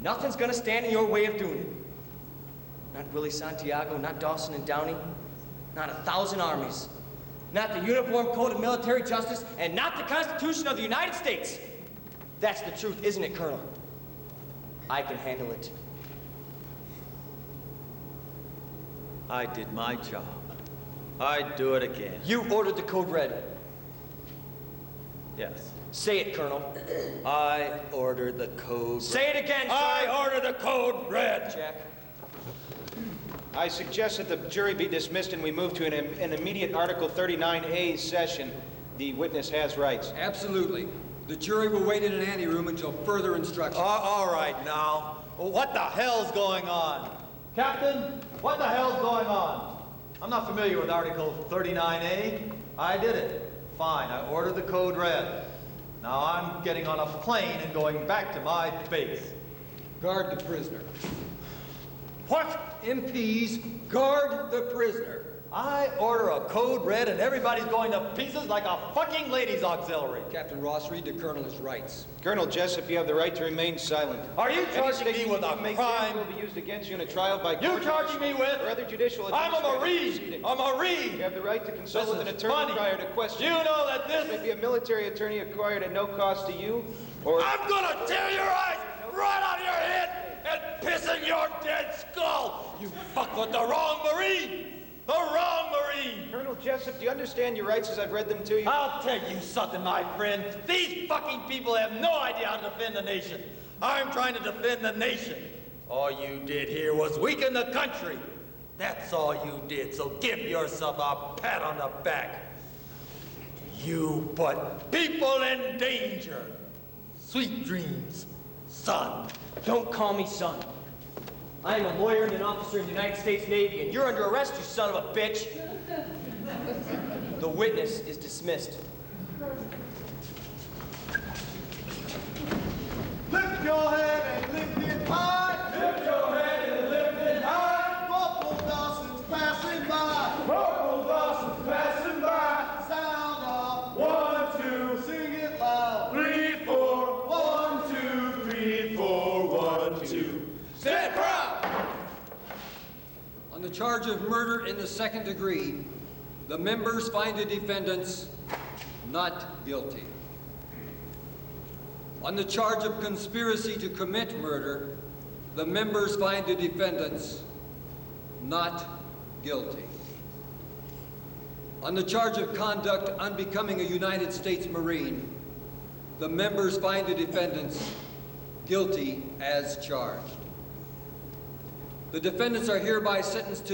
Nothing's gonna stand in your way of doing it. Not Willie Santiago, not Dawson and Downey, not 1,000 armies, not the Uniform Code of Military Justice, and not the Constitution of the United States. That's the truth, isn't it, Colonel? I can handle it. I did my job. I'd do it again. You ordered the code red. Yes. Say it, Colonel. I ordered the code red. Say it again, sir. I ordered the code red. Jack. I suggest that the jury be dismissed and we move to an immediate Article 39A session. The witness has rights. Absolutely. The jury will wait in an anteroom until further instructions. All right, now. What the hell's going on? Captain, what the hell's going on? I'm not familiar with Article 39A. I did it. Fine, I ordered the code red. Now I'm getting on a plane and going back to my base. Guard the prisoner. What? MPs, guard the prisoner. I order a code red and everybody's going to pieces like a fucking ladies' auxiliary. Captain Ross, read the colonel his rights. Colonel Jessup, you have the right to remain silent. Are you charging Any me with a crime? will be used against you in a trial by You court charging me with? or other judicial I'm a administrative Marine. proceeding. A Marine. You have the right to consult This with an is attorney funny. prior to question. You know that this may be a military attorney acquired at no cost to you, or I'm gonna tear your eyes right out of your head and piss in your dead skull. You fuck with the wrong Marine. The wrong Marine! Colonel Jessup, do you understand your rights as I've read them to you? I'll tell you something, my friend. These fucking people have no idea how to defend the nation. I'm trying to defend the nation. All you did here was weaken the country. That's all you did, so give yourself a pat on the back. You put people in danger. Sweet dreams, son. Don't call me son. I am a lawyer and an officer in the United States Navy, and you're under arrest, you son of a bitch. The witness is dismissed. Lift your head and lift it high. Lift your head and lift it high. Corporal Dawson's passing by. Corporal Dawson's passing by. Sound off. 1, 2, sing it loud. 3, 4. 1, 2, 3, 4. 1, 2. Stand proud. On the charge of murder in the second degree, the members find the defendants not guilty. On the charge of conspiracy to commit murder, the members find the defendants not guilty. On the charge of conduct unbecoming a United States Marine, the members find the defendants guilty as charged. The defendants are hereby sentenced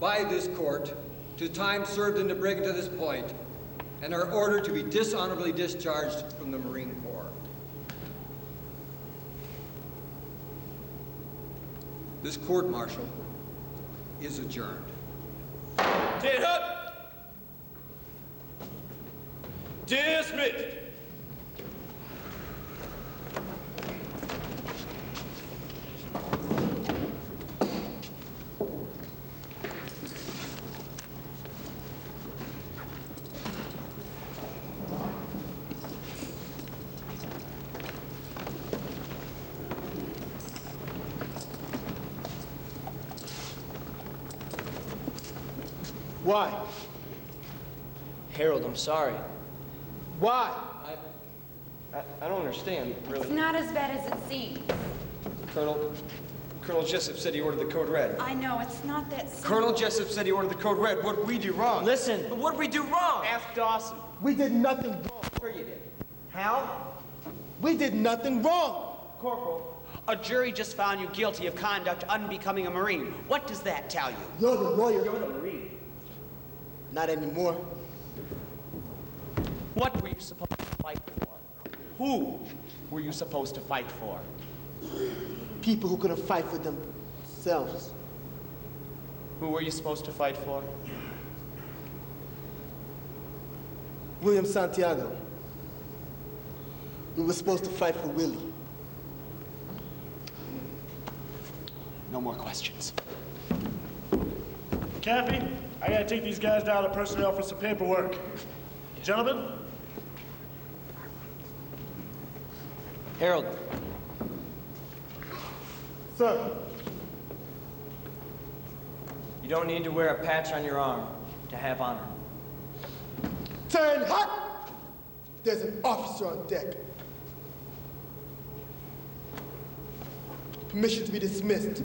by this court to time served in the brig to this point and are ordered to be dishonorably discharged from the Marine Corps. This court-martial is adjourned. Stand up. Dismissed. Why? Harold, I'm sorry. Why? I don't understand, really. It's not as bad as it seems. Colonel Jessup said he ordered the code red. I know, it's not that simple. Colonel Jessup said he ordered the code red. What did we do wrong? Listen, what did we do wrong? Ask Dawson. We did nothing wrong. Sure you did. Hal? We did nothing wrong. Corporal, a jury just found you guilty of conduct unbecoming a Marine. What does that tell you? You're the lawyer. You're the Marine. Not anymore. What were you supposed to fight for? Who were you supposed to fight for? People who couldn't fight for themselves. Who were you supposed to fight for? William Santiago. We were supposed to fight for Willie. No more questions. Kathy, I gotta take these guys down to personnel for some paperwork. Gentlemen? Harold. Sir. You don't need to wear a patch on your arm to have honor. Turn hot! There's an officer on deck. Permission to be dismissed.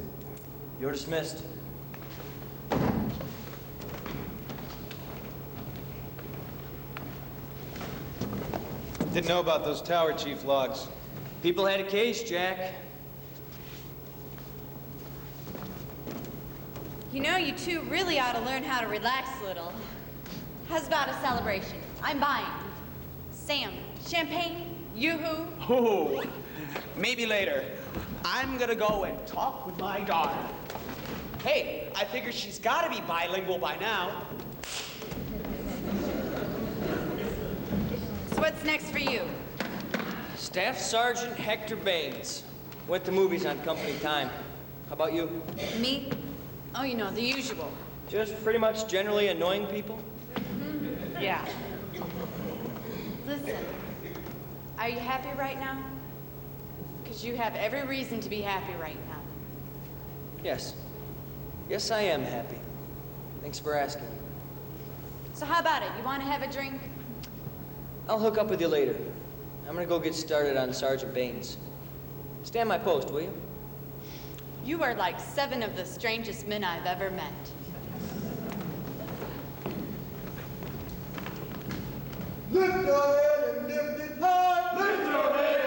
You're dismissed. Didn't know about those tower chief logs. People had a case, Jack. You know, you two really ought to learn how to relax a little. How's about a celebration? I'm buying. Sam, champagne? Yoo-hoo? Oh, maybe later. I'm gonna go and talk with my daughter. Hey, I figure she's gotta be bilingual by now. So what's next for you? Staff Sergeant Hector Baines. Went to movies on company time. How about you? Me? Oh, you know, the usual. Just pretty much generally annoying people? Yeah. Listen, are you happy right now? Because you have every reason to be happy right now. Yes. Yes, I am happy. Thanks for asking. So how about it? You want to have a drink? I'll hook up with you later. I'm gonna go get started on Sergeant Baines. Stand my post, will you? You are like 7 of the strangest men I've ever met. Lift your head and lift it high. Lift your head